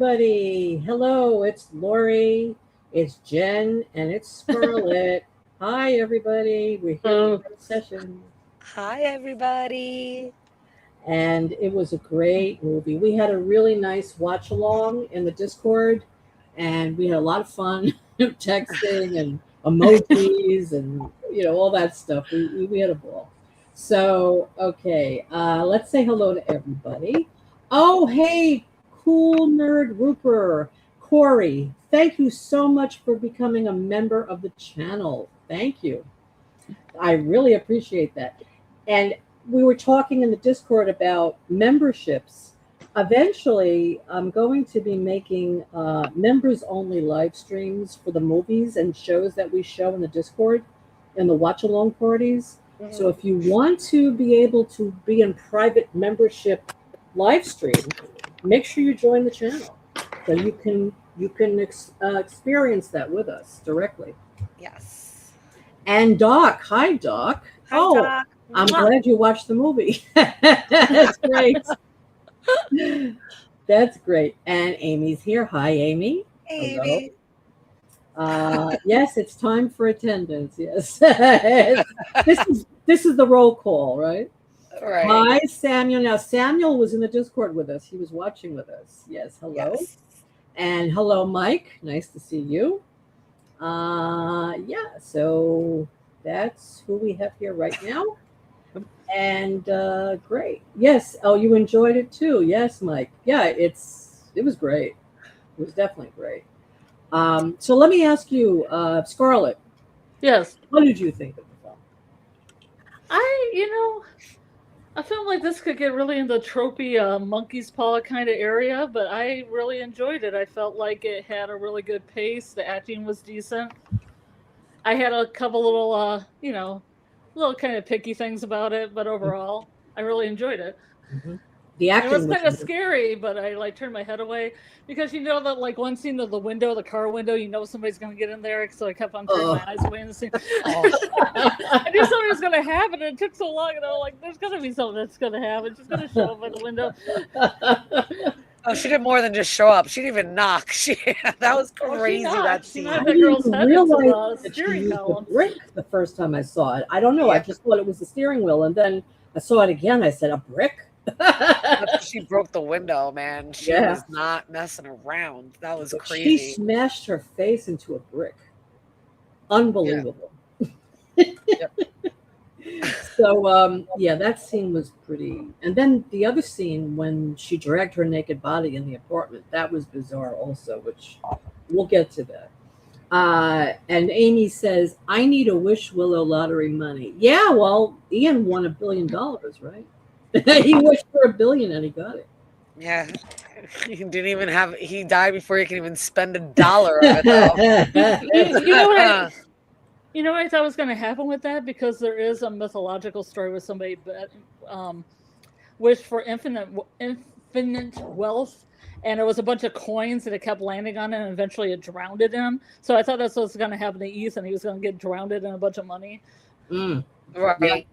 everybody. Hello, it's Lori, it's Jen, and it's Scarlett. Hi, everybody. We're here Oh, for a session, Hi, everybody. and it was a great movie. We had a really nice watch along in the Discord, and we had a lot of fun texting and emojis and all that stuff. We had a ball. So okay, let's say hello to everybody. Oh, hey, cool nerd Rooper, Corey. Thank you so much for becoming a member of the channel. Thank you. I really appreciate that. And we were talking in the Discord about memberships. Eventually, I'm going to be making members only live streams for the movies and shows that we show in the Discord and the watch along parties. So if you want to be able to be in private membership live stream, make sure you join the channel so you can experience that with us directly. Yes. And Doc, hi Doc. Hi, Oh, Doc. I'm Mwah. glad you watched the movie. That's great. That's great. And Amy's here. Hi, Amy. Hey, Hello. Amy. Yes, it's time for attendance. Yes, this is the roll call, right? Right. Hi, Samuel. Now Samuel was in the Discord with us. He was watching with us. Yes, hello. Yes. And hello, Mike. Nice to see you. Yeah, so that's who we have here right now. And great. Yes. Oh, you enjoyed it too. Yes, Mike. Yeah, it was great. It was definitely great. So let me ask you, Scarlett, yes. what did you think of the film? I, you know, I felt like this could get really into tropey monkey's paw kind of area, but I really enjoyed it. I felt like it had a really good pace. The acting was decent. I had a couple little, little kind of picky things about it, but overall, I really enjoyed it. Hmm. The It was acting was kind of scary, but I like turned my head away because you know that like one scene of the window, the car window, you know somebody's gonna get in there, so I kept on turning my eyes away in the scene. Oh, I knew something was gonna happen, and it took so long, and I was like, "There's gonna be something that's gonna happen. She's gonna show up at the window." oh, she did more than just show up. She didn't even knock. That was Oh, she crazy, knocked. that She scene. knocked I that didn't girl's even head into realize the that she steering used the column. brick the first time I saw it. I don't know. I Yeah. just thought it was the steering wheel, and then I saw it again. I said, "A brick." After she broke the window, man, she Yeah. was not messing around. That was She crazy. smashed her face into a brick. Yeah. Unbelievable. Yep. So yeah, that scene was pretty. And then the other scene when she dragged her naked body in the apartment, that was bizarre also, which we'll get to that. And Amy says, "I need a Wish Willow lottery money." Yeah, well, Ian won $1 billion, right? He wished for $1 billion and he got it. Yeah. He didn't even have, he died before he can even spend $1 of it, though. You know what you know what I thought was going to happen with that because there is a mythological story with somebody um, wished for infinite wealth, and it was a bunch of coins that it kept landing on, and eventually it drowned him. So I thought that's what was going to happen to Ethan. He was going to get drowned in a bunch of money. Mm, yeah, Right.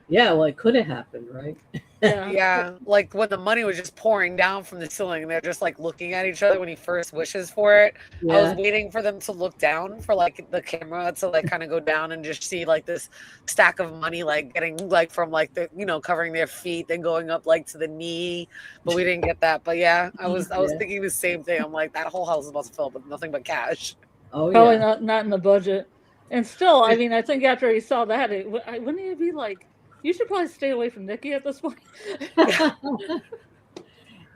yeah. Well, it could have happened, right? Yeah. Yeah, like when the money was just pouring down from the ceiling and they're just like looking at each other when he first wishes for it. I was Yeah. waiting for them to look down for like the camera to like kind of go down and just see like this stack of money like getting like from like the covering their feet then going up like to the knee, but we didn't get that. But yeah, I was Yeah. thinking the same thing. I'm like that whole house is about to fill up with nothing but cash. Oh Probably yeah. not in the budget. And still, I mean, I think after he saw that, wouldn't he be like, "You should probably stay away from Nikki at this point."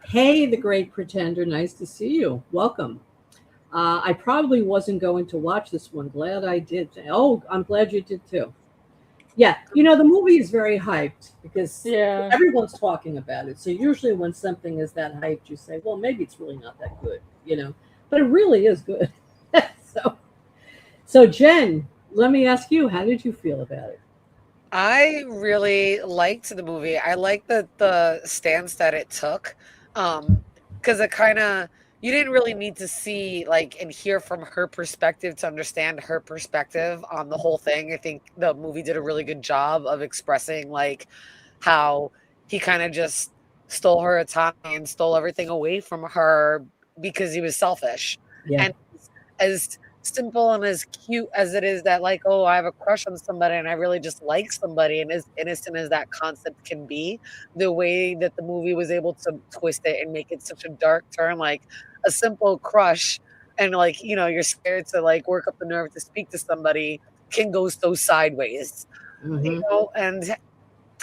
Hey, the great pretender. Nice to see you. Welcome. I probably wasn't going to watch this one. Glad I did. Oh, I'm glad you did too. Yeah, the movie is very hyped because Yeah. everyone's talking about it. So usually when something is that hyped, you say, well, maybe it's really not that good. But it really is good. so, so Jen, let me ask you, how did you feel about it? I really liked the movie. I liked the stance that it took. Because it kind of, you didn't really need to see like and hear from her perspective to understand her perspective on the whole thing. I think the movie did a really good job of expressing like how he kind of just stole her autonomy and stole everything away from her because he was selfish. Yeah. And as simple and as cute as it is that, like, oh, I have a crush on somebody and I really just like somebody, and as innocent as that concept can be, the way that the movie was able to twist it and make it such a dark turn, like a simple crush, and like, you're scared to like work up the nerve to speak to somebody, can go so sideways, and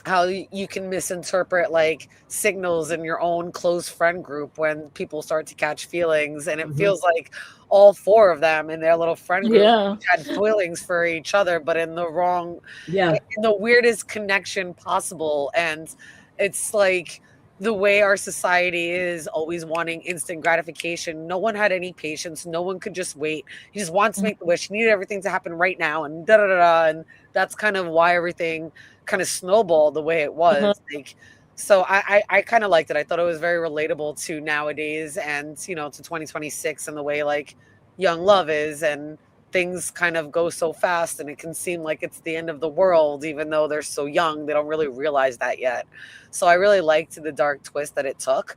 how you can misinterpret like signals in your own close friend group when people start to catch feelings, and it feels like all four of them in their little friend group had feelings for each other, but in the wrong, in the weirdest connection possible. And it's like the way our society is always wanting instant gratification. No one had any patience. No one could just wait. He just wants to make the wish. He needed everything to happen right now, and da da da da. And that's kind of why everything kind of snowballed the way it was. Like, so I kind of liked it. I thought it was very relatable to nowadays, and to 2026, and the way like young love is, and things kind of go so fast, and it can seem like it's the end of the world, even though they're so young, they don't really realize that yet. So I really liked the dark twist that it took.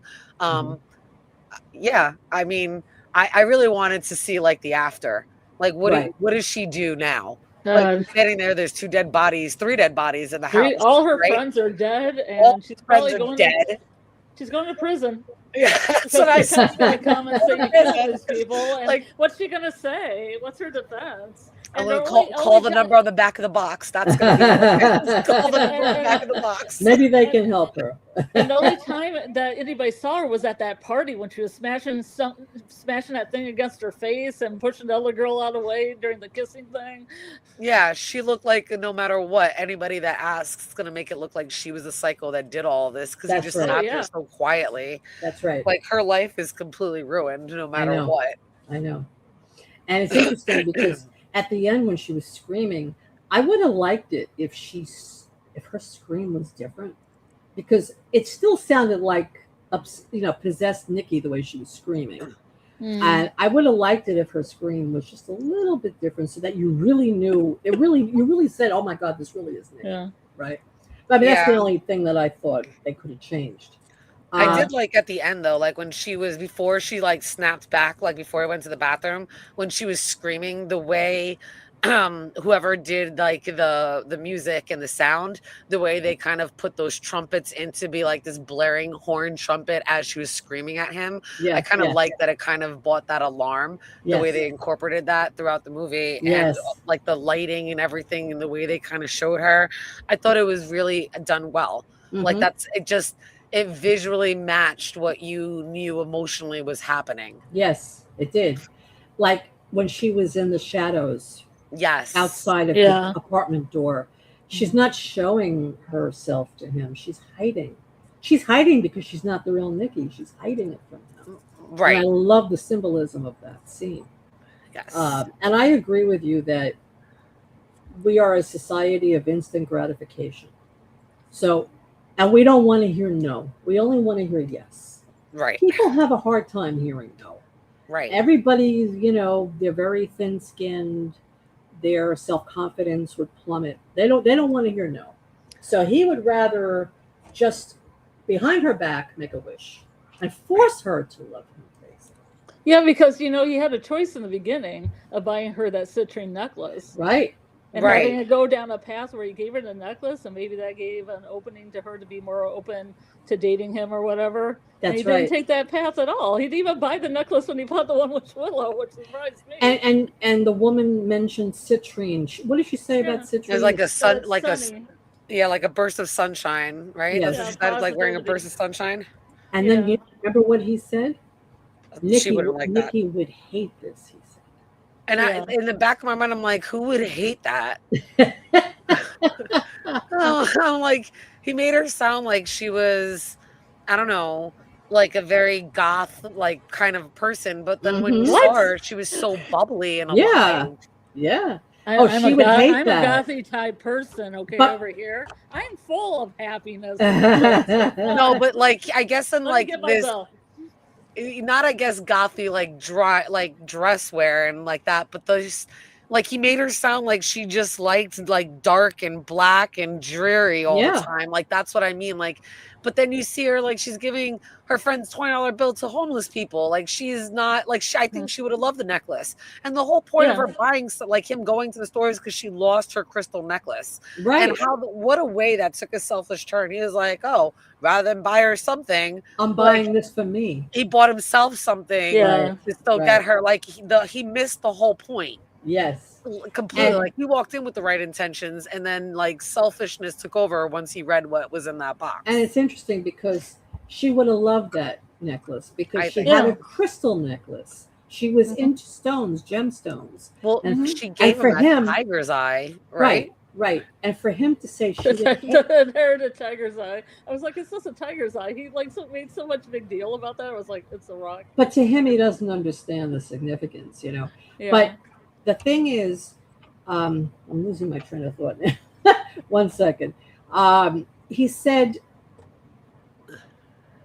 Yeah, I mean, I really wanted to see like the after, like what does she do now? Like getting there's three dead bodies in the house. All her friends are dead, and all she's friends probably are going dead. She's going to prison. Yeah, that's what I said. Gonna come and say you killed these people, and like, what's she gonna say? What's her defense? I'm gonna call the number on the back of the box. That's gonna be call the number on the back of the box. Maybe they can help her. And the only time that anybody saw her was at that party when she was smashing that thing against her face and pushing the other girl out of the way during the kissing thing. Yeah, she looked like no matter what, anybody that asks is gonna make it look like she was a psycho that did all of this, because he just slapped her so quietly. That's right. Like her life is completely ruined no matter what. I know. And it's interesting because at the end when she was screaming, I would have liked it if her scream was different, because it still sounded like possessed Nikki the way she was screaming. And I would have liked it if her scream was just a little bit different, so that you really knew you really said, "Oh my God, this really is Nikki." Yeah. Right. But I mean, that's the only thing that I thought they could have changed. I did like at the end though, like when she was, before she like snapped back, like before I went to the bathroom, when she was screaming, the way whoever did like the music and the sound, the way they kind of put those trumpets in to be like this blaring horn trumpet as she was screaming at him. I kind of like that it kind of brought that alarm, the way they incorporated that throughout the movie, and like the lighting and everything, and the way they kind of showed her. I thought it was really done well. Like it visually matched what you knew emotionally was happening. Yes, it did. Like when she was in the shadows. Yes. Outside of the apartment door. She's not showing herself to him. She's hiding. She's hiding because she's not the real Nikki. She's hiding it from him. Right. And I love the symbolism of that scene. Yes. And I agree with you that we are a society of instant gratification. So, and we don't want to hear no. We only want to hear yes. Right. People have a hard time hearing no. Right. Everybody's, they're very thin-skinned. Their self-confidence would plummet. They don't want to hear no. So he would rather just behind her back make a wish and force her to love him crazy. Yeah, because he had a choice in the beginning of buying her that citrine necklace. Right. And having to go down a path where he gave her the necklace, and maybe that gave an opening to her to be more open to dating him or whatever. That's and he didn't take that path at all. He didn't even buy the necklace when he bought the one with Willow, which surprised me. And the woman mentioned citrine. What did she say about citrine? It's like a sun, like sunny. Like a burst of sunshine, right? Yes. That's what she said, like wearing a burst of sunshine. And then you remember what he said? She wouldn't like that. Nikki would hate this, he said. And in the back of my mind, I'm like, who would hate that? I'm like, he made her sound like she was, I don't know, like a very goth, like kind of person. But then when you saw her, she was so bubbly and alive. Yeah. She would hate I'm that. a gothy type person, over here. I'm full of happiness. No, but like, I guess in like this... Not, I guess, gothy like dress wear and like that, but those Like, he made her sound like she just liked, like, dark and black and dreary all the Yeah. time. Like, that's what I mean. Like, but then you see her, like, she's giving her friend's $20 bill to homeless people. Like, she's not, like, I think she would have loved the necklace. And the whole point of her buying, like, him going to the store is because she lost her crystal necklace. Right. And what a way that took a selfish turn. He was like, oh, rather than buy her something, I'm buying this for me. He bought himself something to still get her. Like, he missed the whole point. Yes. Completely. Like, he walked in with the right intentions, and then, like, selfishness took over once he read what was in that box. And it's interesting because she would have loved that necklace because she had a crystal necklace. She was into stones, gemstones. Well, she gave him that tiger's eye, right? Right. And for him to say she inherited tiger's eye, I was like, it's just a tiger's eye. He like made so much big deal about that. I was like, it's a rock. But to him, he doesn't understand the significance, you know. Yeah. But the thing is, I'm losing my train of thought now. 1 second. He said,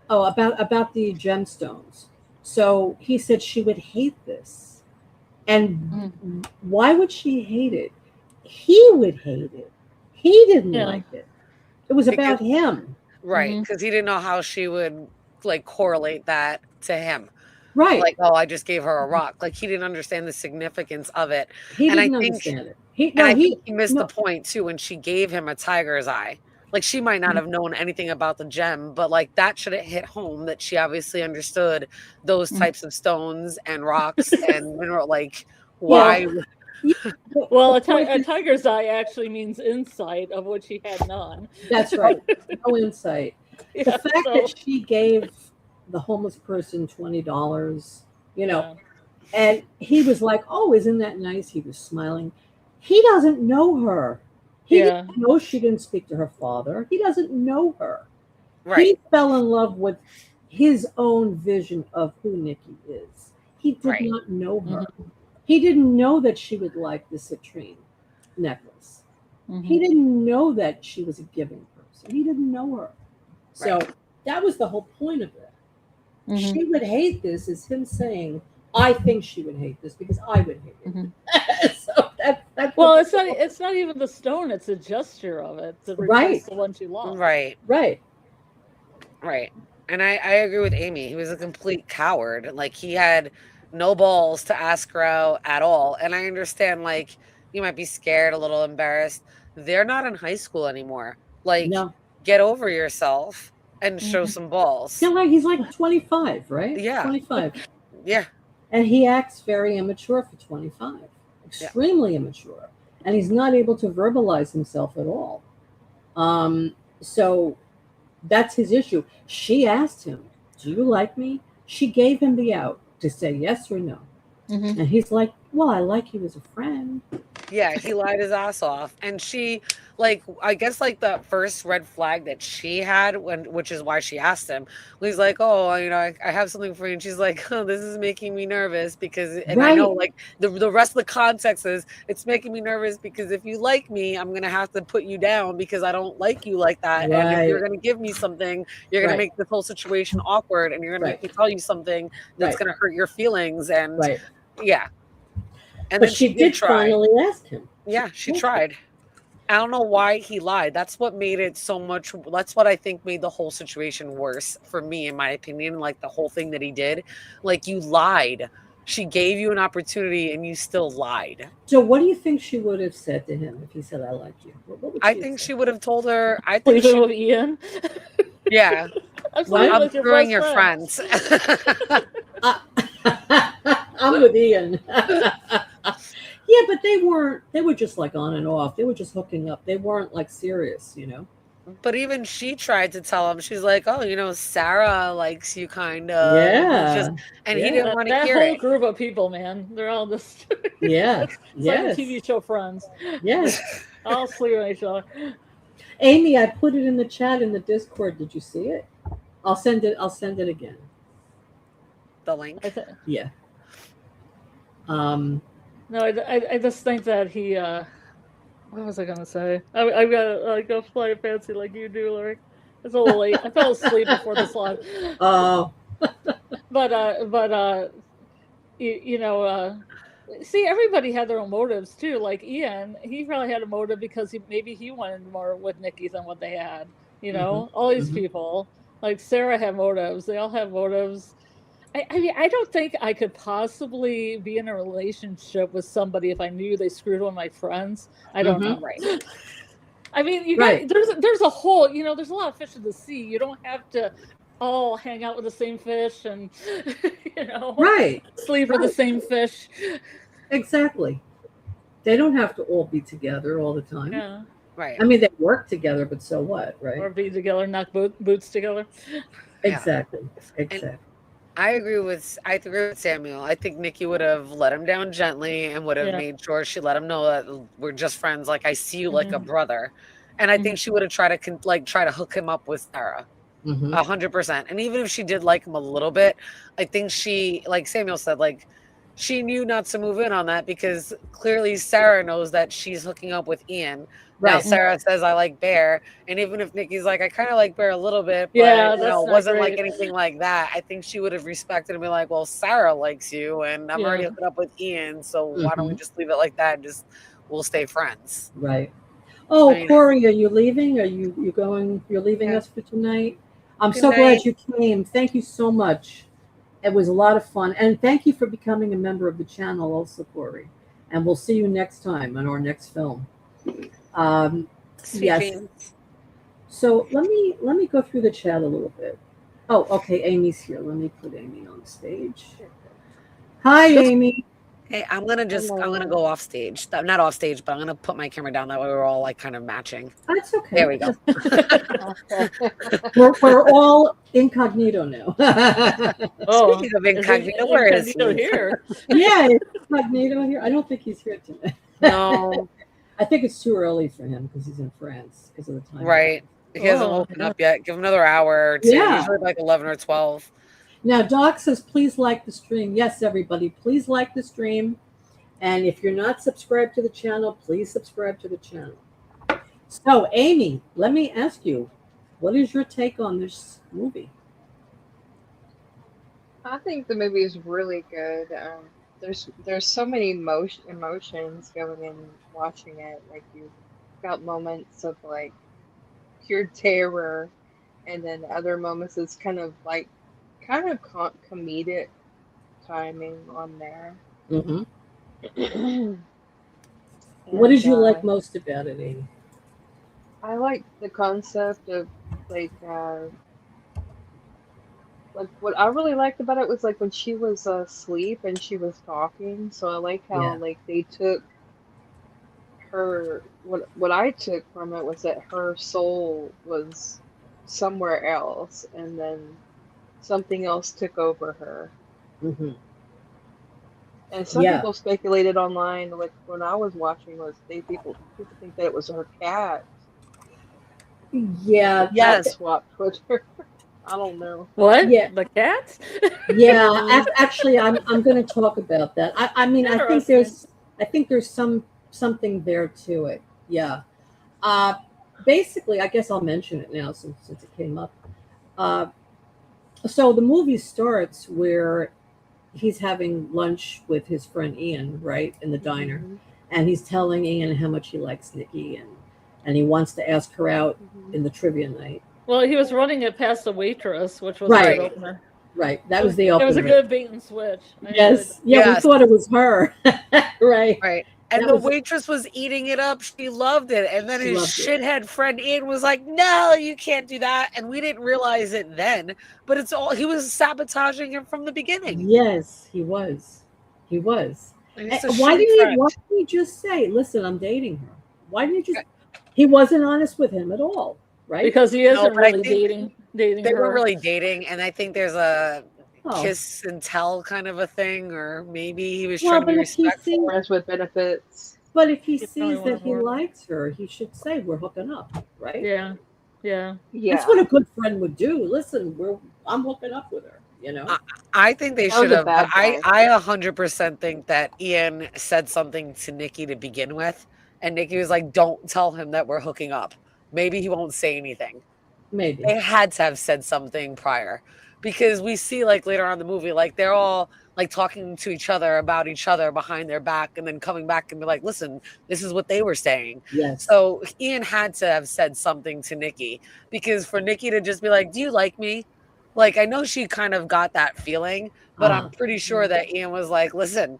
about the gemstones. So he said she would hate this. And why would she hate it? He would hate it. He didn't like it. It was about him. Right. Because he didn't know how she would, like, correlate that to him. Right. Like, oh, I just gave her a rock. Like, he didn't understand the significance of it. He didn't understand it. I think he missed the point, too, when she gave him a tiger's eye. Like, she might not have known anything about the gem, but, like, that should have hit home that she obviously understood those types of stones and rocks and mineral, like, why... Well, a tiger's eye actually means insight, of which he had none. That's right. No insight. The fact that she gave the homeless person $20, you know, and he was like, oh, isn't that nice? He was smiling. He doesn't know her. He didn't know she didn't speak to her father. He doesn't know her. Right. He fell in love with his own vision of who Nikki is. He did not know her. He didn't know that she would like the citrine necklace. He didn't know that she was a giving person. He didn't know her. So that was the whole point of it. She would hate this is him saying, I think she would hate this because I would hate it. So that's well, it's not even the stone, it's a gesture of it to replace the one she lost. Right. And I agree with Amy. He was a complete coward. Like, he had no balls to ask her out at all. And I understand, like, you might be scared, a little embarrassed. They're not in high school anymore. Like, get over yourself and show some balls. Yeah, like, he's like 25, right? Yeah. 25. Yeah. And he acts very immature for 25. Extremely immature. And he's not able to verbalize himself at all. So that's his issue. She asked him, do you like me? She gave him the out to say yes or no. And he's like, well, I like you as a friend. Yeah, he lied his ass off. And she, like, I guess, like, the first red flag that she had, which is why she asked him, he's like, oh, you know, I have something for you. And she's like, oh, this is making me nervous because, and I know, like, the rest of the context is, it's making me nervous because if you like me, I'm going to have to put you down because I don't like you like that. And if you're going to give me something, you're going to make this whole situation awkward and you're going to make me tell you something that's going to hurt your feelings. And yeah. And but then she did finally ask him. Yeah, she tried. I don't know why he lied. That's what made it so much. That's what I think made the whole situation worse for me, in my opinion. Like, the whole thing that he did, like, you lied. She gave you an opportunity and you still lied. So what do you think she would have said to him if he said, I like you? What would I think she would have told her, I think she with Ian. Yeah. I'm screwing your friends. I'm with Ian. Yeah, but they were just like on and off. They were just hooking up. They weren't like serious, you know. But even she tried to tell him, she's like, oh, you know, Sarah likes you kind of. Yeah. And he didn't want to hear it. That whole group of people, man, they're all just. Yeah. It's like a TV show Friends. Yes. All sleep on each other. Amy, I put it in the chat in the Discord. Did you see it? I'll send it again. The link? Yeah. No, I just think that he, what was I going to say? I've got to go play fancy like you do, Larry. It's a little late. I fell asleep before this live. Oh. But you know, see, everybody had their own motives too. Like Ian, he probably had a motive because maybe he wanted more with Nikki than what they had. You know, all these people. Like Sarah had motives. They all have motives. I mean, I don't think I could possibly be in a relationship with somebody if I knew they screwed one of my friends. I don't know. Right. I mean, you got there's a whole, you know, there's a lot of fish in the sea. You don't have to all hang out with the same fish and you know, sleep with the same fish. Exactly. They don't have to all be together all the time. Yeah. Right. I mean, they work together, but so what, right? Or be together, knock boots together. Exactly. Exactly. And I agree with Samuel. I think Nikki would have let him down gently and would have made sure she let him know that we're just friends. Like, I see you like a brother. And I think she would have tried to hook him up with Sarah. 100%. And even if she did like him a little bit, I think she, like Samuel said, like, she knew not to move in on that because clearly Sarah knows that she's hooking up with Ian. Now Sarah says, I like Bear. And even if Nikki's like, I kind of like Bear a little bit, but it wasn't like anything like that. I think she would have respected and be like, well, Sarah likes you and I'm already hooking up with Ian. So why don't we just leave it like that and we'll stay friends. Right. Oh, I mean, Corey, are you leaving? Are you going? You're leaving us for tonight? I'm so glad you came. Thank you so much. It was a lot of fun. And thank you for becoming a member of the channel also, Corey. And we'll see you next time on our next film. Yes. So let me go through the chat a little bit. Oh, okay. Amy's here. Let me put Amy on stage. Hi, Amy. Hey, I'm gonna go off stage. Not off stage, but I'm gonna put my camera down. That way we're all like kind of matching. That's okay. There we go. we're all incognito now. Speaking of incognito, where is he? Here? Yeah, incognito here. I don't think he's here tonight. No. I think it's too early for him because he's in France because of the time. Right. He hasn't woken up yet. Give him another hour or two. Yeah. Usually like 11 or 12. Now, Doc says, please like the stream. Yes, everybody, please like the stream. And if you're not subscribed to the channel, please subscribe to the channel. So, Amy, let me ask you, what is your take on this movie? I think the movie is really good. There's so many emotions going in watching it. Like, you've got moments of like pure terror, and then other moments is kind of comedic timing on there. What did you like most about it, Amy? I like the concept of like what I really liked about it was like when she was asleep and she was talking. So I like how like they took her. What I took from it was that her soul was somewhere else, and then something else took over her. And some people speculated online, like when I was watching, people think that it was her cat. Yeah. Yes. Swapped with her. I don't know. What? Yeah, the cat? Yeah. Actually, I'm going to talk about that. I mean, I think there's something there to it. Yeah. Basically, I guess I'll mention it now since it came up. So the movie starts where he's having lunch with his friend Ian, right, in the diner, and he's telling Ian how much he likes Nikki, and he wants to ask her out in the trivia night. Well, he was running it past the waitress, which was right. the opener. Right, that was the opener. It was a good bait and switch. Yes, we thought it was her. Right. And the waitress was eating it up. She loved it. And then his shithead friend Ian was like, no, you can't do that. And we didn't realize it then. But he was sabotaging him from the beginning. Yes, he was. Why didn't he just say, listen, I'm dating her? Why didn't you just... He wasn't honest with him at all, right? Because he isn't really dating they her. were really dating. And I think there's a kiss and tell kind of a thing, or maybe he was trying to be respectful. Friends with benefits. But if he sees that he likes her, he should say we're hooking up, right? Yeah. That's what a good friend would do. Listen, I'm hooking up with her. You know, I think they should have. I 100% think that Ian said something to Nikki to begin with, and Nikki was like, "Don't tell him that we're hooking up. Maybe he won't say anything." Maybe they had to have said something prior. because we see like later on in the movie, like they're all like talking to each other about each other behind their back and then coming back and be like, listen, this is what they were saying. Yes. So Ian had to have said something to Nikki, because for Nikki to just be like, do you like me? Like, I know she kind of got that feeling, but I'm pretty sure that Ian was like, listen,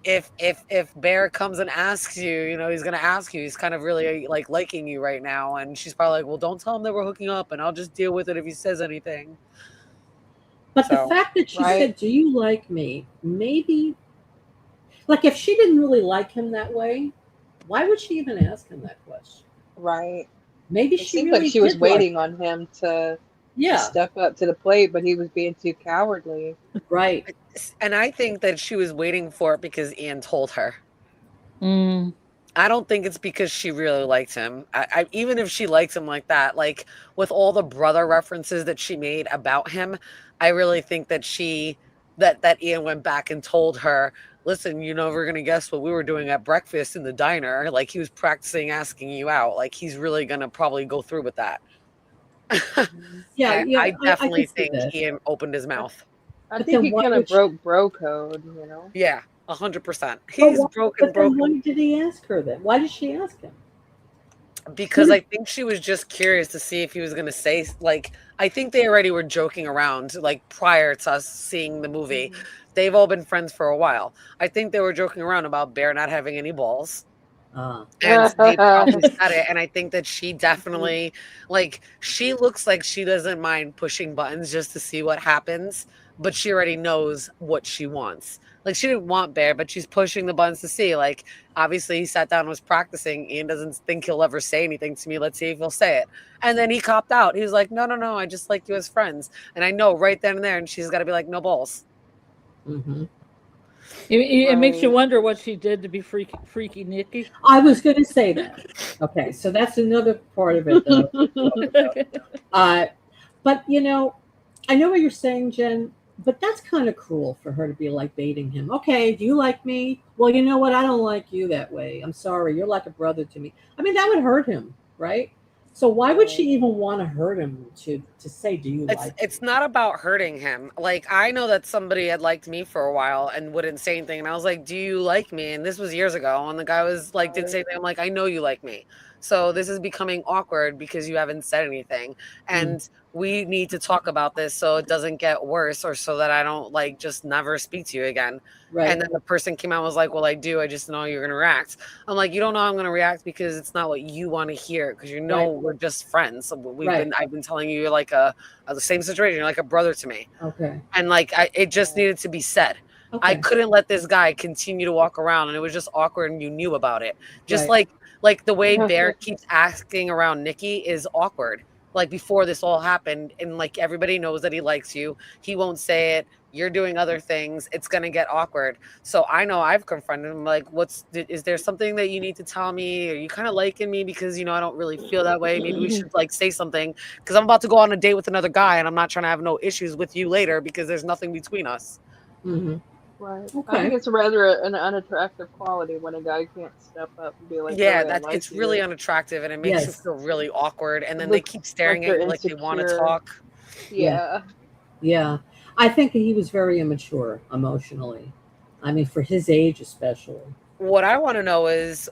if Bear comes and asks you, you know, he's gonna ask you. He's kind of really like liking you right now, and she's probably like, well, don't tell him that we're hooking up, and I'll just deal with it if he says anything. But the fact that she said, do you like me? Maybe, like, if she didn't really like him that way, why would she even ask him that question? Right. Maybe It she seemed really like she was did waiting on him to yeah, step up to the plate, but he was being too cowardly. right. And I think that she was waiting for it because Ian told her. Mm. I don't think it's because she really liked him. Even if she likes him like that, like with all the brother references that she made about him, I really think that that Ian went back and told her, listen, you're never going to guess what we were doing at breakfast in the diner. Like, he was practicing asking you out. Like, he's really going to probably go through with that. Yeah, I definitely I think that. Ian opened his mouth. I think he kind of broke bro code, you know? Yeah, 100%. He's broken. Why did he ask her then? Why did she ask him? Because I think she was just curious to see if he was going to say, like, I think they already were joking around, like, prior to us seeing the movie. Mm-hmm. They've all been friends for a while. I think they were joking around about Bear not having any balls. And they probably said it. And I think that she definitely, like, she looks like she doesn't mind pushing buttons just to see what happens, but she already knows what she wants. Like, she didn't want Bear, but she's pushing the buttons to see. Like, obviously, he sat down and was practicing. Ian doesn't think he'll ever say anything to me. Let's see if he'll say it. And then he copped out. He was like, no, I just like you as friends. And I know right then and there, and she's got to be like, no balls. Mm-hmm. It makes you wonder what she did to be freaky Nikki. I was going to say that. Okay, so that's another part of it, though. But, you know, I know what you're saying, Jen, but that's kind of cruel for her to be like baiting him. Okay, do you like me? Well, you know what? I don't like you that way. I'm sorry. You're like a brother to me. I mean, that would hurt him, right? So why would she even want to hurt him to say, do you like me? It's not about hurting him. Like, I know that somebody had liked me for a while and wouldn't say anything. And I was like, do you like me? And this was years ago. And the guy was like, didn't say anything. I'm like, I know you like me. So this is becoming awkward because you haven't said anything. And we need to talk about this so it doesn't get worse, or so that I don't like just never speak to you again. Right. And then the person came out and was like, well, I do. I just know you're going to react. I'm like, you don't know I'm going to react because it's not what you want to hear, because you know we're just friends. So I've been telling you, you're like the same situation. You're like a brother to me. Okay. And like, it just needed to be said. Okay. I couldn't let this guy continue to walk around, and it was just awkward, and you knew about it. Just like the way Bear keeps asking around Nikki is awkward. Like, before this all happened, and like everybody knows that he likes you, he won't say it. You're doing other things. It's going to get awkward. So I know I've confronted him. Like, is there something that you need to tell me? Are you kind of liking me? Because, you know, I don't really feel that way. Maybe we should like say something, because I'm about to go on a date with another guy, and I'm not trying to have no issues with you later because there's nothing between us. Mm-hmm. Right. Okay. I think it's rather an unattractive quality when a guy can't step up and be like, it's really unattractive, and it makes you feel really awkward. And then they keep staring at you like they want to talk. Yeah. I think he was very immature emotionally. I mean, for his age especially. What I want to know is,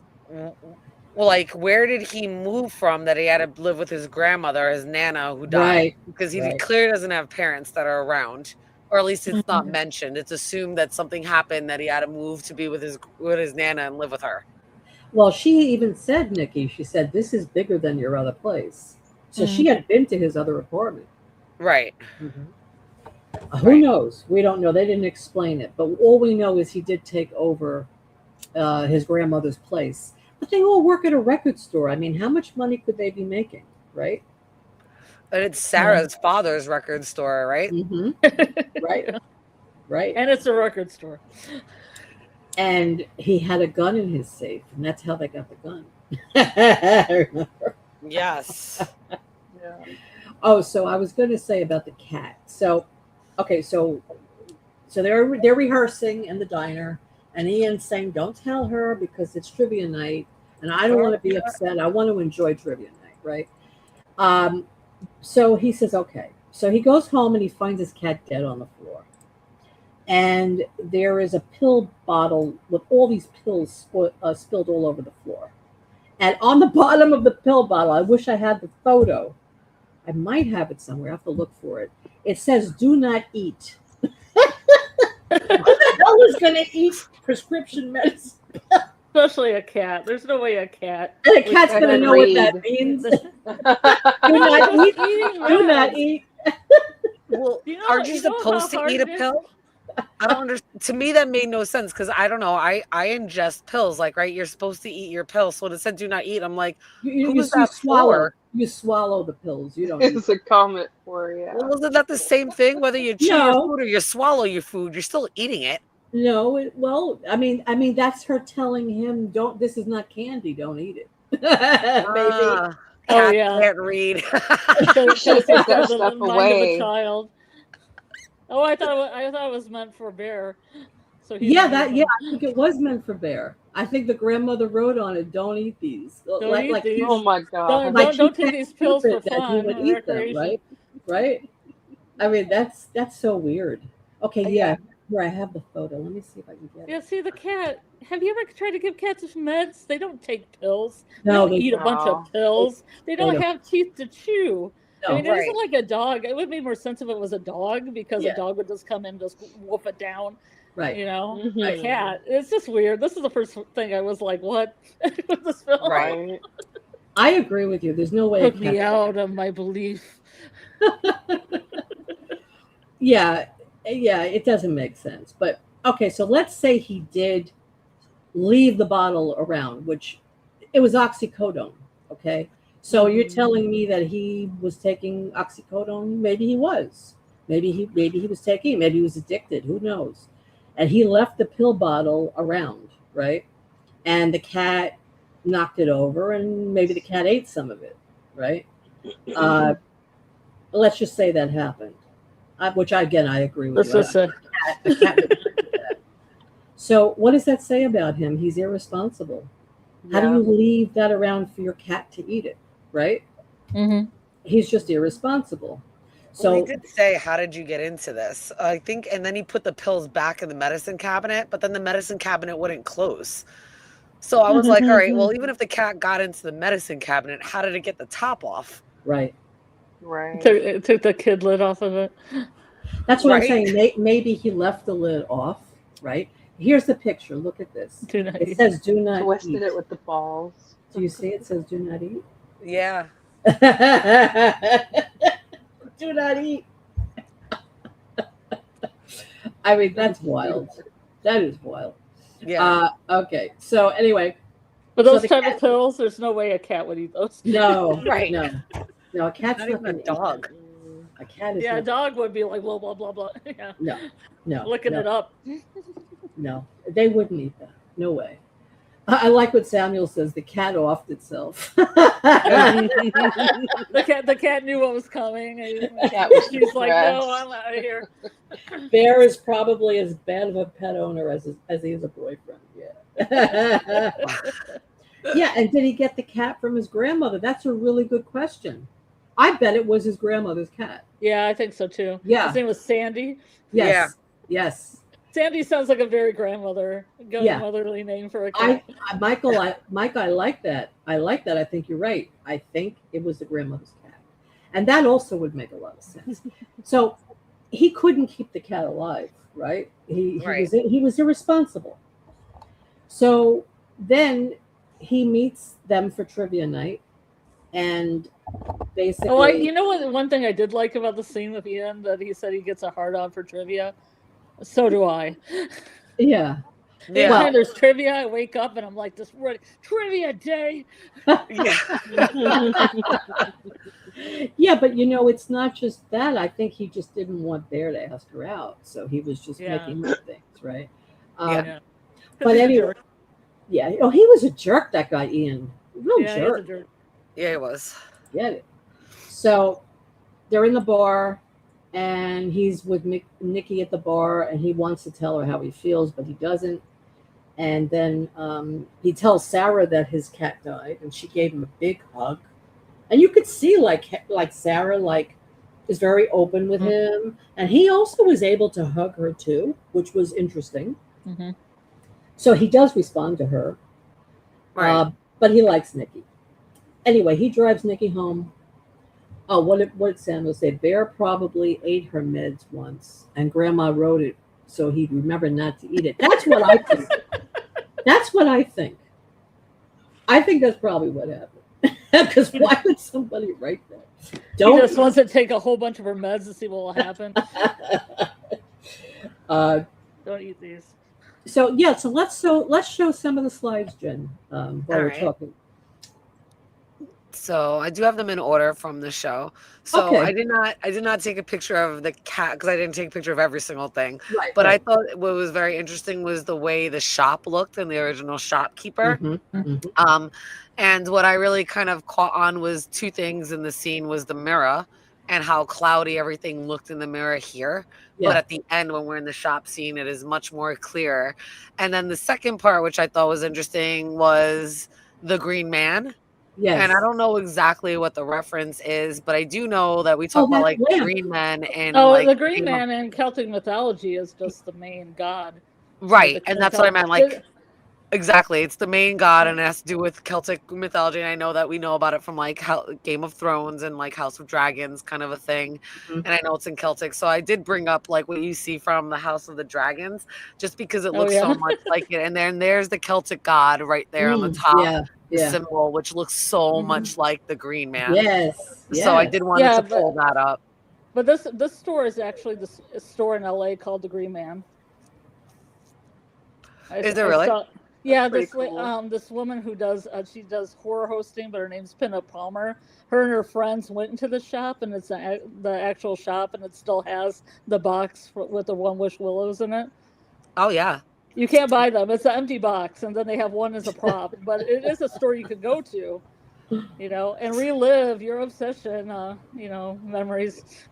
like, where did he move from that he had to live with his grandmother, his Nana, who died? Right. Because he clearly doesn't have parents that are around. Or at least it's not mentioned. It's assumed that something happened, that he had to move to be with his Nana and live with her. Well, she even said, Nikki, she said, this is bigger than your other place. So she had been to his other apartment. Right. Who knows? We don't know. They didn't explain it. But all we know is he did take over his grandmother's place. But they all work at a record store. I mean, how much money could they be making, right? But it's Sarah's father's record store, right? Right. And it's a record store. And he had a gun in his safe, and that's how they got the gun. Remember? Yes. Oh, so I was going to say about the cat. So, okay, so they're rehearsing in the diner, and Ian's saying, "Don't tell her because it's trivia night, and I don't want to be upset. I want to enjoy trivia night, right?" So he says, okay. So he goes home and he finds his cat dead on the floor. And there is a pill bottle with all these pills spilled all over the floor. And on the bottom of the pill bottle, I wish I had the photo. I might have it somewhere. I have to look for it. It says, "Do not eat." Who the hell is going to eat prescription medicine? Especially a cat. There's no way a cat. And a cat's going to know what that means. Do not eat. Do not eat. Well, aren't you supposed to eat a pill? I don't understand. To me, that made no sense because I don't know. I ingest pills, like, right? You're supposed to eat your pills. So when it said "do not eat," I'm like, you swallow. You swallow the pills. You don't. It's a comment for you. Well, isn't that the same thing? Whether you chew your food or you swallow your food, you're still eating it. No, well, I mean, that's her telling him, "Don't. This is not candy. Don't eat it." Maybe. Oh yeah, can't read. Should put that stuff away. Child. Oh, I thought it was meant for Bear. So I think it was meant for Bear. I think the grandmother wrote on it, "Don't eat these." Don't eat these. Oh my God! Don't take these pills for fun. He would eat them, right? I mean, that's so weird. Okay, yeah. Here, I have the photo. Let me see if I can get it. Yeah, see the cat. Have you ever tried to give cats meds? They don't take pills. No, they don't eat a bunch of pills. They don't have teeth to chew. No, I mean, it isn't like a dog. It would make more sense if it was a dog because a dog would just come in and just wolf it down. Right. You know, a cat. It's just weird. This is the first thing I was like, what? With this film. Right. I agree with you. There's no way. Took me out of my belief. Yeah, it doesn't make sense. But okay, so let's say he did leave the bottle around, which it was oxycodone. Okay. So you're telling me that he was taking oxycodone? Maybe he was. Maybe he was taking. Maybe he was addicted. Who knows? And he left the pill bottle around, right? And the cat knocked it over, and maybe the cat ate some of it, right? Let's just say that happened, which I agree with you. A cat would do that. So what does that say about him? He's irresponsible. How do you leave that around for your cat to eat it? Right? Mm-hmm. He's just irresponsible. So he did say, "How did you get into this?" I think, and then he put the pills back in the medicine cabinet, but then the medicine cabinet wouldn't close. So I was like, all right, well, even if the cat got into the medicine cabinet, how did it get the top off? Right. It took the kid lid off of it. That's what I'm saying. Maybe he left the lid off, right? Here's the picture. Look at this. It says "do not Twisted eat." it with the balls. Do you see it says "do not eat"? Yeah. Do not eat. I mean, that's wild. That is wild. Yeah. Okay. So anyway. But those type of pills, there's no way a cat would eat those. No. Right. No, a cat's not even a dog. A cat is. Yeah, a dog would be like blah blah blah blah. Yeah. No. Looking it up. No, they wouldn't eat that. No way. I like what Samuel says. The cat offed itself. The cat knew what was coming. She's like, "No, I'm out of here." Bear is probably as bad of a pet owner as he is a boyfriend. Yeah. Yeah. And did he get the cat from his grandmother? That's a really good question. I bet it was his grandmother's cat. Yeah, I think so too. Yeah. His name was Sandy. Yes. Yeah. Yes. Sandy sounds like a very grandmotherly name for a cat. Michael, I like that. I like that. I think you're right. I think it was the grandmother's cat. And that also would make a lot of sense. So he couldn't keep the cat alive, right? He was irresponsible. So then he meets them for trivia night, and basically. Oh, you know what? One thing I did like about the scene with Ian, that he said he gets a hard on for trivia. So do I. Yeah. Anytime there's trivia, I wake up and I'm like, "This trivia day." Yeah, but it's not just that. I think he just didn't want Bear to ask her out, so he was just making up things, right? But anyway, he was a jerk. That guy Ian, real jerk. He's a jerk. Yeah, he was. Get it? So they're in the bar. And he's with Nikki at the bar, and he wants to tell her how he feels, but he doesn't. And then he tells Sarah that his cat died, and she gave him a big hug. And you could see like Sarah, is very open with him, and he also was able to hug her too, which was interesting. Mm-hmm. So he does respond to her, Right. but he likes Nikki. Anyway, he drives Nikki home. Oh, what did Samuel say? Bear probably ate her meds once, and Grandma wrote it so he'd remember not to eat it. That's what I think. That's what I think. I think that's probably what happened. Because why would somebody write that? He just wants to take a whole bunch of her meds to see what will happen. Don't eat these. So yeah, so let's show some of the slides, Jen, while we're talking. So I do have them in order from the show. So Okay. I did not take a picture of the cat because I didn't take a picture of every single thing. Right. But I thought what was very interesting was the way the shop looked and the original shopkeeper. And what I really kind of caught on was two things in the scene was the mirror and how cloudy everything looked in the mirror here. Yeah. But at the end, when we're in the shop scene, it is much more clear. And then the second part, which I thought was interesting, was the Green Man. Yes. And I don't know exactly what the reference is, but I do know that we talk about like green men and the Green Man in Celtic mythology is just the main god. Right. And that's what I meant. Like exactly. It's the main god and it has to do with Celtic mythology. And I know that we know about it from like Game of Thrones and like House of Dragons kind of a thing. And I know it's in Celtic. So I did bring up like what you see from the House of the Dragons just because it looks so much like it. And then there's the Celtic god right there on the top. Symbol, which looks so much like the Green Man. Yes. So I did want to pull that up. But this store is actually the store in LA called the Green Man. Is there really? This woman who does she does horror hosting, but her name's Pinup Palmer. Her and her friends went into the shop, and it's the actual shop, and it still has the box with the One Wish Willows in it. Oh yeah. You can't buy them. It's an empty box, and then they have one as a prop. But it is a store you could go to, and relive your obsession, memories.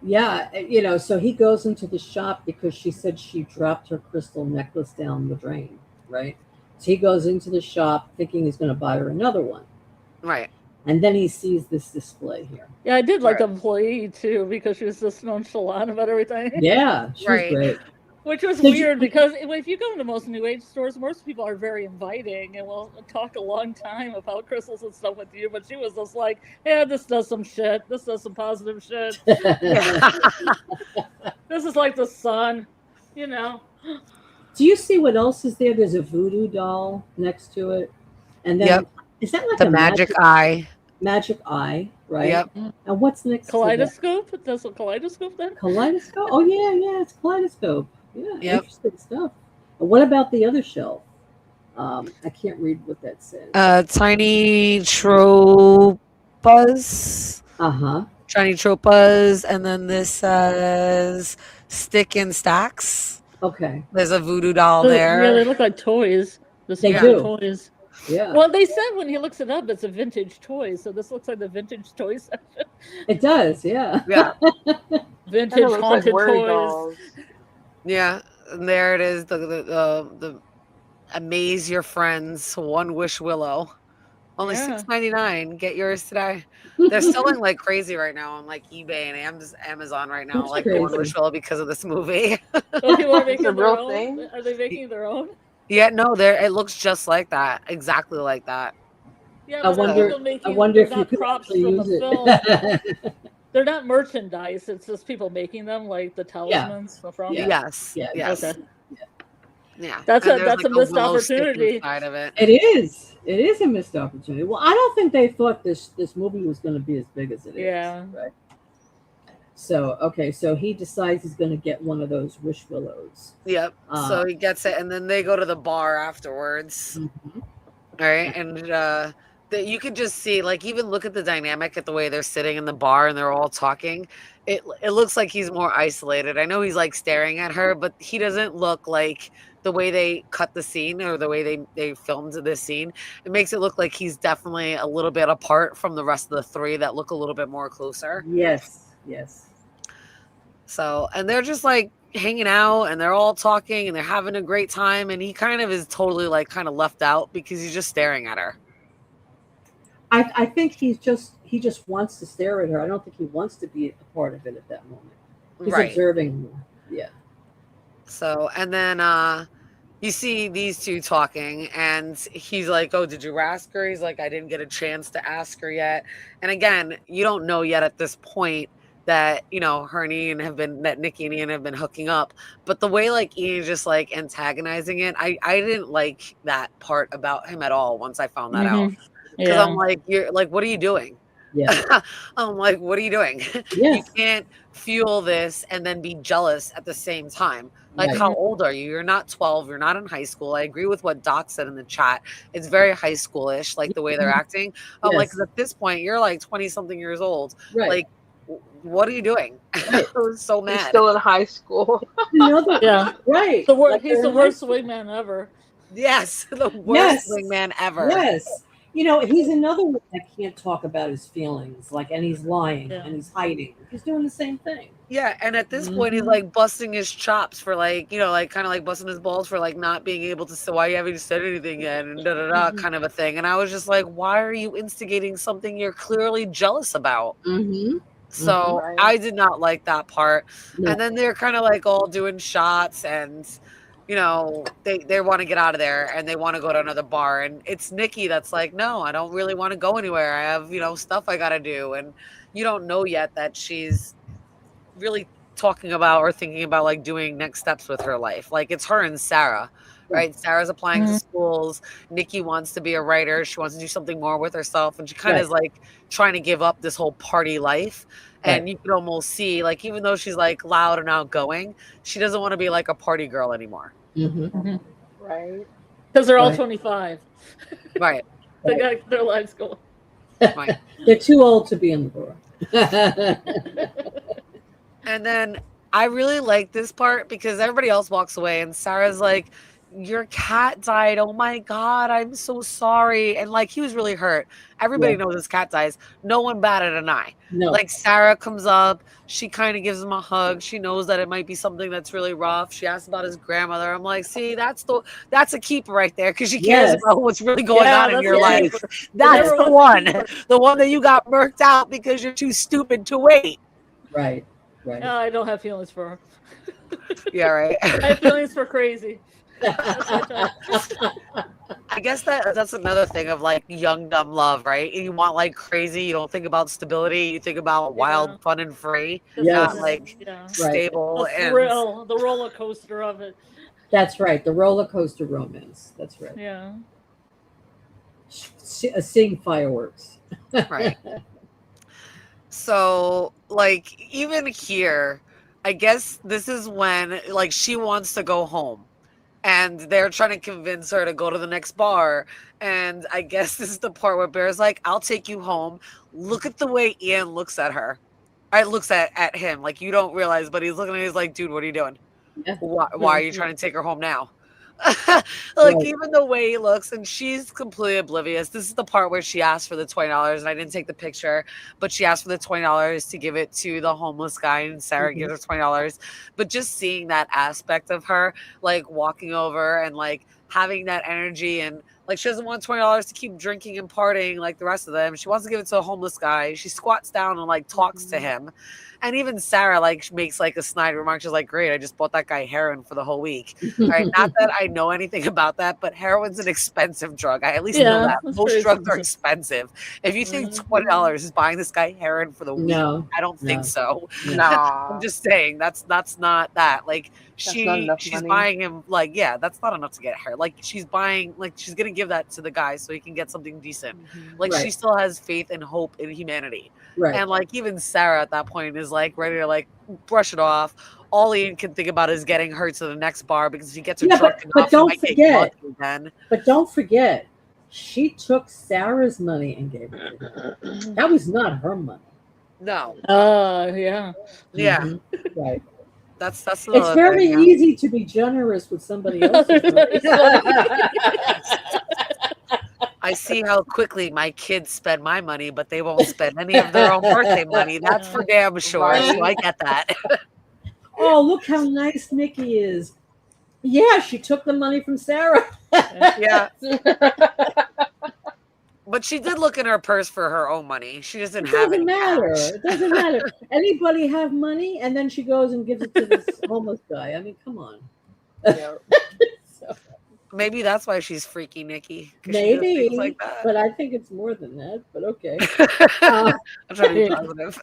Yeah, so he goes into the shop because she said she dropped her crystal necklace down the drain, right? So he goes into the shop thinking he's going to buy her another one. Right. And then he sees this display here. Yeah, I did like the employee, too, because she was just nonchalant about everything. Yeah, she was great. Which was weird because if you go into most New Age stores, most people are very inviting and will talk a long time about crystals and stuff with you. But she was just like, yeah, this does some shit. This does some positive shit. This is like the sun, Do you see what else is there? There's a voodoo doll next to it. And then is that like the magic eye? Magic eye, right? Yep. And what's next? Kaleidoscope? Does a kaleidoscope then? Kaleidoscope? Oh yeah, it's kaleidoscope. Yeah, interesting stuff. And what about the other shelf? I can't read what that says. Tiny tropas. Tiny tropas, and then this says stick and stacks. Okay. There's a voodoo doll there. Yeah, they look like toys. They do. Toys. Yeah. Well, they said when he looks it up, it's a vintage toy. So this looks like the vintage toy section. It does. Yeah. Yeah. Vintage haunted toys. Dolls. Yeah, and there it is. The Amaze Your Friends One Wish Willow, only $6.99. Get yours today. They're selling like crazy right now on like eBay and Amazon right now, like One Wish Willow because of this movie. People are making their own. Thing? Are they making their own? Yeah, no, it looks just like that, exactly like that. Yeah, I wonder if you could props actually from use the it. film. They're not merchandise. It's just people making them, like the talismans from. Yes. Okay. Yeah. That's a missed opportunity. Side of it. It is. It is a missed opportunity. Well, I don't think they thought this movie was going to be as big as it is. Yeah. Right. So he decides he's going to get one of those wish willows. Yep. So he gets it, and then they go to the bar afterwards. Mm-hmm. All right, and you could just see, like, even look at the dynamic at the way they're sitting in the bar and they're all talking. It looks like he's more isolated. I know he's like staring at her, but he doesn't look like the way they cut the scene or the way they filmed this scene. It makes it look like he's definitely a little bit apart from the rest of the three that look a little bit more closer. Yes. So, and they're just like hanging out and they're all talking and they're having a great time. And he kind of is totally like kind of left out because he's just staring at her. I think he just wants to stare at her. I don't think he wants to be a part of it at that moment. He's Right. observing her. Yeah. So, and then you see these two talking, and he's like, "Oh, did you ask her?" He's like, "I didn't get a chance to ask her yet." And again, you don't know yet at this point that her and Ian that Nikki and Ian have been hooking up. But the way like Ian just like antagonizing it, I didn't like that part about him at all. Once I found that out, because I'm like, you're like, what are you doing? Yeah. I'm like, what are you doing? Yes. You can't fuel this and then be jealous at the same time. Like, Right. how old are you? You're not 12. You're not in high school. I agree with what Doc said in the chat. It's very high schoolish, like the way they're acting. I'm like, 'cause at this point, you're like 20 something years old. Right. Like, what are you doing? I was so mad. He's still in high school. Yeah. Right. He's the worst wingman ever. Yes, the worst wingman ever. Yes. He's another one that can't talk about his feelings, and he's lying and he's hiding. He's doing the same thing. Yeah, and at this point, he's like busting his chops for kind of like busting his balls for like not being able to say, why you haven't said anything yet, and kind of a thing. And I was just like, why are you instigating something you're clearly jealous about? So I did not like that part. No. And then they're kind of like all doing shots, and they want to get out of there and they want to go to another bar. And it's Nikki that's like, no, I don't really want to go anywhere. I have, stuff I got to do. And you don't know yet that she's really talking about or thinking about like doing next steps with her life. Like it's her and Sarah, right? Sarah's applying to schools. Nikki wants to be a writer. She wants to do something more with herself. And she kind of is like trying to give up this whole party life. And you can almost see, like, even though she's like loud and outgoing, she doesn't want to be like a party girl anymore. Right. Because they're all 25. Right. They got their lives going. Right. They're too old to be in the bar. And then I really like this part because everybody else walks away and Sarah's like, your cat died. Oh my God, I'm so sorry. And like, he was really hurt. Everybody knows his cat dies. No one batted an eye. No. Like Sarah comes up, she kind of gives him a hug. She knows that it might be something that's really rough. She asks about his grandmother. I'm like, see, that's a keeper right there because she cares about what's really going on in your life. That's the one that you got murked out because you're too stupid to wait. Right. Right. No, I don't have feelings for her. Yeah, right. I have feelings for Crazy. I guess that's another thing of like young dumb love, right? You want like Crazy, you don't think about stability, you think about wild, fun, and free. Not like stable. The thrill, the roller coaster of it. That's right, the roller coaster romance. That's right. Yeah. Seeing fireworks. Right. So like even here, I guess this is when like she wants to go home. And they're trying to convince her to go to the next bar. And I guess this is the part where Bear's like, I'll take you home. Look at the way Ian looks at her. I looks at him like you don't realize, but he's looking at me, he's like, dude, what are you doing? Yeah. Why are you trying to take her home now? Even the way he looks, and she's completely oblivious. This is the part where she asked for the $20, and I didn't take the picture, but she asked for the $20 to give it to the homeless guy, and Sarah gives her $20. But just seeing that aspect of her, like walking over and like having that energy, and like she doesn't want $20 to keep drinking and partying like the rest of them. She wants to give it to a homeless guy. She squats down and like talks to him. And even Sarah like makes like a snide remark. She's like, great, I just bought that guy heroin for the whole week. All right. Not that I know anything about that, but heroin's an expensive drug. I at least know that. Most drugs are expensive. If you think $20 is buying this guy heroin for the week, I don't think so. No. I'm just saying that's not that. Like she's money. Buying him like, that's not enough to get her. Like she's buying, like she's gonna give that to the guy so he can get something decent. Like she still has faith and hope in humanity. Right. And like even Sarah at that point is like ready to like brush it off. All Ian can think about is getting her to the next bar because if he gets her drunk enough, but don't forget, she took Sarah's money and gave it to her. That was not her money. No. Yeah. Yeah. Mm-hmm. Right. That's it's very easy to be generous with somebody else's money. I see how quickly my kids spend my money, but they won't spend any of their own birthday money. That's for damn sure. So I get that. Oh, look how nice Nikki is. Yeah, she took the money from Sarah. Yeah. But But she did look in her purse for her own money. She just didn't It have doesn't any matter. cash. It doesn't matter. Anybody have money, and then she goes and gives it to this homeless guy. I mean, come on. Yeah. So, Maybe that's why she's freaky, Nikki. 'Cause she does things like maybe, that. but I think it's more than that. But okay. Uh, I'm trying to be Yeah. positive.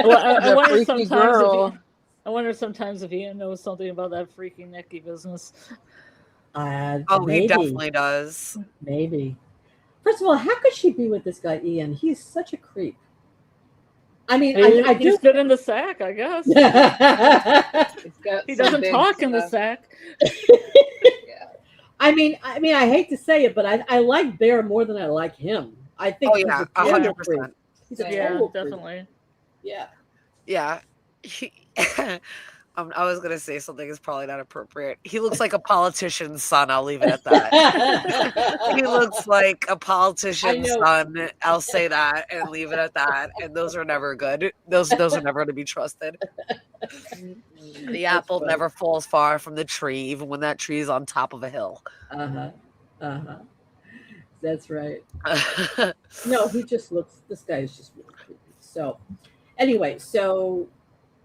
Well, I The wonder freaky sometimes girl. I wonder sometimes if Ian knows something about that freaky Nicky business. Oh, he maybe, definitely does. maybe. First of all, how could she be with this guy Ian? He's such a creep. I mean, I He's do. fit in the sack, I guess. It's got He some doesn't big talk in the stuff. sack. Yeah. I mean, I hate to say it, but I like Bear more than I like him. I think Oh he's yeah, a total 100%. creep. He's a Yeah, total creep. definitely. Yeah. Yeah. I was gonna say something is probably not appropriate. He looks like a politician's son. I'll leave it at that. He looks like a politician's know. son. I'll say that and leave it at that. And those are never good. Those are never to be trusted. The apple funny. never falls far from the tree, even when that tree is on top of a hill. That's right. No, he just looks. This guy is just really creepy. So, anyway, so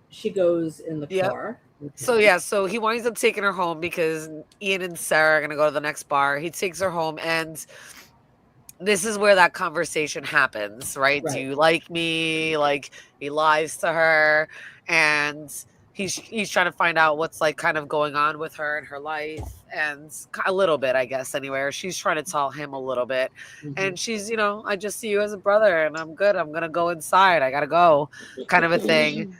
she goes in the Yep. car. So he winds up taking her home because Ian and Sarah are gonna go to the next bar. He takes her home, and this is where that conversation happens, right? Do you like me? Like, he lies to her, and he's trying to find out what's like kind of going on with her in her life, and a little bit, I guess, anyway. She's trying to tell him a little bit, and she's, I just see you as a brother, and I'm good. I'm gonna go inside. I gotta go, kind of a thing.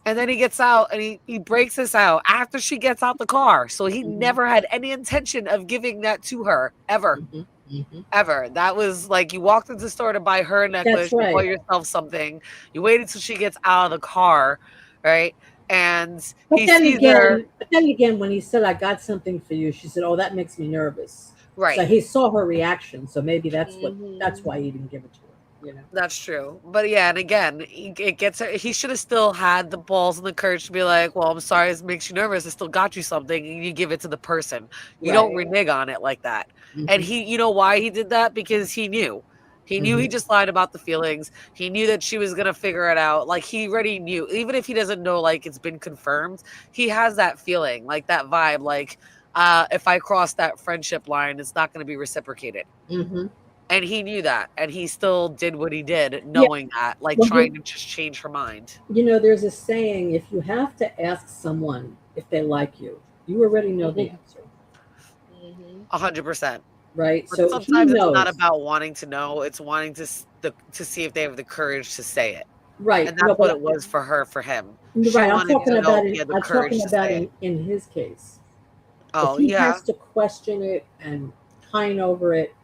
And then he gets out and he breaks this out after she gets out the car. So he never had any intention of giving that to her, ever. Ever. That was like, you walked into the store to buy her a necklace, you bought yourself something. You waited till she gets out of the car, right? And he sees her. But then again, when he said, "I got something for you," she said, "Oh, that makes me nervous." Right. So he saw her reaction. So maybe that's why he didn't give it to her. That's true. But yeah, and again, it gets her. He should have still had the balls and the courage to be like, "Well, I'm sorry, it makes you nervous. I still got you something," and you give it to the person. You don't renege on it like that. And you know why he did that? Because he knew. He knew he just lied about the feelings. He knew that she was gonna figure it out. Like, he already knew. Even if he doesn't know, like, it's been confirmed, he has that feeling, like that vibe, like, if I cross that friendship line, it's not gonna be reciprocated. And he knew that, and he still did what he did, knowing that, like, trying to just change her mind. There's a saying: if you have to ask someone if they like you, you already know the answer. 100%. Right. But so sometimes it's not about wanting to know; it's wanting to see if they have the courage to say it. Right. And that's what it was for her, for him. Right. I'm talking about it. I'm talking about in his case. Oh, if he has to question it and pine over it.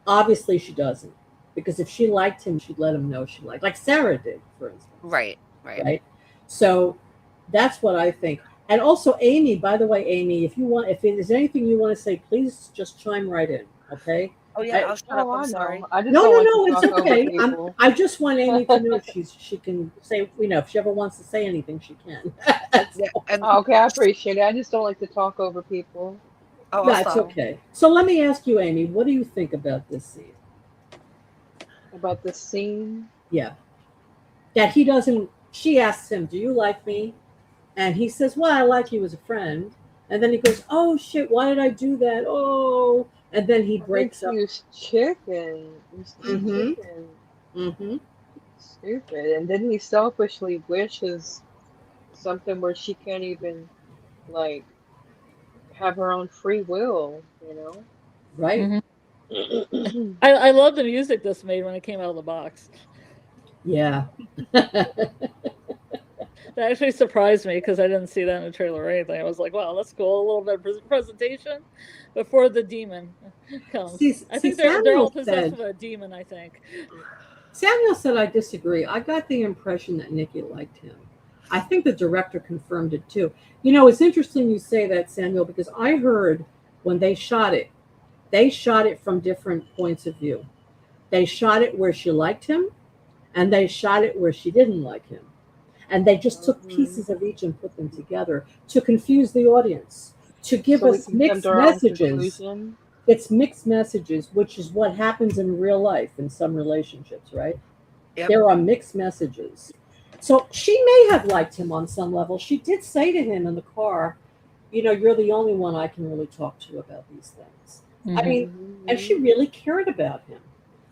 Obviously, she doesn't, because if she liked him, she'd let him know she liked, like Sarah did, for instance. Right. So that's what I think. And also, Amy. By the way, Amy, if there's anything you want to say, please just chime right in. Okay. Oh yeah, I'll shut up. I'm sorry. No, it's okay. I just want Amy to know she can say, if she ever wants to say anything, she can. Okay, I appreciate it. I just don't like to talk over people. Oh, that's okay. So let me ask you, Amy, what do you think about this scene? About this scene? Yeah. That he doesn't, she asks him, "Do you like me?" And he says, "Well, I like you as a friend." And then he goes, "Oh shit, why did I do that? Oh." And then he breaks up. He's chicken. Stupid. And then he selfishly wishes something where she can't even, like, have her own free will, Right. I love the music this made when it came out of the box. Yeah. That actually surprised me because I didn't see that in the trailer or anything. I was like, wow, that's cool. A little bit of presentation before the demon comes. I think they're all possessed of a demon, I think. Samuel said, "I disagree. I got the impression that Nikki liked him. I think the director confirmed it too." It's interesting you say that, Samuel, because I heard when they shot it from different points of view. They shot it where she liked him, and they shot it where she didn't like him. And they just took pieces of each and put them together to confuse the audience, to give us mixed messages. it's mixed messages, which is what happens in real life in some relationships, right? Yep. There are mixed messages. So she may have liked him on some level. She did say to him in the car, you're the only one I can really talk to about these things. I mean, and she really cared about him.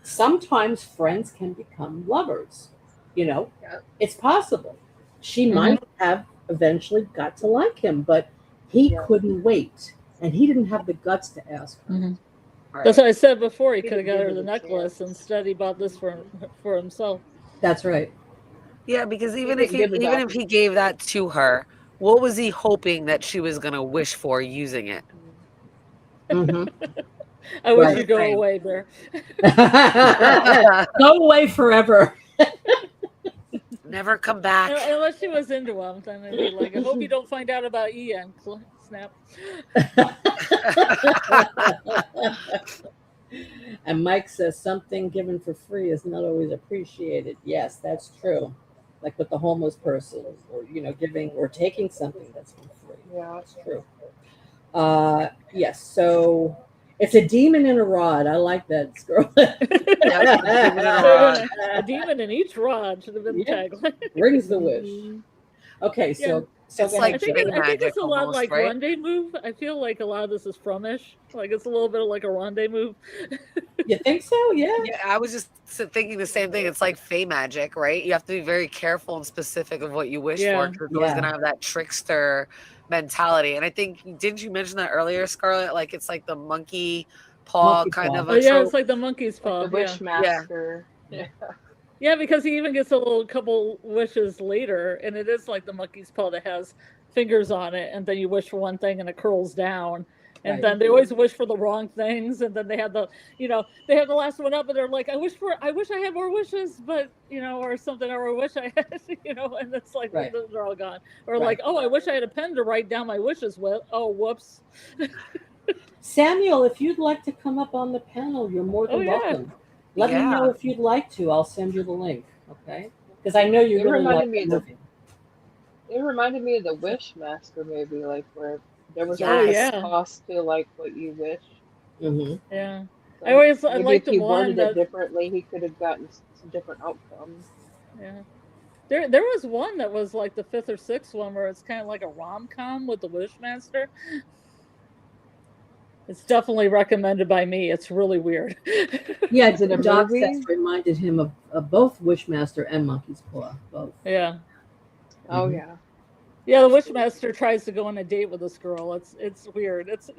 Sometimes friends can become lovers. It's possible. She might have eventually got to like him, but he couldn't wait. And he didn't have the guts to ask her. Right. That's what I said before. He He could have didn't got give her her the the necklace. chance. Instead, he bought this for himself. That's right. Yeah, because even didn't give it if back. he gave that to her, what was he hoping that she was gonna wish for using it? Mhm. I wish Right. you'd go Right. away, Bear. Go away forever. Never come back. Unless she was into him, then it'd be like, I hope you don't find out about Ian. Snap. And Mike says something given for free is not always appreciated. Yes, that's true. Like with the homeless person, or giving or taking something that's for free. Yeah. That's true. Yes. So it's a demon in a rod. I like that, Scarlett. A demon in each rod should have been the Yeah. tagline. Brings the wish. Okay, so It's go like ahead, Fey Jen. I think magic it's a lot almost, like right? rendezvous. I feel like a lot of this is Frumish. Like it's a little bit like a rendezvous. You think so? Yeah. Yeah, I was just thinking the same thing. It's like Fey magic, right? You have to be very careful and specific of what you wish for, because it's always Yeah. gonna have that trickster mentality. And I think, didn't you mention that earlier, Scarlett? Like it's like the monkey paw Monkey kind paw. of Oh a yeah, trope. it's like the monkey's paw. Like the Wishmaster. Yeah. Yeah, because he even gets a little couple wishes later, and it is like the monkey's paw that has fingers on it, and then you wish for one thing and it curls down. And Right. then they always wish for the wrong things, and then they have they have the last one up, and they're like, I wish I had more wishes, but or something, or I wish I had, and it's like Right. they're all gone. Or Right. like, oh, I wish I had a pen to write down my wishes with. Oh, whoops. Samuel, if you'd like to come up on the panel, you're more than Oh, yeah. welcome. Let me Yeah. know if you'd like to. I'll send you the link. Okay? Because I know you It really reminded like me the of movie. It reminded me of the Wishmaster, maybe, like where there was Yes. like Yeah. a cost to like what you wish. Mm-hmm. Yeah. So I always maybe like if the he one worded that it differently, he could have gotten some different outcomes. yeah. There was one that was like the fifth or sixth one where it's kind of like a rom-com with the Wishmaster. It's definitely recommended by me. It's really weird. Yeah, Is it a Doc movie? says reminded him of both Wishmaster and Monkey's Paw. Both. Yeah. Oh Mhm. yeah. Yeah, the Wishmaster tries to go on a date with this girl. It's weird. It's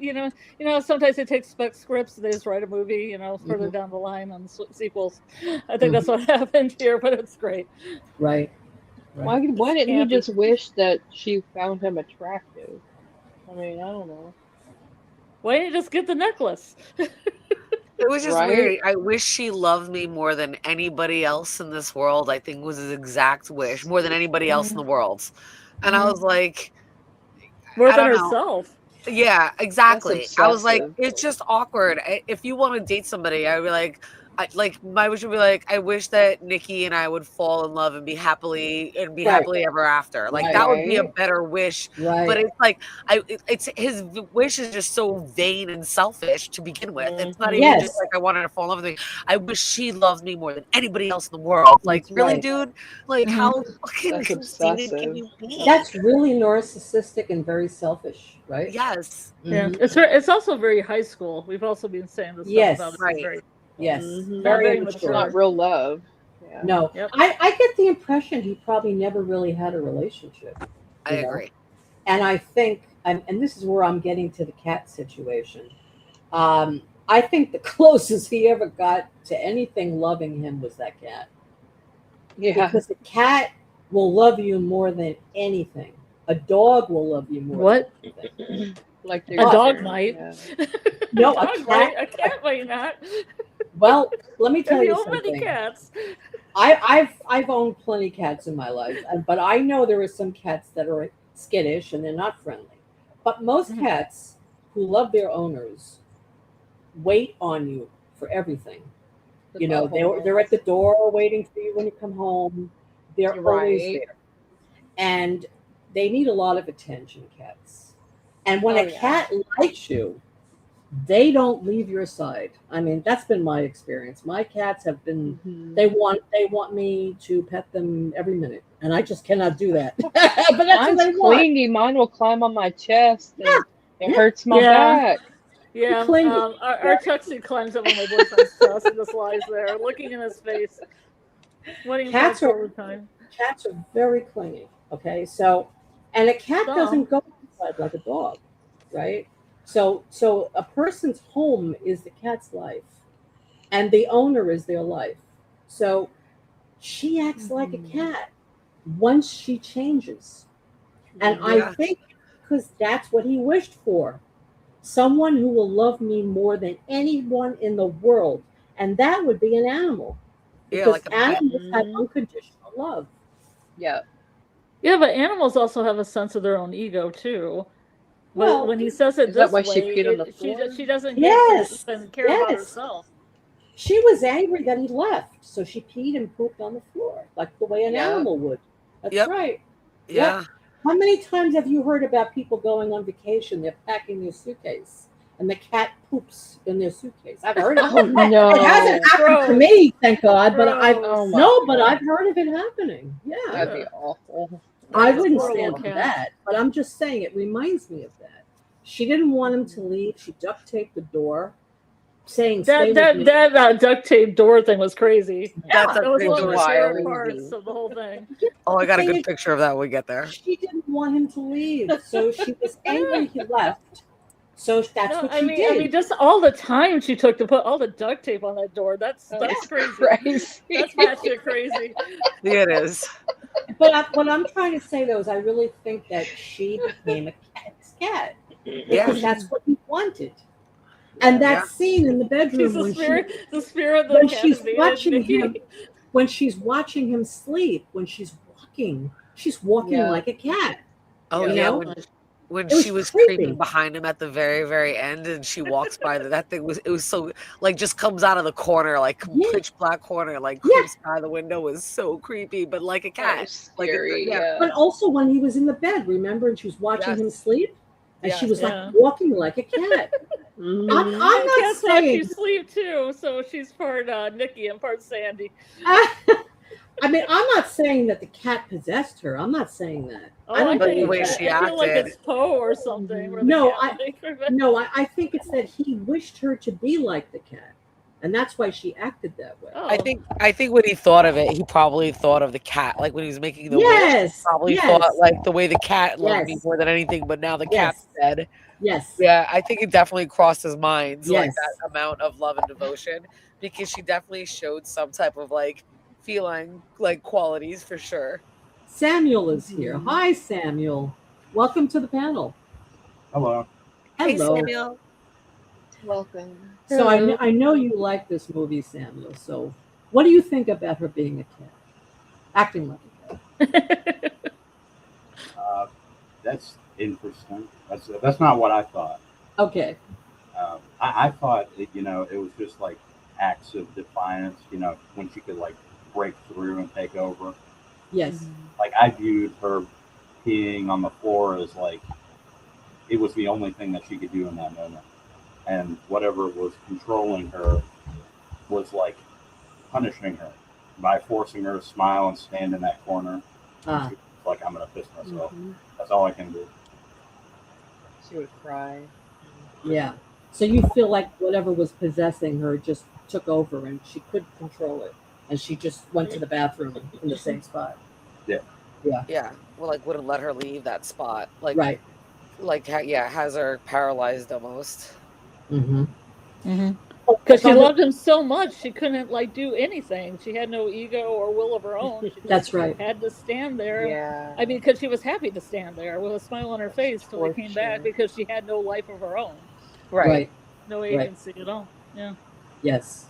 sometimes they take spec scripts, they just write a movie, further down the line on sequels. I think that's what happened here, but it's great. Right. Why Right. why didn't he campy. just wish that she found him attractive? I mean, I don't know. Why didn't you just get the necklace? It was just Right? weird. I wish she loved me more than anybody else in this world, I think was his exact wish, more than anybody else in the world. And I was like, More I than don't know. herself. Yeah, That's exactly. I was like, obsessive. it's just awkward. If you want to date somebody, I would be like, my wish would be like, I wish that Nikki and I would fall in love and be happily Right. ever after. Like Right. that would be a Right? better wish. But Right. it's like it's his wish is just so vain and selfish to begin with. It's not Mhm. even just Yes. like I wanted to fall in love with me. I wish she loved me more than anybody else in the world. Like That's really, right. dude? Like Mhm. how fucking That's conceited can obsessive. you be? That's really narcissistic and very selfish, right? Yes. Yeah, Mhm. it's also very high school. We've also been saying this stuff Yes. about it. Right. It's very Yes. Mhm. not Very very It's immature. not mature. real love. Yeah. No. Yep. I get the impression he probably never really had a relationship. I you know? agree. And I think, and this is where I'm getting to the cat situation. I think the closest he ever got to anything loving him was that cat. Yeah. Because the cat will love you more than anything. A dog will love you more What? than anything. Like A their dog parent. might. Yeah. No, a a dog might. cat. A cat might not. Well, let me tell Have you you owned many something. cats? I've owned plenty cats in my life, but I know there are some cats that are skittish and they're not friendly. But most Mhm. cats who love their owners wait on you for everything. The You know, thoughtful they're at ones. the door waiting for you when you come home. They're always Right. there, and they need a lot of attention. Cats, and when Oh a yeah. cat likes you, they don't leave your side. I mean, that's been my experience. My cats have been Mhm. they want me to pet them every minute, and I just cannot do that. But that's what Mine's they want. clingy. Mine will climb on my chest Yeah, and it yeah. hurts my Yeah. back. Yeah, Clingy. our Chucksy climbs up on my boyfriend's chest and just lies there, looking in his face, wanting Cats pets all are the time. cats are very clingy. Okay, so and a cat doesn't go outside like a dog, right? So a person's home is the cat's life, and the owner is their life. So she acts like a Mhm. cat once she changes. And I Yeah. think because that's what he wished for, someone who will love me more than anyone in the world. And that would be an animal Yeah, because like a pet. animals have Mhm. unconditional love. Yeah. Yeah, but animals also have a sense of their own ego too. But Well, when he says it Is that this why she way, peed on the she floor? she doesn't yes, even care about yes. herself. She was angry that he left, so she peed and pooped on the floor, like the way an Yeah. animal would. That's Yep. right. Yep. Yeah. How many times have you heard about people going on vacation? They're packing their suitcase, and the cat poops in their suitcase. I've heard of Oh it. It hasn't no. happened to Gross. me, thank God. But I've Oh Gross. my no, but God. I've heard of it happening. Yeah, That'd be Ugh. awful. I Those wouldn't poor little stand for cats. that. But I'm just saying, it reminds me of that. She didn't want him to leave. She duct taped the door, saying, "Stay That with that me." that duct tape door thing was crazy. That's Yeah, That was a one of door my is favorite Wild. parts crazy. of the whole thing. yeah. Oh, I The got a thing good is, picture of that when we get there. she didn't want him to leave, so she was angry he left. So that's No, what I she mean, did. just all the time she took to put all the duct tape on that door. That's That's crazy. crazy. That's batshit crazy. Yeah, it is. But what I'm trying to say though is I really think that she became a cat's cat Yeah. because that's what he wanted. And that Yeah. scene in the She's bedroom the spirit of the when cat she's invaded watching Nikki. him when she's watching him sleep, when she's walking Yeah. like a cat. Oh You yeah, know? when It was she was creepy. creeping behind him at the very, very end and she walks by that thing was so like just comes out of the corner, like Yeah. pitch black corner, like Yeah. creeps by the window was so creepy, but like a That cat. was Like scary. Yeah. But also when he was in the bed, remember, and she was watching him Yes. sleep, and she Yes. was Yeah. like walking like a cat. Mhm. I'm And not cats watch saying. you sleep too, so she's part Nikki and part Sandy. I mean, I'm not saying that the cat possessed her. I'm not saying that. Oh, I don't But the believe way that. she I feel like acted. it's Poe or something. Where the No, cat like, No, I think it's that he wished her to be like the cat, and that's why she acted that way. oh. I think when he thought of it, he probably thought of the cat. Like when he was making the wish, Yes, he probably yes, thought like the way the cat loved me yes, more than anything, but now the cat's yes, dead. yes, Yeah, I think it definitely crossed his mind, like yes. that amount of love and devotion, because she definitely showed some type of like feline like qualities for sure. Samuel is here. Mhm. Hi, Samuel. Welcome to the panel. Hello. Hey Hello. Samuel. Welcome. So Hello. I know you like this movie, Samuel. So what do you think about her being a cat, acting like a cat? That's interesting. That's not what I thought. Okay. I thought it was just like acts of defiance. When she could like break through and take over. Yes. Like I viewed her peeing on the floor as like it was the only thing that she could do in that moment, and whatever was controlling her was like punishing her by forcing her to smile and stand in that corner. Ah. She was like, I'm gonna piss myself. Mhm. That's all I can do. She would cry. Yeah. So you feel like whatever was possessing her just took over and she couldn't control it. And she just went to the bathroom in the same spot. Yeah. Yeah. Yeah, well, like wouldn't let her leave that spot. Like, Right. like yeah, has her paralyzed almost. Mm-hmm. Because she loved him so much, she couldn't like do anything. She had no ego or will of her own. She just That's right. had to stand there. Yeah. I mean, because she was happy to stand there with a smile on her face till they came back Torture. because she had no life of her own, Right. no Right. agency at all. Yeah. Yes.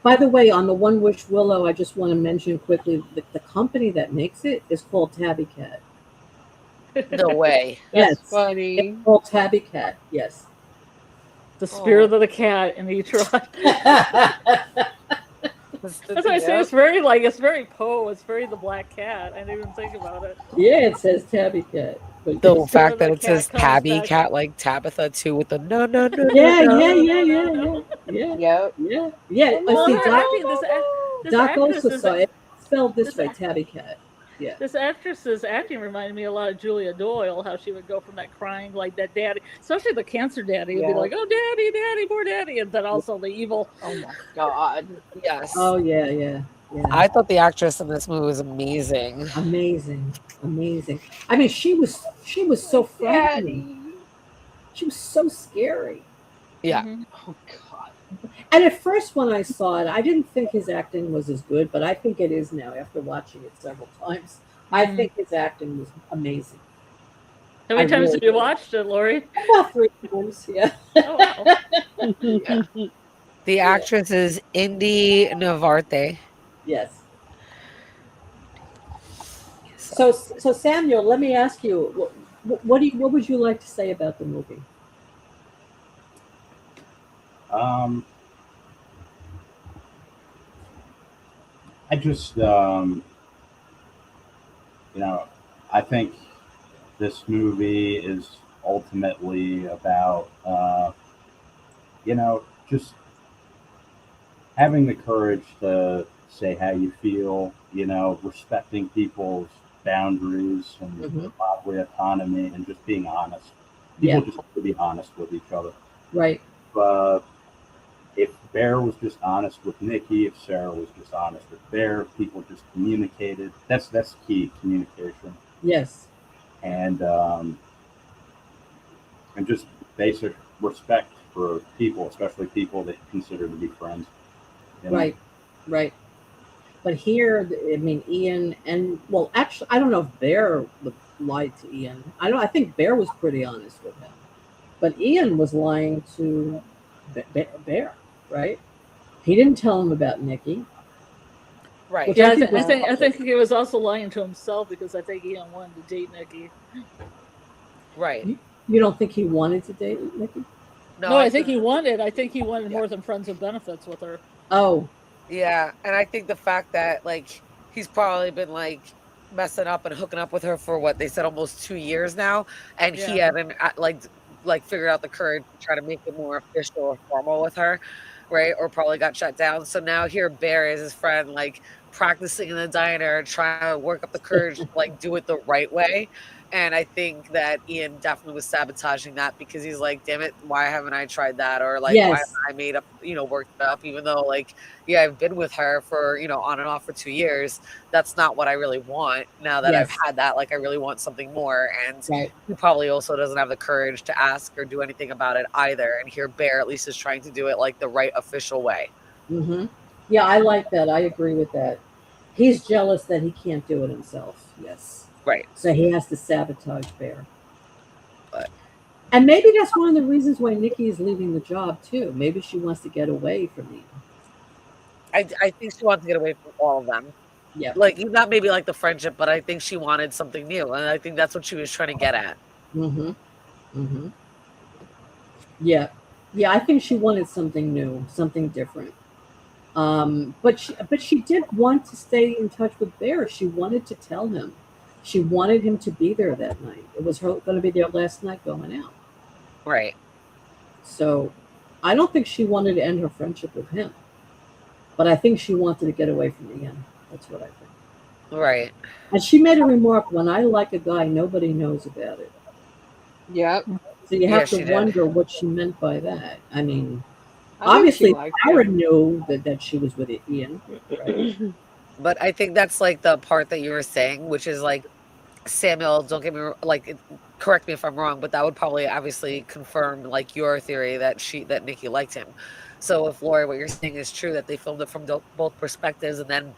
By the way, on the One Wish Willow, I just want to mention quickly that the company that makes it is called Tabby Cat. No way. That's Yes. funny. It's called Tabby Cat. Yes. The spirit of the cat in each ride. That's why I say it's very Poe. It's very the black cat. I didn't even think about it. Yeah, it says Tabby Cat. The fact the that it says cat comes Tabby back. Cat like Tabitha too with the no no no Yeah, no yeah, no. yeah, yeah, yeah, yeah, Yep. yeah, yeah. Oh, I Well, see. here, Doc, I mean, this Doc actress also is saw it. Spelled this this way, Tabby Cat. Yeah. this actress's acting reminded me a lot of Julia Doyle. How she would go from that crying like that daddy, especially the cancer daddy, would be Yeah. like, "Oh, daddy, daddy, poor daddy," and then also the evil. Oh my God. Yes. Oh yeah, yeah, yeah. I thought the actress in this movie was amazing. Amazing, amazing. I mean, she was so frightening. Daddy. She was so scary. Yeah. Mhm. Oh God. And at first, when I saw it, I didn't think his acting was as good, but I think it is now after watching it several times. I Mhm. think his acting was amazing. How I many times really have you do. watched it, Lori? About 3 times, yeah. Oh wow. Yeah. The actress is Indy Navarte. Yes. So So Samuel, let me ask you, what would you like to say about the movie? Um, I just, I think this movie is ultimately about, just having the courage to say how you feel, respecting people's boundaries and Mhm. bodily autonomy and just being honest. Yeah. People just have to be honest with each other. Right. But if Bear was just honest with Nikki, if Sarah was just honest with Bear, people just communicated. That's key, communication, Yes. and just basic respect for people, especially people that you consider to be friends. Right. Right. But here, I mean, Ian and well, actually, I don't know if Bear lied to Ian. I think Bear was pretty honest with him, but Ian was lying to Bear, right? He didn't tell him about Nikki, right. which Yeah, I think was I think he was also lying to himself because I think Ian wanted to date Nikki. Right. You don't think he wanted to date Nikki? No, I think he wanted. I think he wanted more than friends with benefits with her. Oh, Yeah, and I think the fact that like he's probably been like messing up and hooking up with her for what they said almost 2 years now, and he Yeah. hadn't like figured out the courage to try to make it more official or formal with her, right? Or probably got shut down. So now here Bear is his friend, like practicing in the diner, trying to work up the courage to like do it the right way. And I think that Ian definitely was sabotaging that because he's like, damn it, why haven't I tried that? Or like, why haven't yes, I made up, worked it up, even though like yeah, I've been with her for, on and off for 2 years. That's not what I really want. Now that I've yes, had that, like, I really want something more. And right. he probably also doesn't have the courage to ask or do anything about it either. And here, Bear at least is trying to do it like the right official way. Mm-hmm. Yeah, I like that. I agree with that. He's jealous that he can't do it himself. Yes. Right. So he has to sabotage Bear. But And maybe that's one of the reasons why Nikki is leaving the job too. Maybe she wants to get away from Ian. I think she wants to get away from all of them. Yep. Like, not maybe like the friendship, but I think she wanted something new. And I think that's what she was trying to get at. Mm-hmm. Mm-hmm. Yeah. Yeah, I think she wanted something new, something different. But she did want to stay in touch with Bear. She wanted to tell him. She wanted him to be there that night. It was going to be their last night going out. Right. So I don't think she wanted to end her friendship with him. But I think she wanted to get away from Ian. That's what I think. Right. And she made a remark, when I like a guy, nobody knows about it. Yep. So you have she to did. wonder what she meant by that. I mean, I think obviously, she liked Sarah him. knew that she was with Ian. Right? But I think that's like the part that you were saying, which is like Samuel, don't get me correct me if I'm wrong, but that would probably obviously confirm like your theory that Nikki liked him. So if Lori, what you're saying is true, that they filmed it from both perspectives and then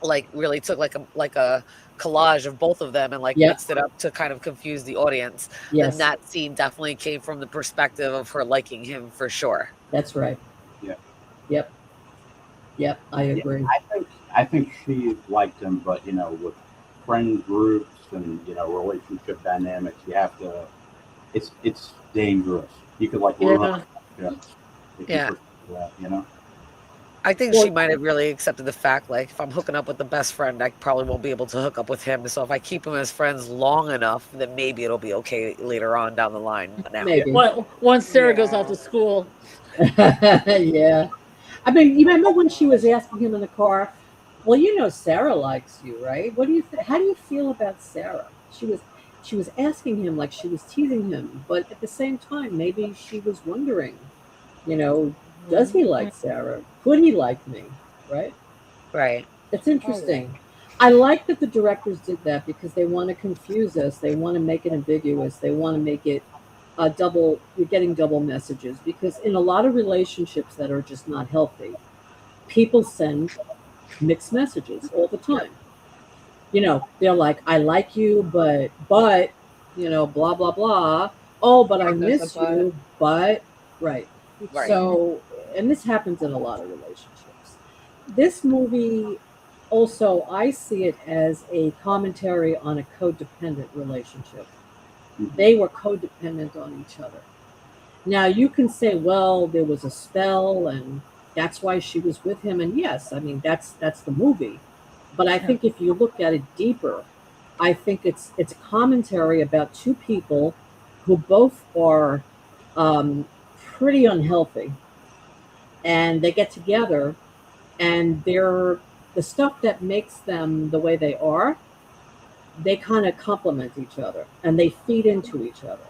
like really took like a collage of both of them and like Yep. mixed it up to kind of confuse the audience, Yes, then that scene definitely came from the perspective of her liking him for sure. that's right. Yeah. Yep. Yep, I agree. I think she liked him, but with friend groups and relationship dynamics, you have to. It's dangerous. You could like ruin. Yeah. Yeah. If you Yeah. pursue that, I think Well- she might have really accepted the fact, like, if I'm hooking up with the best friend, I probably won't be able to hook up with him. So if I keep him as friends long enough, then maybe it'll be okay later on down the line. But now, Maybe. Once Sarah goes out to school. Yeah. I mean, you remember when she was asking him in the car, well, you know Sarah likes you, right? What do you how do you feel about Sarah? She was asking him like she was teasing him, but at the same time, maybe she was wondering, you know, does he like Sarah? Could he like me? Right? right? It's interesting. I like that the directors did that because they want to confuse us. They want to make it ambiguous. They want to make it double. You're getting double messages because in a lot of relationships that are just not healthy, people send mixed messages all the time. You know, they're like, "I like you, but you know, blah blah blah. Oh, but I There's a miss but. you, but right." Right. So, and this happens in a lot of relationships. This movie also, I see it as a commentary on a codependent relationship. They were codependent on each other. Now, you can say, well, there was a spell and that's why she was with him. And yes, I mean, that's the movie. But I think if you look at it deeper, I think it's a commentary about two people who both are pretty unhealthy, and they get together, and they're the stuff that makes them the way they are. They kind of complement each other, and they feed into each other.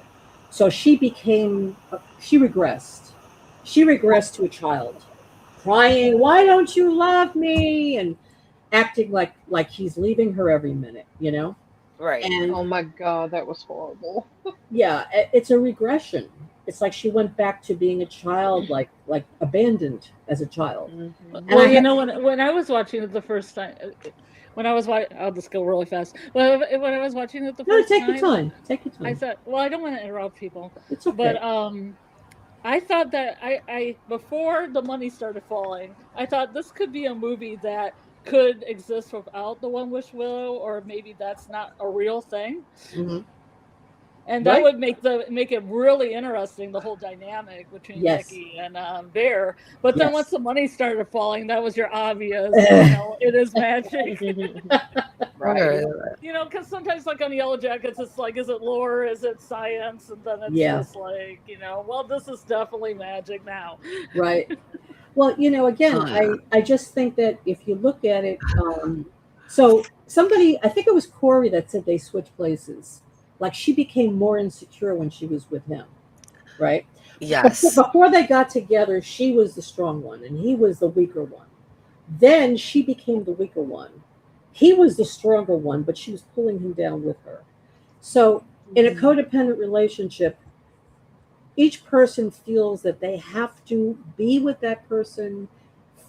So she regressed. She regressed to a child, crying, "Why don't you love me?" and acting like he's leaving her every minute, you know. Right. And Oh my god, that was horrible. yeah, it's a regression. It's like she went back to being a child, like abandoned as a child. Mhm. And Well, I you had- know, when I was watching it the first time, when I was watching, I'll just go really fast. When I was watching it the No, first take your time, time. Take your I time. thought, well, I don't want to interrupt people, It's okay. but I thought that I before the money started falling, I thought this could be a movie that could exist without the One Wish Widow, or maybe that's not a real thing. Mhm. And that Right? would make it really interesting, the whole dynamic between Yes. Nikki and Bear. But then Yes. once the money started falling, that was your obvious, you know, it is magic. Right. You know, because sometimes, like on Yellow Jackets, it's like, is it lore? Is it science? And then it's Yeah. just like, you know, well, this is definitely magic now. Right. Well, you know, again, Oh, yeah. I just think that if you look at it, so somebody, I think it was Corey that said they switched places. Like she became more insecure when she was with him, right? Yes. Before they got together, she was the strong one and he was the weaker one. Then she became the weaker one. He was the stronger one, but she was pulling him down with her. So in a codependent relationship, each person feels that they have to be with that person,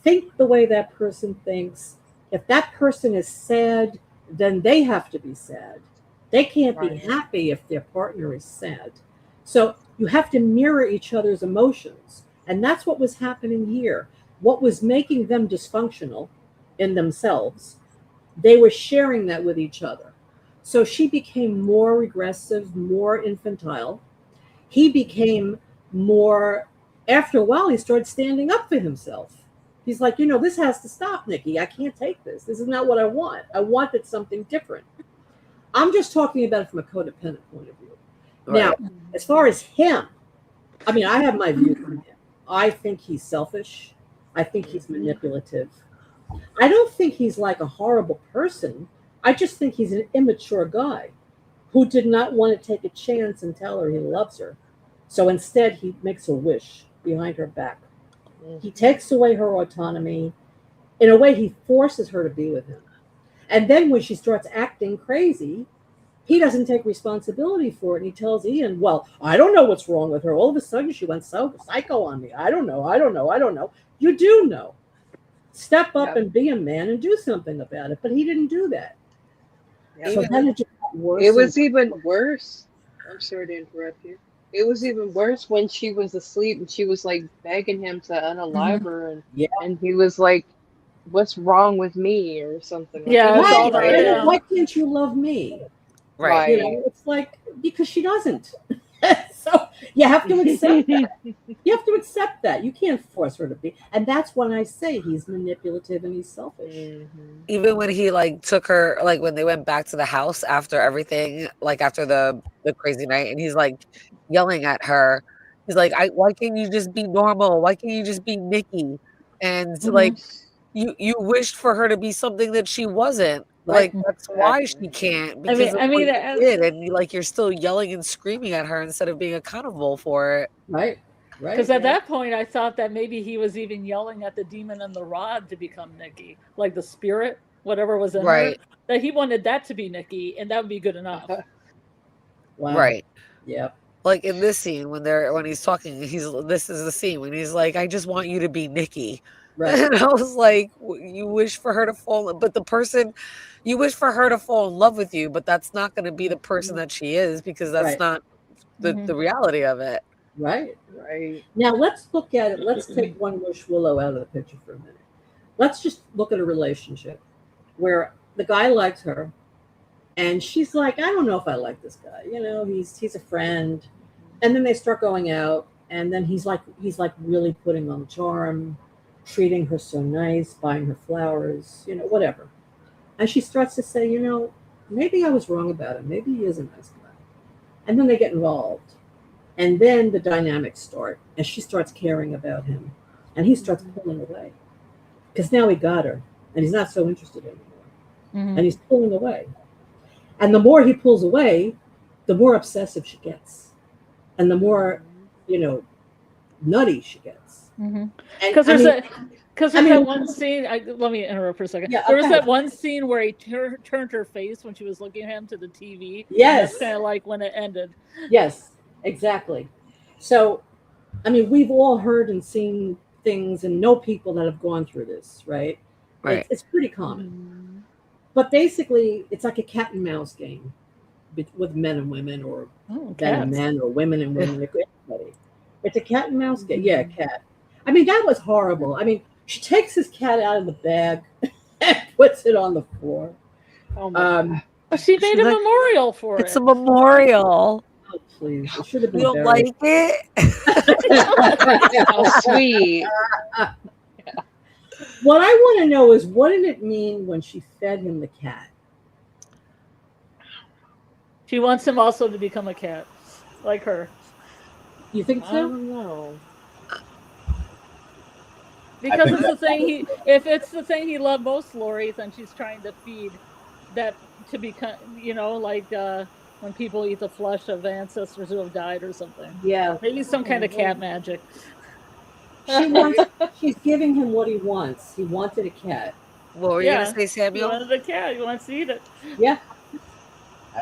think the way that person thinks. If that person is sad, then they have to be sad. They can't be Right. happy if their partner is sad. So you have to mirror each other's emotions. And that's what was happening here. What was making them dysfunctional in themselves, they were sharing that with each other. So she became more regressive, more infantile. He became more, after a while, he started standing up for himself. He's like, you know, this has to stop, Nikki. I can't take this. This is not what I want. I wanted something different. I'm just talking about it from a codependent point of view. Now, Right. as far as him, I mean, I have my view from him. I think he's selfish. I think he's manipulative. I don't think he's like a horrible person. I just think he's an immature guy who did not want to take a chance and tell her he loves her. So instead, he makes a wish behind her back. He takes away her autonomy. In a way, he forces her to be with him. And then when she starts acting crazy, he doesn't take responsibility for it. And he tells Ian, well, I don't know what's wrong with her. All of a sudden, she went so psycho on me. I don't know. You do know. Step up Yep. and be a man and do something about it. But he didn't do that. Yep. So then it just got worse. It was and- even worse. I'm sorry to interrupt you. It was even worse when she was asleep and she was like begging him to unalive her, and Yeah. and he was like, "What's wrong with me?" or something. Like, Yeah, it it's was all Right. that, bad. Why can't you love me? Right. You know, it's like because she doesn't. So you have to accept that. You have to accept that. You can't force her to be. And that's when I say he's manipulative and he's selfish. Even when he like took her, like when they went back to the house after everything, like after the crazy night, and he's like yelling at her. He's like, why can't you just be normal? Why can't you just be Nikki? And like you wished for her to be something that she wasn't. Right. Like that's why she can't, because of what you did, and like you're still yelling and screaming at her instead of being accountable for it. Right. Right. Because at that point, I thought that maybe he was even yelling at the demon and the rod to become Nikki, like the spirit, whatever was in her. That he wanted that to be Nikki, and that would be good enough. Wow. Right. Yep. Like in this scene when he's talking, this is the scene when he's like, I just want you to be Nikki. Right. And I was like, you wish for her to fall, but the person you wish for her to fall in love with you, but that's not going to be the person that she is, because that's not the reality of it. Right. Right. Now let's look at it. Let's take One Wish Willow out of the picture for a minute. Let's just look at a relationship where the guy likes her and she's like, I don't know if I like this guy. You know, he's a friend. And then they start going out, and then he's like really putting on the charm, treating her so nice, buying her flowers, you know, whatever. And she starts to say, you know, maybe I was wrong about him. Maybe he is a nice guy. And then they get involved. And then the dynamics start, and she starts caring about him. And he starts pulling away. Because now he got her, and he's not so interested anymore. And he's pulling away. And the more he pulls away, the more obsessive she gets. And the more, you know, nutty she gets. Because there's that one scene. Let me interrupt for a second. Yeah, there was that one scene where he turned her face when she was looking at him to the TV. Yes. That's kind of like when it ended. Yes, exactly. So, I mean, we've all heard and seen things and know people that have gone through this, right? Right. It's pretty common. But basically, it's like a cat and mouse game with men and women, or men and men, or women and women. Everybody. It's a cat and mouse game. Yeah, cat. I mean, that was horrible. I mean, she takes his cat out of the bag and puts it on the floor. Oh my God. She made a memorial for it. It's a memorial. Oh, please. It should have been. You don't like it? Oh, sweet. What I want to know is, what did it mean when she fed him the cat? She wants him also to become a cat, like her. You think so? I don't know. Because it's the thing if it's the thing he loved most, Lori, then she's trying to feed that to become, you know, like when people eat the flesh of who have died or something. Yeah. Maybe some kind of cat magic. She's giving him what he wants. He wanted a cat. What were you going to say, Samuel? He wanted a cat. He wants to eat it. Yeah.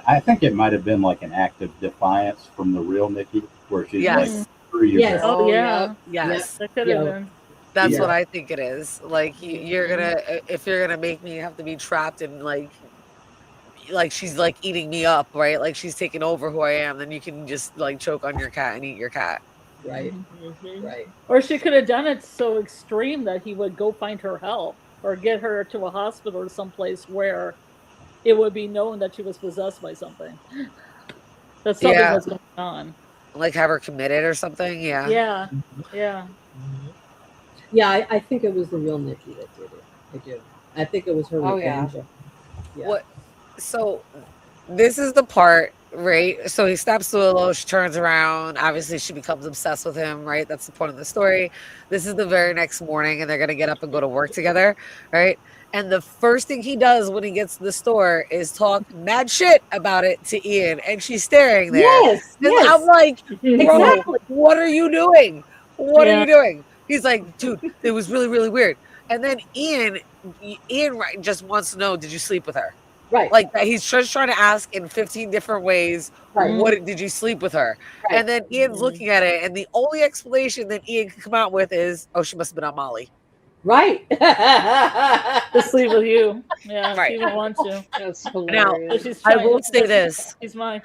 I think it might have been like an act of defiance from the real Nikki, where she's like, screw you. Yes. Oh, yeah. Yes. That could have been. That's what I think it is. Like you're gonna, if you're gonna make me have to be trapped in like she's like eating me up, right? Like she's taking over who I am. Then you can just like choke on your cat and eat your cat. Right. Right. Or she could have done it so extreme that he would go find her help or get her to a hospital or someplace where it would be known that she was possessed by something. That something was going on. Like have her committed or something. Yeah. Yeah. Yeah. Yeah, I think it was the real Nikki that did it. I do. I think it was her revenge. Yeah. What? So this is the part, right? So he snaps the willow, she turns around. Obviously, she becomes obsessed with him, right? That's the point of the story. This is the very next morning, and they're going to get up and go to work together, right? And the first thing he does when he gets to the store is talk mad shit about it to Ian, and she's staring there. Yes. I'm like, bro, what are you doing? What are you doing? He's like, dude, it was really, really weird. And then Ian just wants to know, did you sleep with her? Right. Like he's just trying to ask in 15 different ways, what did you sleep with her? Right. And then Ian's looking at it, and the only explanation that Ian can come out with is, oh, she must have been on Molly. Right. To sleep with you. Yeah, right. She didn't want to. That's hilarious. Now, I will say this. He's mine.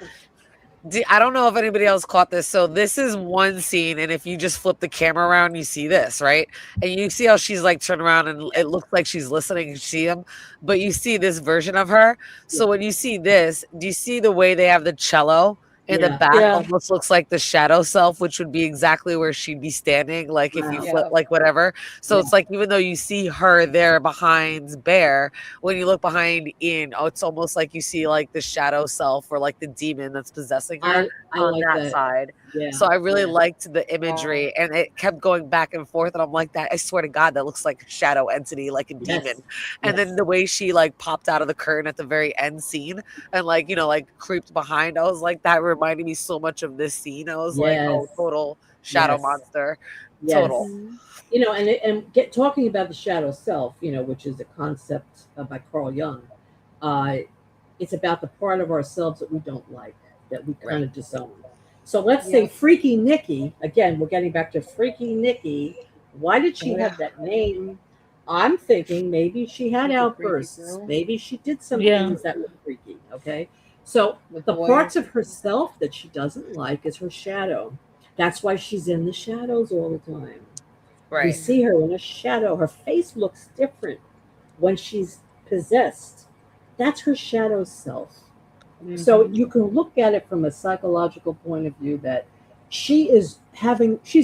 I don't know if anybody else caught this. So this is one scene, and if you just flip the camera around, you see this, right? And you see how she's like turned around, and it looks like she's listening to see him, but you see this version of her. So when you see this, do you see the way they have the cello in the Yeah. back Yeah. almost looks like the shadow self, which would be exactly where she'd be standing, like if you Wow. flip, Yeah. like whatever. So Yeah. it's like even though you see her there behind Bear, when you look behind Ian, it's almost like you see like the shadow self or like the demon that's possessing her I on like that that. side. Yeah. So I really Yeah. liked the imagery, and it kept going back and forth. And I'm like, that I swear to God, that looks like a shadow entity, like a Yes. demon. And Yes. then the way she like popped out of the curtain at the very end scene and like, you know, like creeped behind, I was like, that reminded me so much of this scene. I was like, oh, Yes. total shadow Yes. monster. Yes. Total. Mhm. You know, talking about the shadow self, you know, which is a concept by Carl Jung. It's about the part of ourselves that we don't like, that we kind of disown. So let's say Yeah. Freaky Nikki. Again, we're getting back to Freaky Nikki. Why did she Oh, yeah. have that name? I'm thinking maybe she had She's a freaky outbursts. girl. Maybe she did some Yeah. things that were freaky. Okay. So The the boy. parts of herself that she doesn't like is her shadow. That's why she's in the shadows all the time. We Right. see her in a shadow. Her face looks different when she's possessed. That's her shadow self. So Mhm. you can look at it from a psychological point of view that she's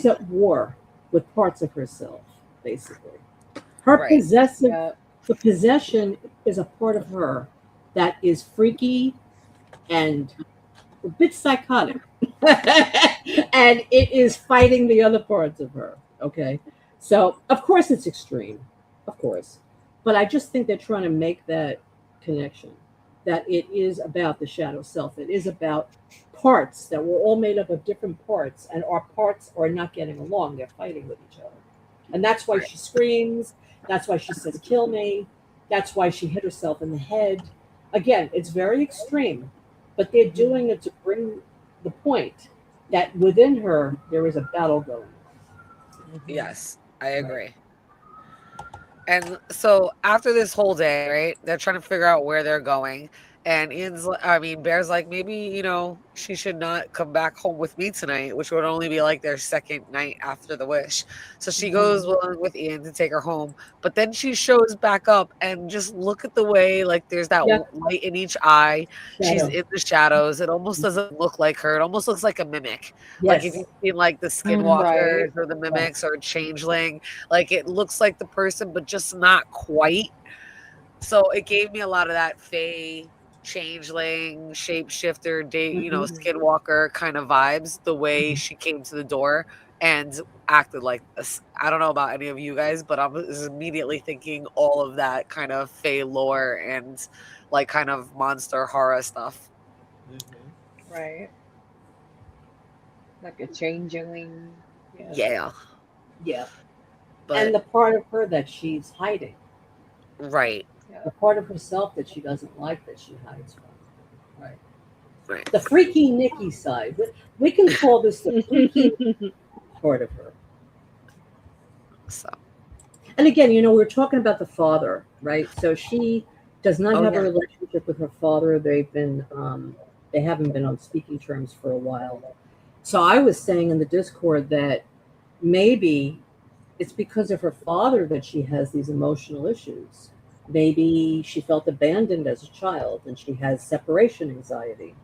at war with parts of herself, basically. Her Right. Yeah. the possession is a part of her that is freaky and a bit psychotic. And it is fighting the other parts of her. Okay. So of course it's extreme. Of course. But I just think they're trying to make that connection. That it is about the shadow self. It is about parts that we're all made up of different parts, and our parts are not getting along. They're fighting with each other. And that's why she screams. That's why she says, kill me. That's why she hit herself in the head. Again, it's very extreme, but they're doing it to bring the point that within her there is a battle going on. Yes, I Right. agree. And so after this whole day, right, they're trying to figure out where they're going. And Bear's like, maybe, you know, she should not come back home with me tonight, which would only be like their second night after the wish. So she goes with Ian to take her home. But then she shows back up and just look at the way, like, there's that Yeah. light in each eye. She's Shadow. in the shadows. It almost doesn't look like her. It almost looks like a mimic. Like if Yes. you've seen like the Right. skinwalkers or the mimics or a changeling, like it looks like the person, but just not quite. So it gave me a lot of that Fae, changeling, shapeshifter, skinwalker kind of vibes, the way she came to the door and acted like this. I don't know about any of you guys, but I was immediately thinking all of that kind of Fae lore and like kind of monster horror stuff. Right. Like a changeling. Yeah. Yeah. Yeah. But And the part of her that she's hiding. right. The part of herself that she doesn't like that she hides from. Right. Right. The freaky Nikki side. We can call this the freaky part of her. So And again, you know, we were talking about the father, right? So she does not Oh, have yeah. a relationship with her father. They haven't been on speaking terms for a while. So I was saying in the Discord that maybe it's because of her father that she has these emotional issues. Maybe she felt abandoned as a child and she has separation anxiety.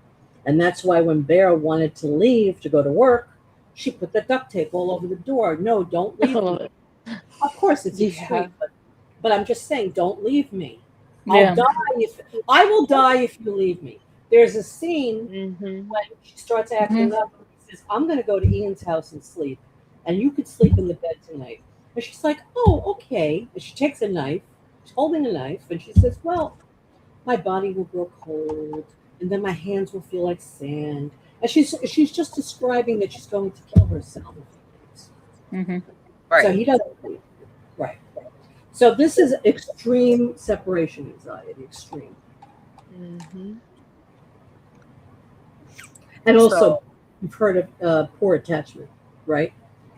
And that's why when Bear wanted to leave to go to work, she put the duct tape all over the door. No, don't leave me. Of course, it's Yeah. extreme, but I'm just saying, don't leave me. Yeah. I will die if you leave me. There's a scene Mhm. when she starts acting up. She says, I'm going to go to Ian's house and sleep, and you could sleep in the bed tonight. And she's like, oh, okay. And she takes a knife. She's holding a knife, and she says, well, my body will grow cold, and then my hands will feel like sand. And she's just describing that she's going to kill herself. Mm-hmm. Right. So he doesn't leave. Right. So this is extreme separation anxiety, extreme. Mhm. And also, you've heard of poor attachment, right?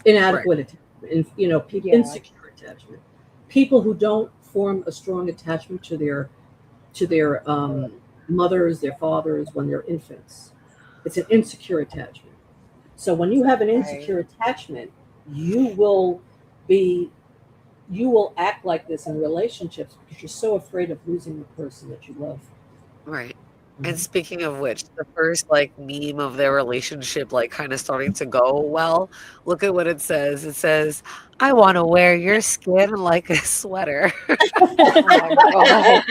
Inadequate attachment, Yeah. insecure attachment. People who don't form a strong attachment to their mothers, their fathers when they're infants. It's an insecure attachment. So when you have an insecure attachment, you will act like this in relationships because you're so afraid of losing the person that you love. Right. And speaking of which, the first like meme of their relationship like kind of starting to go well. Look at what it says. It says, "I want to wear your skin like a sweater." Oh my god.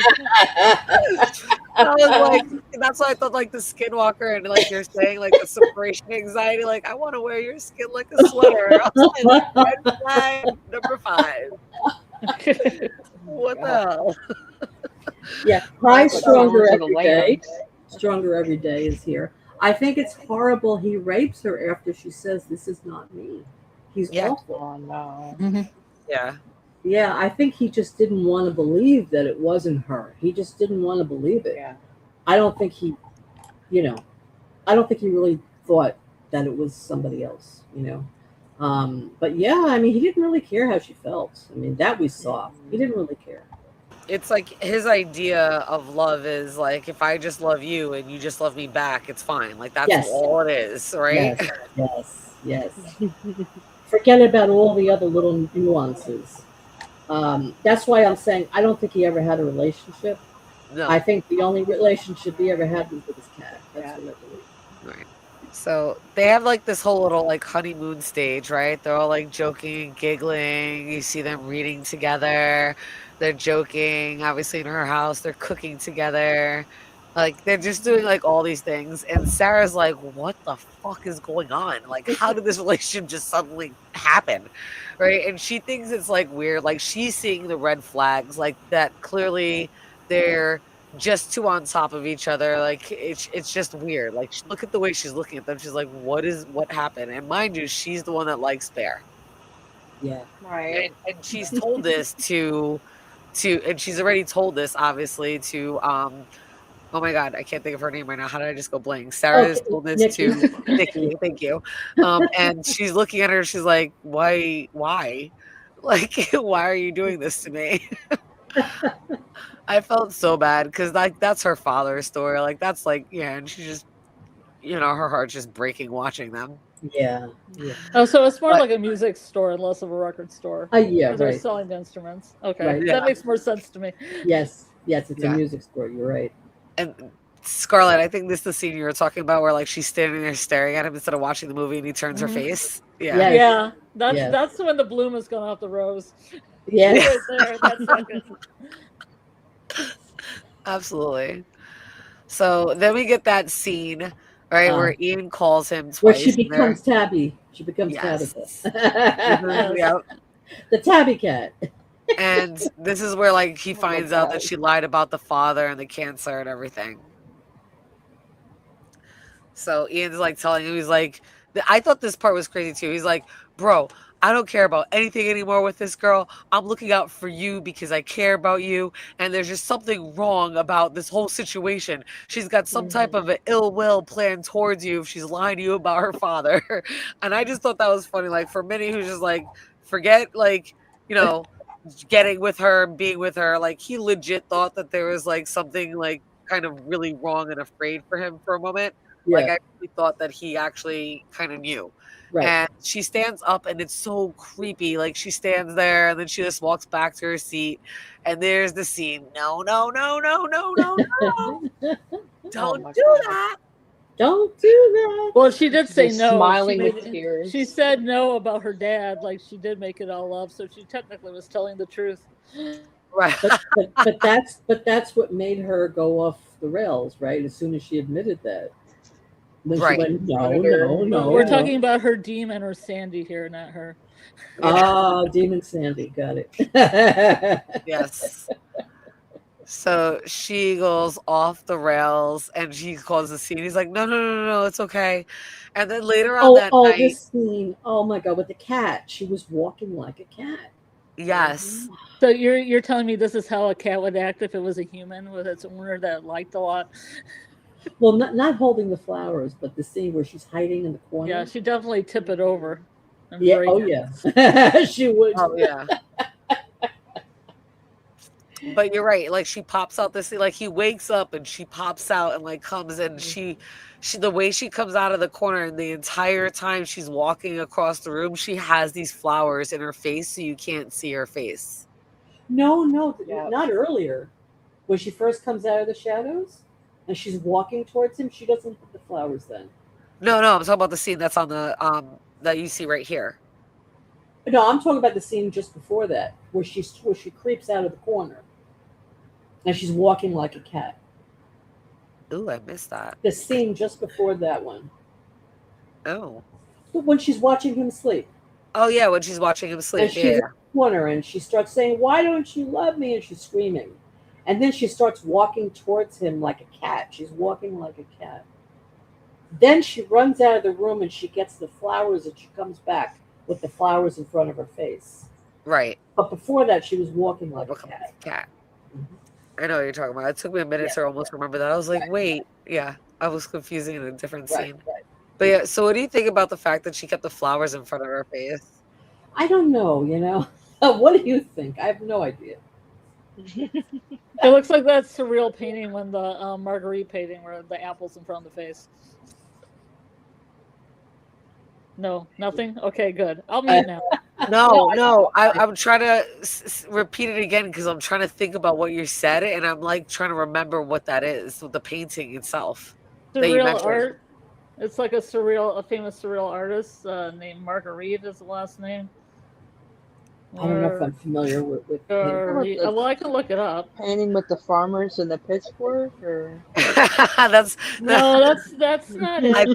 I was like, that's why I thought like the skinwalker and like you're saying like the separation anxiety. Like, I want to wear your skin like a sweater. I was like, red flag number 5. What the hell? Yeah, cry That's what stronger belongs to the every day. lambs. Stronger every day is here. I think it's horrible he rapes her after she says, "This is not me." He's Yeah. awful. Oh no. Yeah. Yeah, I think he just didn't want to believe that it wasn't her. He just didn't want to believe it. Yeah. I don't think he, I don't think he really thought that it was somebody else. But yeah, I mean, he didn't really care how she felt. I mean, that we saw. He didn't really care. It's like his idea of love is like, if I just love you and you just love me back, it's fine. Like, that's Yes. all it is, right? Yes. Forget about all the other little nuances. That's why I'm saying I don't think he ever had a relationship. No. I think the only relationship he ever had was with his cat. That's what I believe. Right. So they have like this whole little like honeymoon stage, right? They're all like joking and giggling. You see them reading together. They're joking, obviously in her house. They're cooking together. Like they're just doing like all these things. And Sarah's like, what the fuck is going on? Like, how did this relationship just suddenly happen? Right. And she thinks it's like weird. Like she's seeing the red flags, like that clearly they're just too on top of each other. Like it's just weird. Like look at the way she's looking at them. She's like, what happened? And mind you, she's the one that likes Bear. Yeah. Right. And she's told this to and she's already told this obviously to oh my god, I can't think of her name right now. How did I just go blank? Sarah's told this Nikki. to Nikki, thank you. And she's looking at her, she's like, why? Like, why are you doing this to me? I felt so bad because like that's her father's story. Like that's like, yeah, and she just her heart's just breaking watching them. Yeah. Oh, so it's more But- like a music store and less of a record store. Yeah, 'Cause they're right. selling instruments. Okay, Right. Yeah. that makes more sense to me. Yes, it's a Yeah. music store. You're right. And Scarlett, I think this is the scene you were talking about where like she's standing there staring at him instead of watching the movie and he turns her face. Yeah. Yes. Yeah, that's Yes. that's when the bloom has gone off the rose. Yes. Right there, that second. Absolutely. So then we get that scene, right, where Ian calls him twice. Where she and they're- becomes Tabby. She becomes Yes. Tabitha. Yep. The Tabby cat. And this is where like he my finds out God. that she lied about the father and the cancer and everything. So Ian's like telling him, he's like, I thought this part was crazy too. He's like, bro, I don't care about anything anymore with this girl. I'm looking out for you because I care about you. And there's just something wrong about this whole situation. She's got some type of an ill will plan towards you if she's lying to you about her father. And I just thought that was funny. Like for Minnie, who's just like, forget like, getting with her, being with her. Like he legit thought that there was like something like kind of really wrong and afraid for him for a moment. Yeah. Like I really thought that he actually kind of knew. Right. And she stands up and it's so creepy. Like she stands there and then she just walks back to her seat. And there's the scene. No. Don't my do God. that. Don't do that. Well, she did say Just no. smiling She with made- tears. She said no about her dad. Like she did make it all up, so she technically was telling the truth. Right. But that's what made her go off the rails, right? As soon as she admitted that. When Right. she went, no. We're talking about her demon or Sandy here, not her. Oh, Demon Sandy, got it. Yes. So she goes off the rails and she calls the scene. He's like, no, it's okay. And then later on that night, this scene. Oh my God, with the cat. She was walking like a cat. yes. So you're telling me this is how a cat would act if it was a human with its owner that liked a lot? Well, not holding the flowers, but the scene where she's hiding in the corner. Yeah, she definitely tip it over. and Yeah. break Oh, it. yeah. She would. Oh yeah. But you're right. Like she pops out this, like he wakes up and she pops out and like comes in. She the way she comes out of the corner and the entire time she's walking across the room, she has these flowers in her face so you can't see her face. No, Yeah. not earlier. When she first comes out of the shadows. and she's walking towards him, she doesn't put the flowers then. No, I'm talking about the scene that's on the that you see right here. No, I'm talking about the scene just before that, where she creeps out of the corner, and she's walking like a cat. Ooh, I missed that. The scene just before that one. Oh. When she's watching him sleep. Oh yeah, when she's watching him sleep. And she's in the corner, and she starts saying, "Why don't you love me?" And she's screaming. And then she starts walking towards him like a cat. She's walking like a cat. Then she runs out of the room and she gets the flowers, and she comes back with the flowers in front of her face. Right. But before that, she was walking like a cat. I know what you're talking about. It took me a minute to almost remember that. I was like, wait. Yeah, I was confusing in a different scene. Right. But yeah, so what do you think about the fact that she kept the flowers in front of her face? I don't know, What do you think? I have no idea. It looks like that surreal painting when the Marguerite painting where the apple's in front of the face. No, nothing? Okay, good. I'll mute now. No. I'm trying to repeat it again because I'm trying to think about what you said, and I'm like trying to remember what that is, the painting itself. Surreal art. It's like a famous surreal artist named Marguerite is the last name. I don't know if I'm familiar with well, I can look it up. Painting with the farmers and the pitchfork, or that's not it. I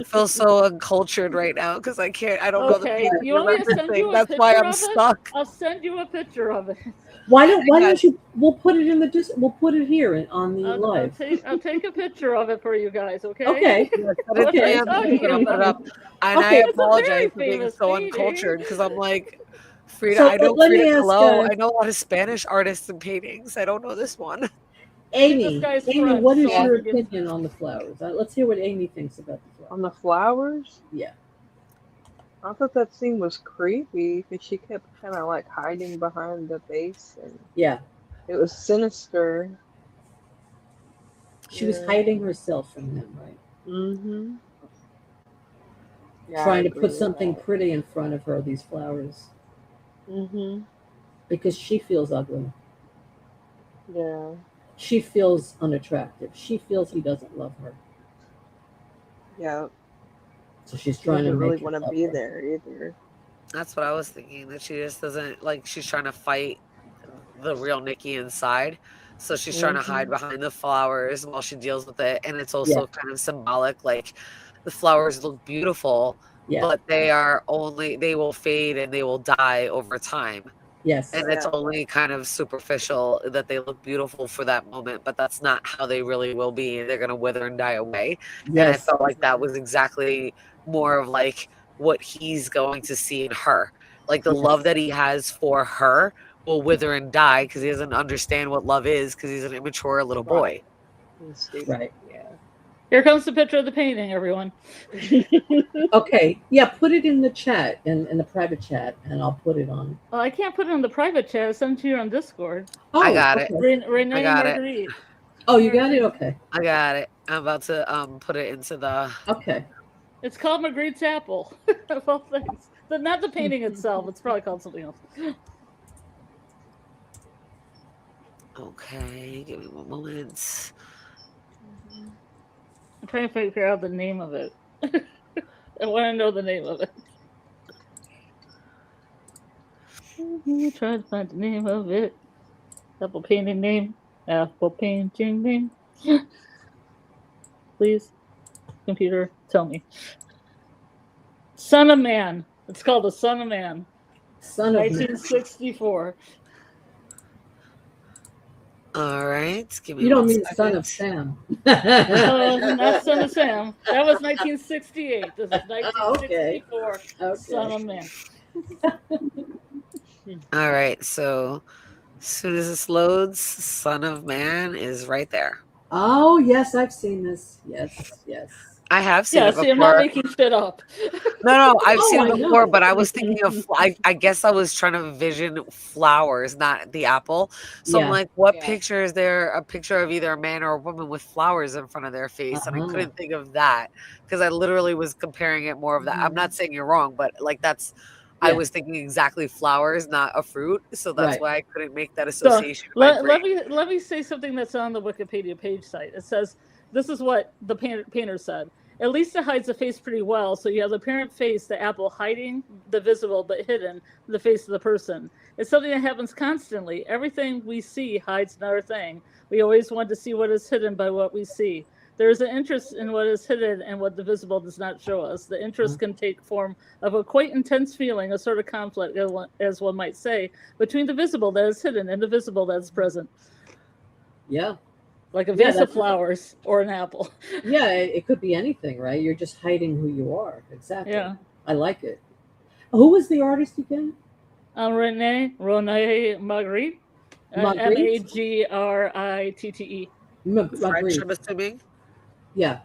feel so uncultured right now because I don't know the painting. You want me to send you a That's picture why I'm of stuck. It? I'll send you a picture of it. Why don't you? We'll put it in the. We'll put it here on the live. I'll take a picture of it for you guys. Okay. Okay. I apologize for being so uncultured because I'm like. Frida, So, I know let me Frida ask, Kahlo. I know a lot of Spanish artists and paintings. I don't know this one. Amy, what is your opinion on the flowers? Let's hear what Amy thinks about the flowers. On the flowers? Yeah. I thought that scene was creepy because she kept kind of like hiding behind the base, and it was sinister. She was hiding herself from him, right? Mm-hmm. Yeah, trying to put something pretty in front of her, these flowers. Mm-hmm. Because she feels ugly. Yeah. She feels unattractive. She feels he doesn't love her. Yeah. So she's trying to really want to be there either. That's what I was thinking, that she just doesn't, like, she's trying to fight the real Nikki inside. So she's trying to hide behind the flowers while she deals with it. And it's also kind of symbolic, like the flowers look beautiful, but they will fade and they will die over time. Yes. And it's only kind of superficial that they look beautiful for that moment, but that's not how they really will be. They're going to wither and die away. Yes. And I felt like that was exactly more of like what he's going to see in her. Like the love that he has for her will wither and die because he doesn't understand what love is because he's an immature little boy. Right. Yeah. Here comes the picture of the painting, everyone. Okay. Yeah, put it in the chat, in the private chat, and I'll put it on. Well, I can't put it in the private chat. I sent it to you on Discord. Oh, I got it. Renee I got Marguerite. it. Oh, you got it? Okay. I got it. I'm about to put it into the... Okay. It's called Marguerite's Apple, of all things. Not the painting itself. It's probably called something else. Okay, give me 1 moment. I'm trying to figure out the name of it. I want to know the name of it. Try to find the name of it. Apple painting name. Apple painting name. Please, computer, tell me. Son of Man. It's called The Son of Man. Son of 1964. All right. Give me You don't mean second. Son of Sam. Not Son of Sam. That was 1968. This is 1964. Okay. Son of Man. All right. So as soon as this loads, Son of Man is right there. Oh, yes, I've seen this. Yes. I have seen it before. See, I'm not making shit up. No, I've seen it before, know. but I was thinking of, I guess I was trying to vision flowers, not the apple. So I'm like, what picture is there? A picture of either a man or a woman with flowers in front of their face. And I couldn't think of that because I literally was comparing it more of that. I'm not saying you're wrong, but like that's I Yeah. was thinking exactly flowers, not a fruit. So that's Right. why I couldn't make that So association in my brain. let me say something that's on the Wikipedia page site. It says this is what the painter said. At least it hides the face pretty well. So you have the apparent face, the apple hiding the visible but hidden the face of the person. It's something that happens constantly. Everything we see hides another thing. We always want to see what is hidden by what we see. There is an interest in what is hidden and what the visible does not show us. The interest can take form of a quite intense feeling, a sort of conflict, as one might say, between the visible that is hidden and the visible that is present. Yeah. Like a Yeah, vase of that's- flowers or an apple. Yeah, it could be anything, right? You're just hiding who you are. Exactly. Yeah. I like it. Who was the artist again? Rene Magritte. Magritte? Magritte. French, Magritte. I'm assuming. Yeah.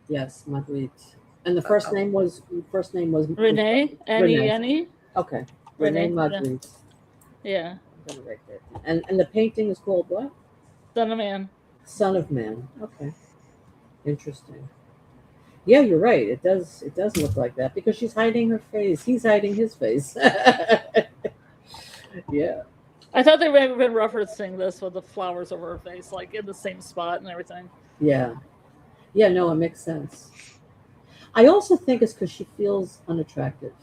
Yes, Magritte. And the first name was Rene, Renee. N-E-N-E. Okay. Rene Rene. Magritte. Yeah. I'm gonna write that down. And the painting is called what? Son of Man. Son of Man. Okay. Interesting. Yeah, you're right. It does look like that because she's hiding her face. He's hiding his face. Yeah. I thought they may have been referencing this with the flowers over her face, like in the same spot and everything. Yeah. Yeah, no, it makes sense. I also think it's because she feels unattractive.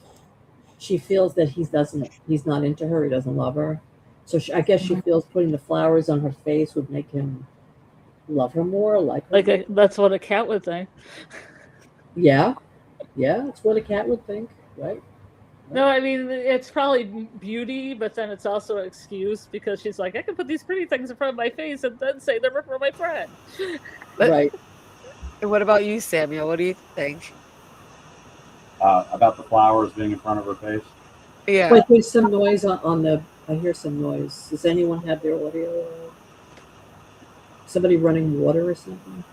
She feels that he's not into her. He doesn't love her. So I guess she feels putting the flowers on her face would make him love her more, like her. That's what a cat would think. Yeah. Yeah, it's what a cat would think, right? No, I mean, it's probably beauty, but then it's also an excuse because she's like, I can put these pretty things in front of my face and then say they're for my friend. Right. And what about you, Samuel? What do you think? About the flowers being in front of her face. Yeah. Wait, there's some noise on the. I hear some noise. Does anyone have their audio? Somebody running water or something?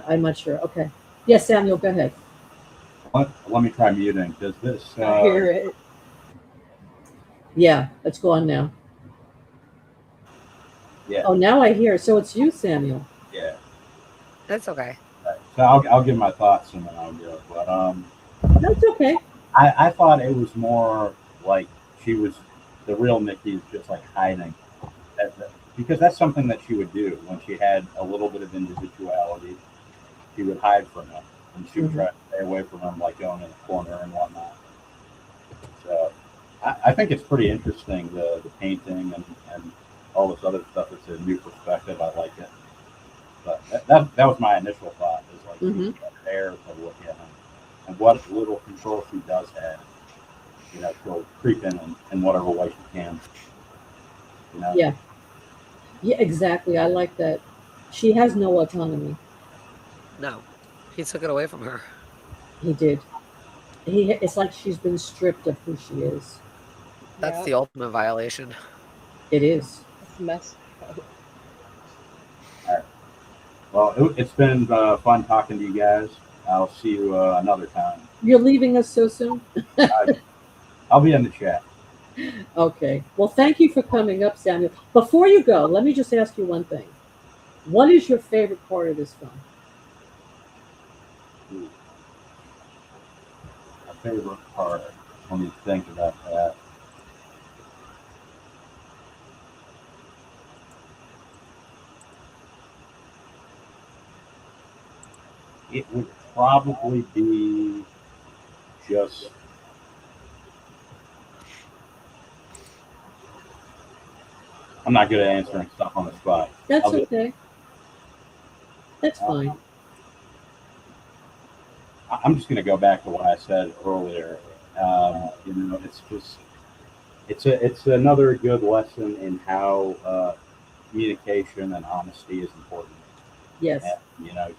I'm not sure. Okay. Yes, Samuel, go ahead. Let me try muting. Does this? I hear it. Yeah, it's gone now. Yeah. Oh, now I hear. So it's you, Samuel. Yeah. That's okay. Right. So I'll give my thoughts and then I'll go. But That's okay. I thought it was more like she was the real Nikki's just like hiding, because that's something that she would do when she had a little bit of individuality. She would hide from him, and she would try to stay away from him, like going in the corner and whatnot. So I think it's pretty interesting, the painting and all this other stuff. It's a new perspective. I like it. But that was my initial thought, is like she's there to look at him. And what little control she does have, she'll creep in whatever way she can. Yeah. Yeah, exactly. I like that. She has no autonomy. No, he took it away from her. He did. It's like she's been stripped of who she is. That's the ultimate violation. It is. It's messed up. All right. Well, it's been fun talking to you guys. I'll see you another time. You're leaving us so soon? I'll be in the chat. Okay. Well, thank you for coming up, Samuel. Before you go, let me just ask you one thing. What is your favorite part of this film? My favorite part. Let me think about that. It would probably be just I'm not good at answering stuff on the spot. That's okay. That's fine. I'm just going to go back to what I said earlier. It's another good lesson in how communication and honesty is important. Yes. And,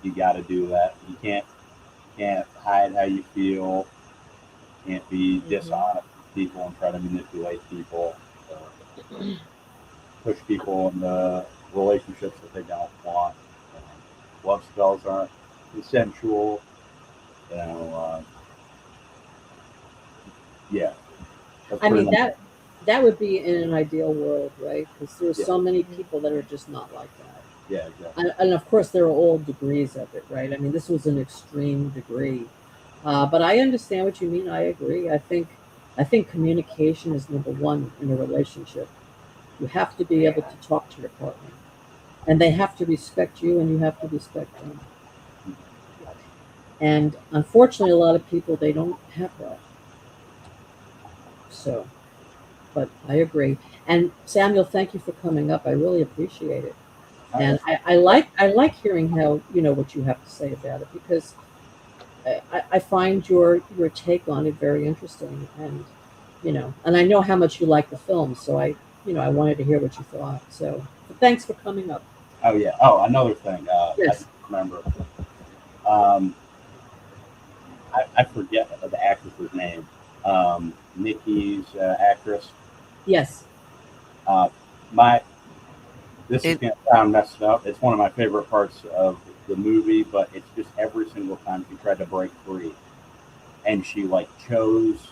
you got to do that. You can't hide how you feel. Can't be dishonest with people and try to manipulate people. Push people into relationships that they don't want. Love spells aren't consensual. Yeah. I mean, that would be in an ideal world, right? Because there's so many people that are just not like that. Yeah, exactly. And of course, there are all degrees of it, right? I mean, this was an extreme degree. But I understand what you mean. I agree. I think communication is number one in a relationship. You have to be able to talk to your partner, and they have to respect you, and you have to respect them. And unfortunately, a lot of people they don't have that. So, but I agree. And Samuel, thank you for coming up. I really appreciate it. And I like hearing how what you have to say about it because I find your take on it very interesting, and I know how much you like the film, so I wanted to hear what you thought. So thanks for coming up. Oh yeah. Oh, another thing. Yes. I remember. Um, I forget the actress's name. Nikki's actress. Yes. Uh, my This is going to sound messed up. It's one of my favorite parts of the movie, but it's just every single time she tried to break free, and she chose,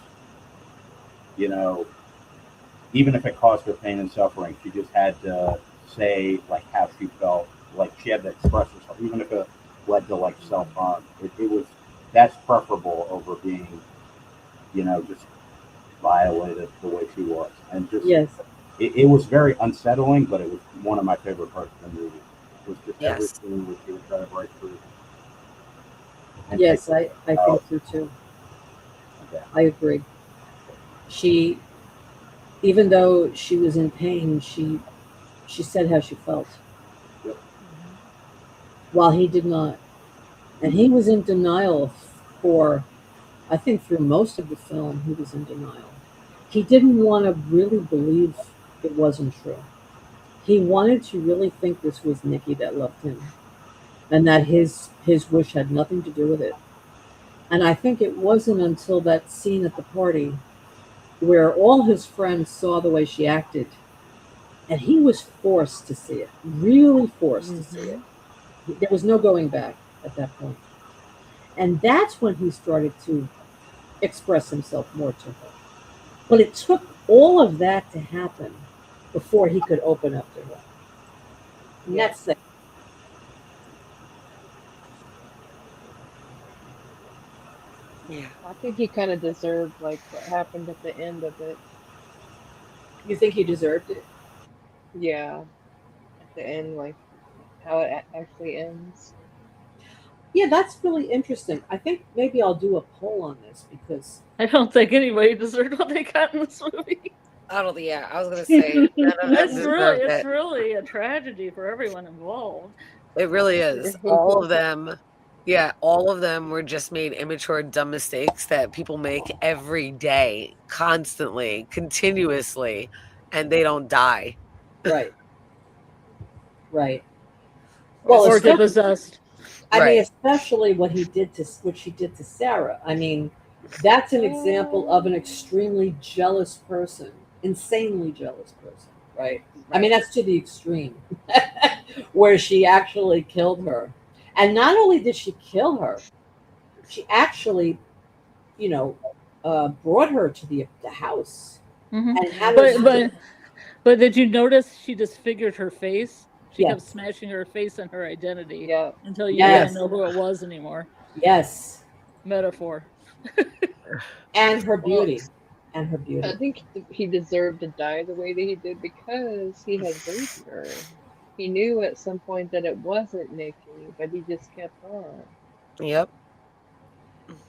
even if it caused her pain and suffering, she just had to say how she felt. Like she had to express herself, even if it led to self harm. That's preferable over being, just violated the way she was, and just Yes. It was very unsettling, but it was one of my favorite parts of the movie. It was just every scene where she would try to break free. Yes, I think so too. Okay. I agree. She, even though she was in pain, she said how she felt, Yep. while he did not, and he was in denial for, I think, through most of the film. He was in denial. He didn't want to really believe it wasn't true. He wanted to really think this was Nikki that loved him, and that his wish had nothing to do with it. And I think it wasn't until that scene at the party where all his friends saw the way she acted, and he was forced to see it, really forced to see it. There was no going back at that point. And that's when he started to express himself more to her. But it took all of that to happen before he could open up to her. And that's it. Yeah. I think he kind of deserved what happened at the end of it. You think he deserved it? Yeah, at the end, how it actually ends. Yeah, that's really interesting. I think maybe I'll do a poll on this because I don't think anybody deserved what they got in this movie. I don't. Yeah, I was gonna say none of them It's deserved it. really a tragedy for everyone involved. It really is. All of them. Yeah, all of them were just made immature, dumb mistakes that people make every day, constantly, continuously, and they don't die. right. Right. Well, Or get especially, possessed. I mean, Right. especially what she did to Sarah. I mean, that's an example of an extremely jealous person, insanely jealous person, right? I mean, that's to the extreme, where she actually killed her. And not only did she kill her, she actually, brought her to the house Mhm. and had her. But did you notice she disfigured her face? She kept Yes. smashing her face and her identity Yeah. until you Yes. didn't know who it was anymore. Yes. Metaphor. And her Well, beauty. And her beauty. I think he deserved to die the way that he did because he had raped her. He knew at some point that it wasn't Nikki, but he just kept on. Yep.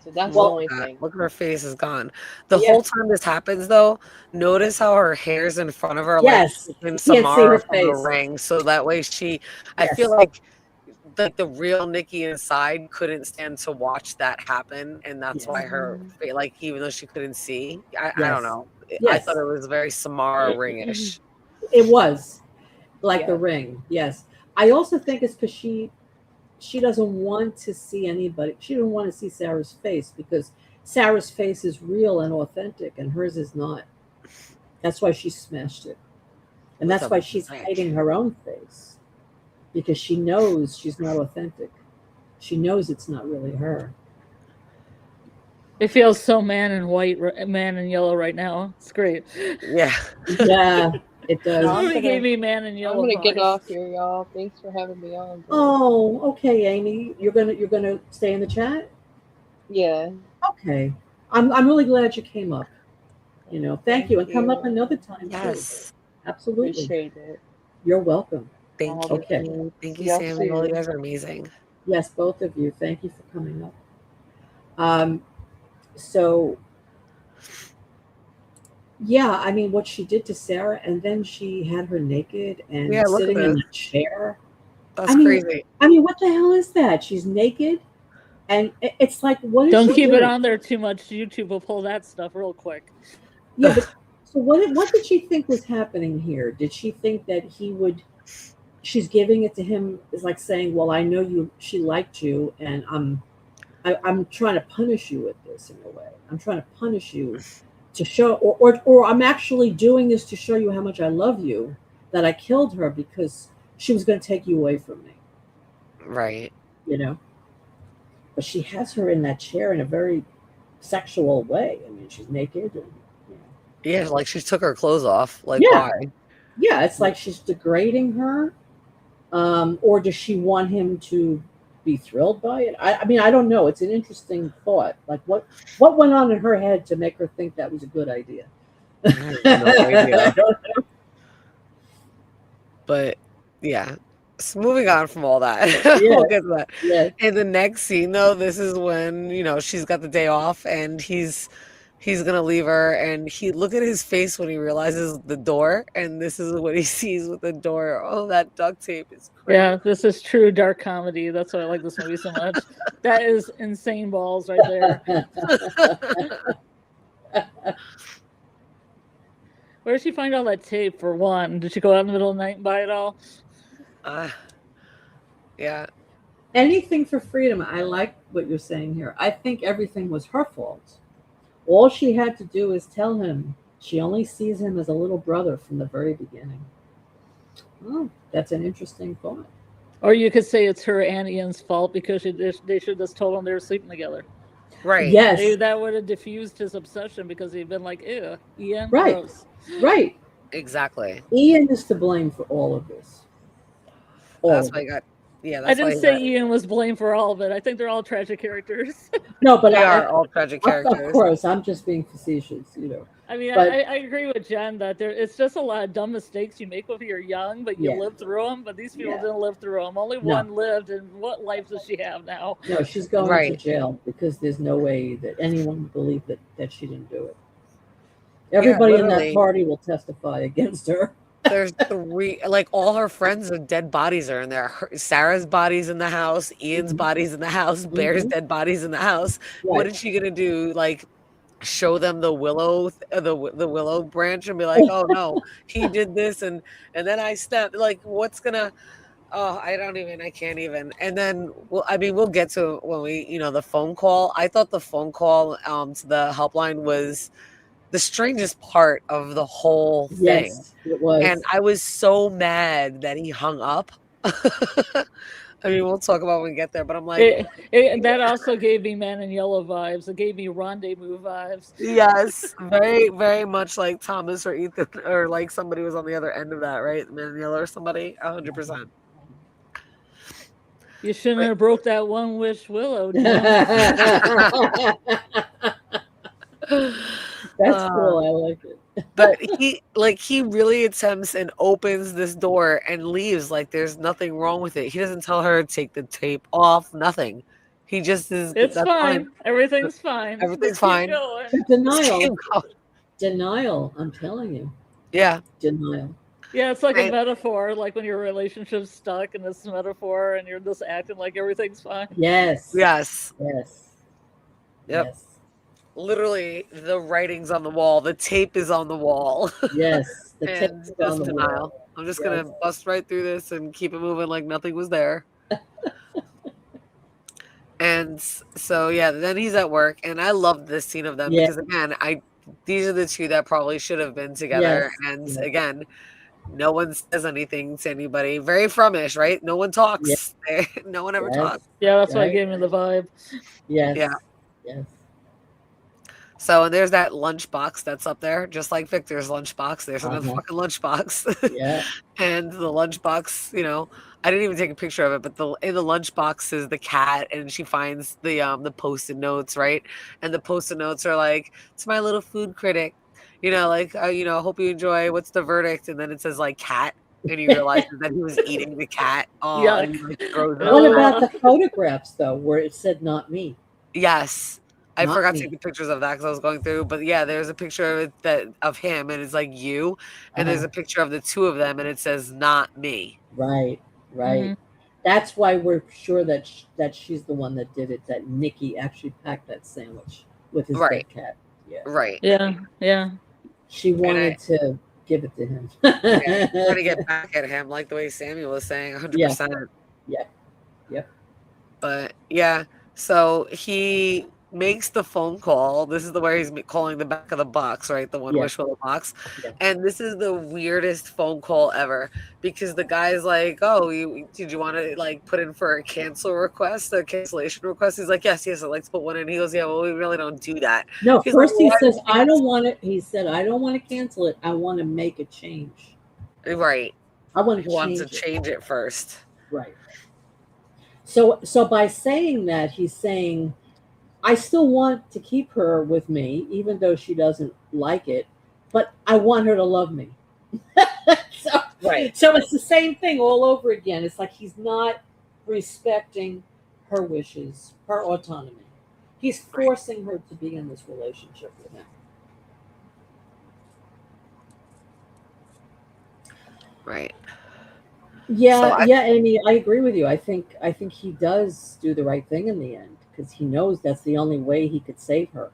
So that's the Well, only thing. Look, her face is gone. The Yeah. whole time this happens, though, notice how her hair's in front of her, Yes. like in You can't see her Samara from The face. Ring, so that way I Yes. feel like the real Nikki inside couldn't stand to watch that happen, and that's Yes. why her even though she couldn't see, I don't Yes. know. I Yes. thought it was very Samara Ring-ish. It was like The Yeah. Ring. Yes. I also think it's because she doesn't want to see anybody. She didn't want to see Sarah's face because Sarah's face is real and authentic, and hers is not. That's why she smashed it, and What that's the why she's heck? hiding her own face because she knows she's not authentic. She knows it's not really her. It feels so man in yellow right now. It's great. Yeah. Yeah, it This does. movie gave me man in I'm yellow gonna get vibes. off here, y'all. Thanks for having me on. Bro. Oh, okay, Amy. You're gonna stay in the chat? Yeah. Okay. I'm really glad you came up. Thank you. And come up another time Yes. too. Absolutely. Appreciate it. You're welcome. Thank you. Okay. Thank you, Y'all Samuel. too. You guys are amazing. Yes, both of you. Thank you for coming up. So yeah, I mean what she did to Sarah, and then she had her naked and Yeah, look at sitting in this. the chair. That's I mean, crazy. what the hell is that? She's naked, and it's like, what is Don't she keep doing? it on there too much. YouTube will pull that stuff real quick. Yeah, but so what did she think was happening here? Did she think that he would? She's giving it to him is like saying, "Well, I know she liked you, and I'm trying to punish you with this in a way. I'm trying to punish you to show, or I'm actually doing this to show you how much I love you. That I killed her because she was going to take you away from me." Right. But she has her in that chair in a very sexual way. I mean, she's naked, and Yeah, like she took her clothes off. Like, yeah, why? yeah. It's like she's degrading her, or does she want him to be thrilled by it? I mean, I don't know. It's an interesting thought. Like, what went on in her head to make her think that was a good idea? I have no idea. But yeah. So moving on from all that. We'll get to that. Yeah. In the next scene though, this is when, she's got the day off and he's gonna leave her, and look at his face when he realizes the door, and this is what he sees with the door. Oh, that duct tape is crazy. Yeah, this is true dark comedy. That's why I like this movie so much. That is insane balls right there. Where did she find all that tape, for one? Did she go out in the middle of the night and buy it all? Yeah. Anything for freedom. I like what you're saying here. I think everything was her fault. All she had to do is tell him she only sees him as a little brother from the very beginning. Oh, that's an interesting thought. Or you could say it's her and Ian's fault because they should have just told him they were sleeping together. Right. Yes. Maybe that would have diffused his obsession because he'd been like, ew, Ian, right. Gross. Right. Exactly. Ian is to blame for all of this. That's why I got. Yeah, I didn't say Ian was blamed for all of it. I think they're all tragic characters. No, but they are all tragic characters. Of course, I'm just being facetious, I mean, I agree with Jen that it's just a lot of dumb mistakes you make when you're young, but you live through them. But these people didn't live through them. Only one lived, and what life does she have now? No, she's going to jail because there's no way that anyone would believe that she didn't do it. Everybody in that party will testify against her. There's all her friends' dead bodies are in there. Sarah's body's in the house, Ian's body's in the house, Bear's dead body's in the house. Right. What is she gonna do? Like, show them the willow, the willow branch, and be like, "Oh no, he did this," and then I stepped. Like, what's gonna? Oh, I can't even. And then, we'll get to when we, the phone call. I thought the phone call to the helpline was the strangest part of the whole thing. Yes, it was. And I was so mad that he hung up. I mean, we'll talk about when we get there, but I'm like... that also gave me Man in Yellow vibes. It gave me Rendezvous vibes. Yes, very, very much like Thomas or Ethan, or like somebody was on the other end of that, right? Man in Yellow or somebody, 100%. You shouldn't have broke that one wish, Willow. That's cool. I like it. But he really attempts and opens this door and leaves like there's nothing wrong with it. He doesn't tell her to take the tape off, nothing. He just is. It's fine. Everything's fine. Everything's fine. Denial. I'm telling you. Yeah. Denial. Yeah, it's like a metaphor, like when your relationship's stuck in this metaphor and you're just acting like everything's fine. Yes. Yes. Yes. Yep. Yes. Literally, the writing's on the wall. The tape is on the wall. Yes. The tape and is on the denial. wall. I'm just going to bust right through this and keep it moving like nothing was there. And so, yeah, then he's at work. And I love this scene of them because, again, these are the two that probably should have been together. Yes. And, again, no one says anything to anybody. Very Frumish, right? No one talks. Yes. No one ever talks. Yeah, that's why I gave me the vibe. Yes. Yeah. Yes. So, and there's that lunchbox that's up there, just like Victor's lunchbox. There's another fucking lunchbox. Yeah. And the lunchbox, I didn't even take a picture of it, but in the lunchbox is the cat, and she finds the Post-it notes, right? And the Post-it notes are like, "It's my little food critic," hope you enjoy. What's the verdict? And then it says like cat, and he realizes that he was eating the cat. Oh, Yuck. and he like throws it What up. about the photographs though, where it said "not me"? Yes. I Not forgot me. to take the pictures of that because I was going through, but yeah, there's a picture of it of him, and it's like you, and there's a picture of the two of them, and it says "not me." Right. Mhm. That's why we're sure that she's the one that did it. That Nikki actually packed that sandwich with his Right. dead cat. Yeah, Right. Yeah. she wanted to give it to him. Yeah, trying to get back at him, like the way Samuel was saying, 100%. Yeah. Yep. But yeah, so he makes the phone call. This is where he's calling the back of the box, right? The one Yeah. wishful box. Yeah. And this is the weirdest phone call ever because the guy's like, "Oh, did you want to like put in for a cancellation request?" He's like, "Yes, I'd like to put one in." He goes, "Yeah, well, we really don't do that." No, He's first like, he "Why says, would "I you-" don't want it." He said, "I don't want to cancel it. I want to make a change. Right. I want He to wants change to it." change it first. Right. So by saying that, he's saying, I still want to keep her with me, even though she doesn't like it, but I want her to love me. Right. So it's the same thing all over again. It's like he's not respecting her wishes, her autonomy. He's forcing her to be in this relationship with him. Right. Yeah, So yeah, Amy, I agree with you. I think he does do the right thing in the end because he knows that's the only way he could save her.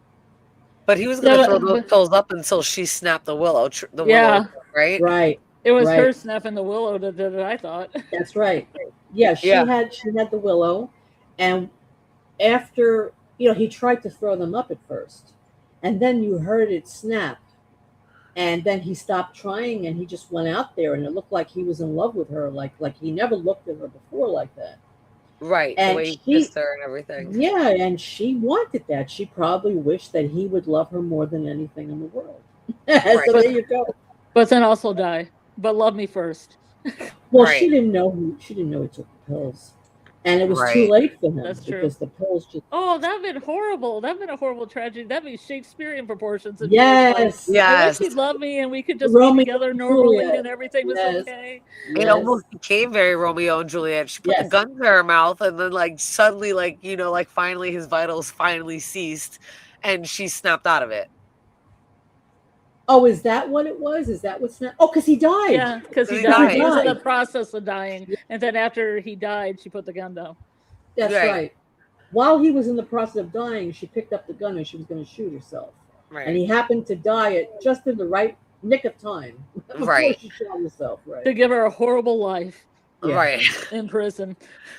But he was going to Yeah, throw those but- pills up until she snapped the willow. Yeah. Right? Right. It was Right. her snapping the willow that did it, I thought. That's right. Yeah, she Yeah. had the willow, and after he tried to throw them up at first, and then you heard it snap, and then he stopped trying and he just went out there, and it looked like he was in love with her, like he never looked at her before like that. Right. And the way he kissed her and everything. Yeah, and she wanted that. She probably wished that he would love her more than anything in the world. So there you go. But then also die. But love me first. Well, Right. she didn't know he took the pills, and it was too Right. late for him That's true. because the pills just. Oh, that'd been horrible. That'd been a horrible tragedy. That'd be Shakespearean proportions. If Yes. I Yes. wish he'd love me and we could just Romeo be together and normally Juliet. and everything was Yes. okay. It Yes. almost became very Romeo and Juliet. She put the Yes. gun to her mouth, and then like suddenly, finally his vitals finally ceased, and she snapped out of it. Oh, is that what it was? Is that what's not? Oh, because he died. Yeah, because he He died. died. He was in the Died. process of dying. And then after he died, she put the gun down. That's Right. right. While he was in the process of dying, she picked up the gun and she was going to shoot herself. Right. And he happened to die at just in the right nick of time before Right. she shot herself. To Right. give her a horrible life Yeah. Right. in prison.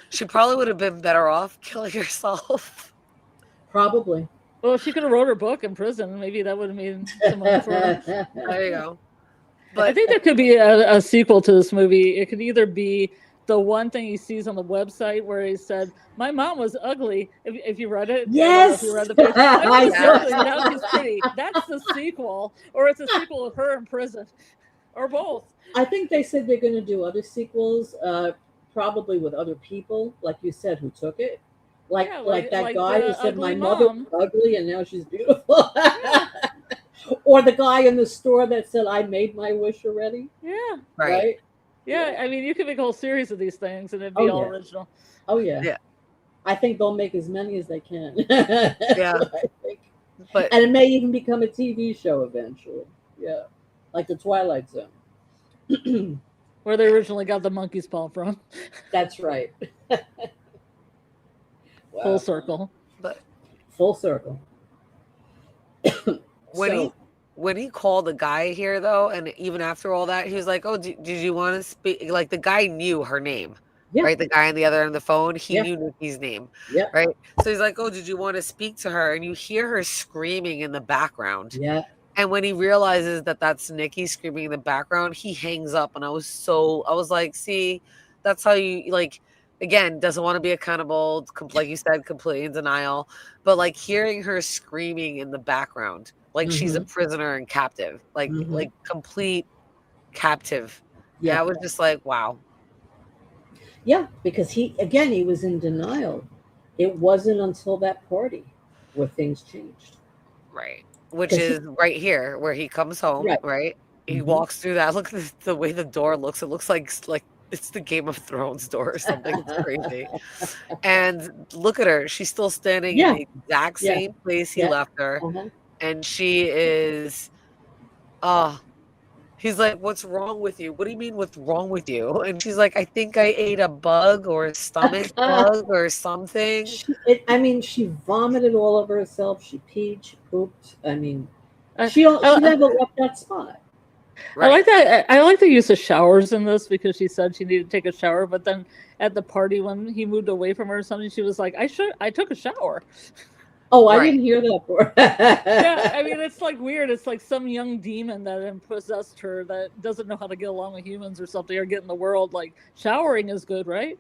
She probably would have been better off killing herself. Probably. Well, if she could have wrote her book in prison, maybe that would have been some money for her. There you go. I But think there could be a sequel to this movie. It could either be the one thing he sees on the website where he said, "My mom was ugly." If you read it, I don't know Yes. if you read the page. My mom was I saw ugly, it. now she's pretty. That's the sequel, or it's a sequel of her in prison, or both. I think they said they're going to do other sequels, probably with other people, like you said, who took it. Like Yeah, like that like guy the who said, "My ugly mother mom." was ugly and now she's beautiful." Or the guy in the store that said, "I made my wish already." Yeah, right. yeah. I mean, you could make a whole series of these things, and it'd Oh, be all yeah. original. Oh yeah. Yeah. I think they'll make as many as they can. Yeah. I think. But And it may even become a TV show eventually. Yeah. Like the Twilight Zone. Where they originally got the monkey's paw from. That's right. Wow. Full circle. but Full circle. when So- when he called the guy here though, and even after all that, he was like, "Oh, did you want to speak?" Like the guy knew her name. Yeah. Right, the guy on the other end of the phone, he Yeah. knew Nikki's name. Yeah. Right, so he's like, "Oh, did you want to speak to her?" And you hear her screaming in the background. Yeah. And when he realizes that that's Nikki screaming in the background, he hangs up. And I was like, "See, that's how you like." again, doesn't want to be accountable, like you said, completely in denial. But like hearing her screaming in the background, like she's a prisoner and captive, like complete captive. Yeah, I was just like, wow. Yeah, because he was in denial. It wasn't until that party where things changed. Right. Which is right here where he comes home, right? He walks through that. Look at the way the door looks. It looks like it's the Game of Thrones door or something. It's crazy. And look at her. She's still standing in the exact same place he left her. And she is, he's like, what's wrong with you? What do you mean, what's wrong with you? And she's like, I think I ate a bug or a stomach bug or something. She vomited all over herself. She peed, she pooped. I mean, she never left that spot. Right. I like that. I like the use of showers in this because she said she needed to take a shower, but then at the party when he moved away from her or something, she was like, I took a shower. Oh, I didn't hear that before. Yeah, I mean, it's like weird. It's like some young demon that possessed her that doesn't know how to get along with humans or something or get in the world. Like, showering is good, right?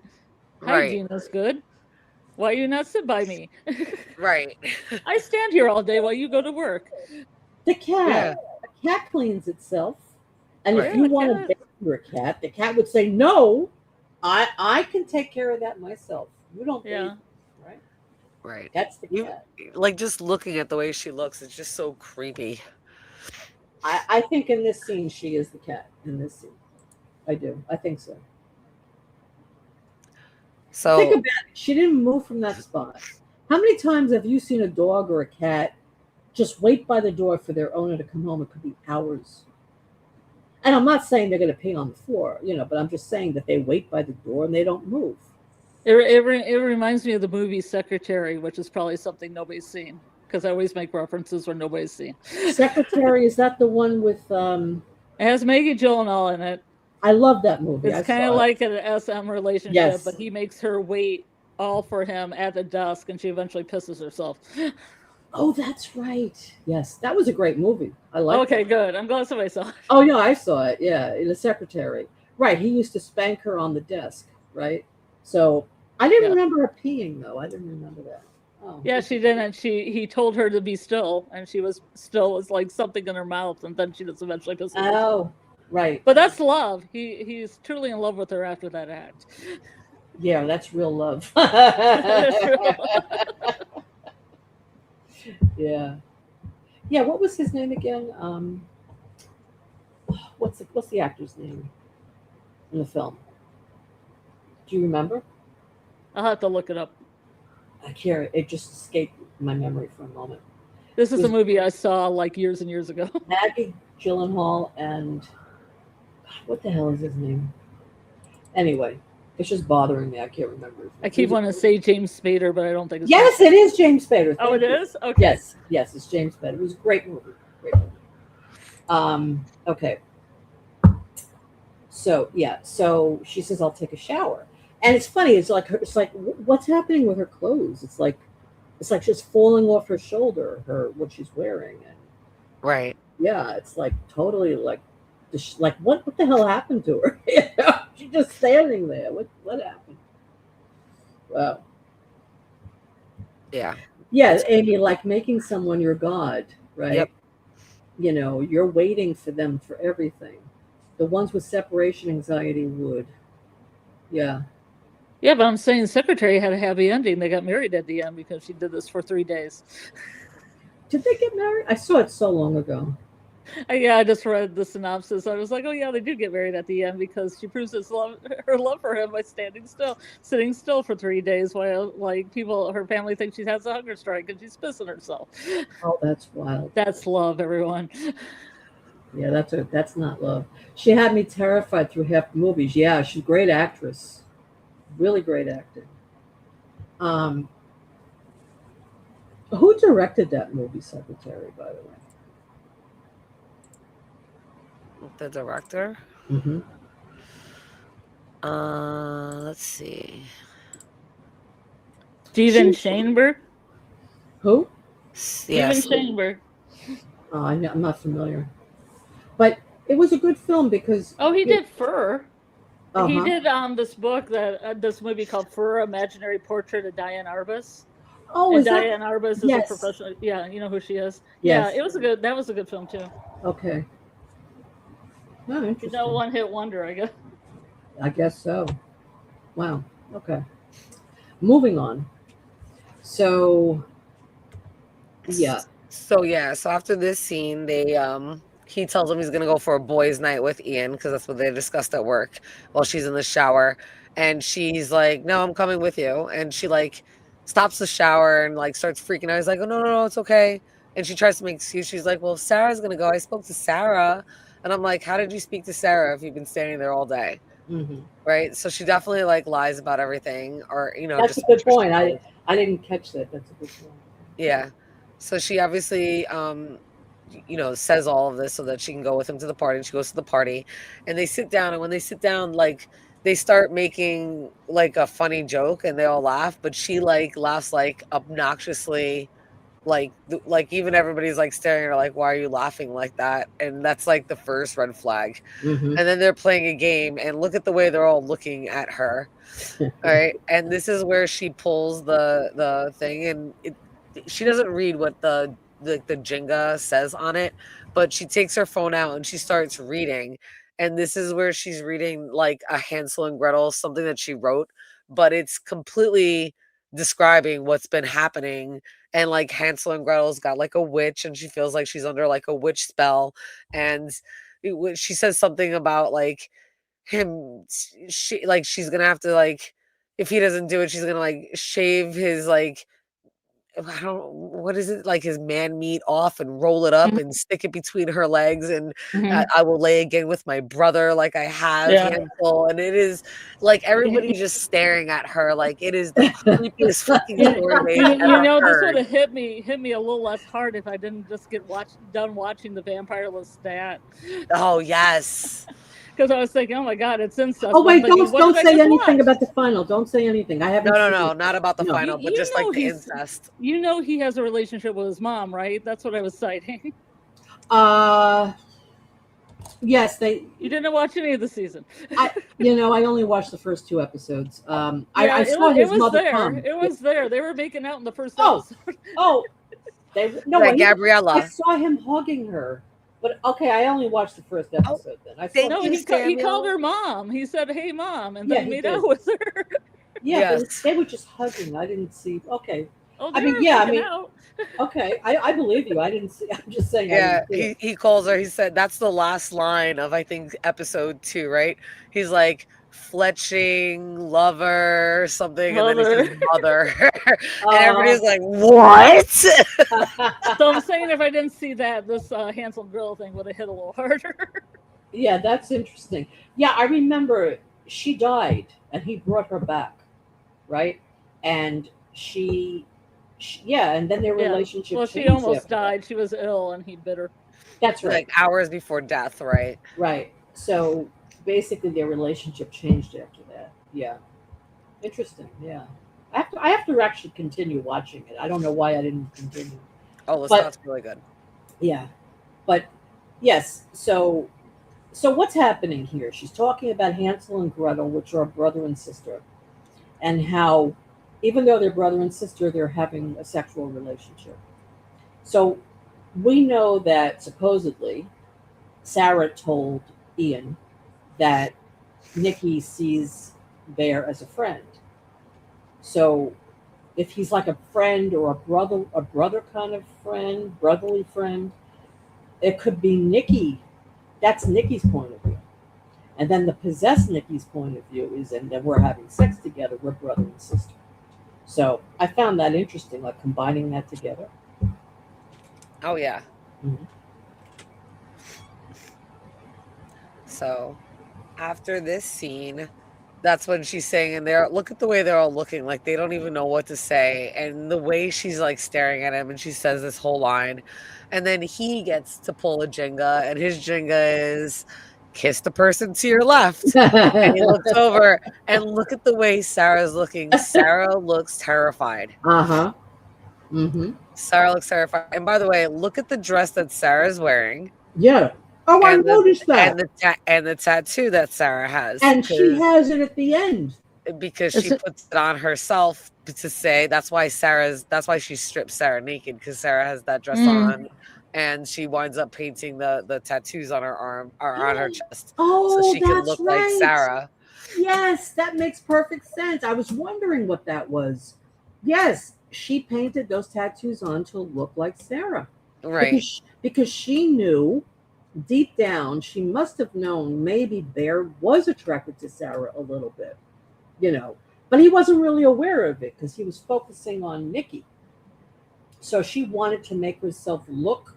Hygiene is good. Why you not sit by me? Right. I stand here all day while you go to work. The cat cleans itself. And if you want to bathe your cat, the cat would say, no, I can take care of that myself. You don't bathe. Right. That's the cat. Like, just looking at the way she looks, it's just so creepy. I think in this scene, she is the cat in this scene. I do. I think so. So think about it. She didn't move from that spot. How many times have you seen a dog or a cat just wait by the door for their owner to come home? It could be hours. And I'm not saying they're going to pee on the floor, but I'm just saying that they wait by the door and they don't move. It reminds me of the movie Secretary, which is probably something nobody's seen because I always make references where nobody's seen. Secretary, is that the one with? It has Maggie Gyllenhaal in it. I love that movie. It's kind of like an SM relationship, but he makes her wait all for him at the desk, and she eventually pisses herself. Oh, that's right. Yes, that was a great movie. I like. Okay, good. I'm glad somebody saw it. Oh yeah, I saw it. Yeah, in The Secretary. Right, he used to spank her on the desk. Right. So I didn't remember her peeing though. I didn't remember that. Oh. Yeah, she didn't. He told her to be still, and she was still. It's like something in her mouth, and then she just eventually pisses herself. Oh, right. But that's love. He's truly in love with her after that act. Yeah, that's real love. That's real love. Yeah. Yeah, what was his name again? What's the actor's name in the film? Do you remember? I'll have to look it up. I can't. It just escaped my memory for a moment. This is a movie I saw like years and years ago. Maggie Gyllenhaal and what the hell is his name? Anyway, it's just bothering me. I can't remember. I keep wanting to say James Spader, but I don't think it's Yes, it is James Spader. Oh, it is? Okay. Yes, it's James Spader. It was a great movie. Okay. So she says, I'll take a shower. And it's funny, it's like what's happening with her clothes? It's like just falling off her shoulder, what she's wearing. And right. Yeah, it's like totally like what the hell happened to her? She's just standing there. What happened? Wow. Yeah. Yeah, Amy, like making someone your god, right? Yep. You're waiting for them for everything. The ones with separation anxiety would. Yeah. Yeah, but I'm saying Secretary had a happy ending. They got married at the end because she did this for 3 days. Did they get married? I saw it so long ago. Yeah, I just read the synopsis. I was like, oh yeah, they do get married at the end because she proves her love for him by sitting still for 3 days while her family think she has a hunger strike and she's pissing herself. Oh, that's wild. That's love, everyone. Yeah, that's not love. She had me terrified through half the movies. Yeah, she's a great actress. Really great acting. Who directed that movie, Secretary, by the way? The director? Mm-hmm. Let's see. Steven Shainberg? Who? Steven Shainberg. Oh, I'm not familiar. But it was a good film because... Oh, he did Fur. He did this book this movie called For Imaginary Portrait of Diane Arbus. Oh, and is that? Diane Arbus is a Yes. professional. Yeah, you know who she is. Yes. Yeah, that was a good film too. Okay. Oh, interesting. No one-hit wonder, I guess. I guess so. Wow. Okay. Moving on. So, yeah. So after this scene, he tells him he's gonna go for a boys' night with Ian because that's what they discussed at work while she's in the shower, and she's like, "No, I'm coming with you," and she like stops the shower and like starts freaking out. He's like, "Oh no, it's okay," and she tries to make excuse. She's like, "Well, if Sarah's gonna go, I spoke to Sarah," and I'm like, "How did you speak to Sarah if you've been standing there all day?" Mm-hmm. Right? So she definitely like lies about everything, or that's just a good point. I didn't catch that. That's a good point. Yeah. So she obviously, says all of this so that she can go with him to the party. And she goes to the party, and they sit down. And when they sit down, like they start making like a funny joke, and they all laugh. But she like laughs like obnoxiously, like even everybody's like staring at her like, "Why are you laughing like that?" And that's like the first red flag. Mm-hmm. And then they're playing a game, and look at the way they're all looking at her. All right, and this is where she pulls the thing, and she doesn't read what the Jenga says on it, but she takes her phone out and she starts reading. And this is where she's reading like a Hansel and Gretel, something that she wrote, but it's completely describing what's been happening. And like Hansel and Gretel's got like a witch, and she feels like she's under like a witch spell. And she says something about like him, she's gonna have to like, if he doesn't do it, she's gonna like shave his like, I don't, what is it, like his man meat off and roll it up and stick it between her legs, and I will lay again with my brother like I have Hansel. And it is like everybody just staring at her like it is the creepiest fucking story they've ever this heard. would have hit me a little less hard if I didn't just get done watching The Vampire Lestat. Oh yes. Because I was thinking, oh my God, it's incest. Oh wait, don't say anything about the final. Don't say anything. I haven't. No, not about the final, but just like the incest. You know, he has a relationship with his mom, right? That's what I was citing. Yes, You didn't watch any of the season. I only watched the first 2 episodes. I saw his mother come. It was there. They were making out in the first episode. Gabriella. I saw him hugging her. But okay, I only watched the first episode. Then he called her mom. He said, "Hey, mom," and then he made out with her. Yeah, but they were just hugging. I didn't see. Okay, oh, okay, I believe you. I didn't see. I'm just saying. Yeah, he calls her. He said that's the last line of I think episode 2, right? He's like fletching lover something, and then he says mother, and everybody's like, "What?" So I'm saying if I didn't see that, this Hansel and Gretel thing would have hit a little harder. Yeah, that's interesting. Yeah, I remember she died, and he brought her back, right? And and then their relationship. Well, she almost died. She was ill, and he bit her. That's right. Like hours before death, right? Right. So basically, their relationship changed after that. Yeah. Interesting. Yeah. I have to actually continue watching it. I don't know why I didn't continue. Oh, that's really good. Yeah. But yes. So what's happening here? She's talking about Hansel and Gretel, which are brother and sister, and how even though they're brother and sister, they're having a sexual relationship. So we know that supposedly Sarah told Ian that Nikki sees Bear as a friend. So if he's like a friend or a brother kind of friend, brotherly friend, it could be Nikki. That's Nikki's point of view. And then the possessed Nikki's point of view is, and then we're having sex together, we're brother and sister. So I found that interesting, like combining that together. Oh yeah. Mm-hmm. So after this scene, that's when she's saying, and look at the way they're all looking, like they don't even know what to say. And the way she's like staring at him, and she says this whole line. And then he gets to pull a Jenga, and his Jenga is kiss the person to your left. And he looks over, and look at the way Sarah's looking. Sarah looks terrified. Uh-huh. Mm-hmm. Sarah looks terrified. And by the way, look at the dress that Sarah's wearing. Yeah. Oh, I and noticed that. and the tattoo that Sarah has, And she has it at the end. because Is she it- puts it on herself to say that's why she strips Sarah naked, because Sarah has that dress on, and she winds up painting the tattoos on her arm or on her chest so Oh, she can that's look like right. Sarah. Yes, that makes perfect sense. I was wondering what that was. Yes, she painted those tattoos on to look like Sarah. Right. Because she knew deep down, she must have known maybe Bear was attracted to Sarah a little bit, you know, but he wasn't really aware of it because he was focusing on Nikki. So she wanted to make herself look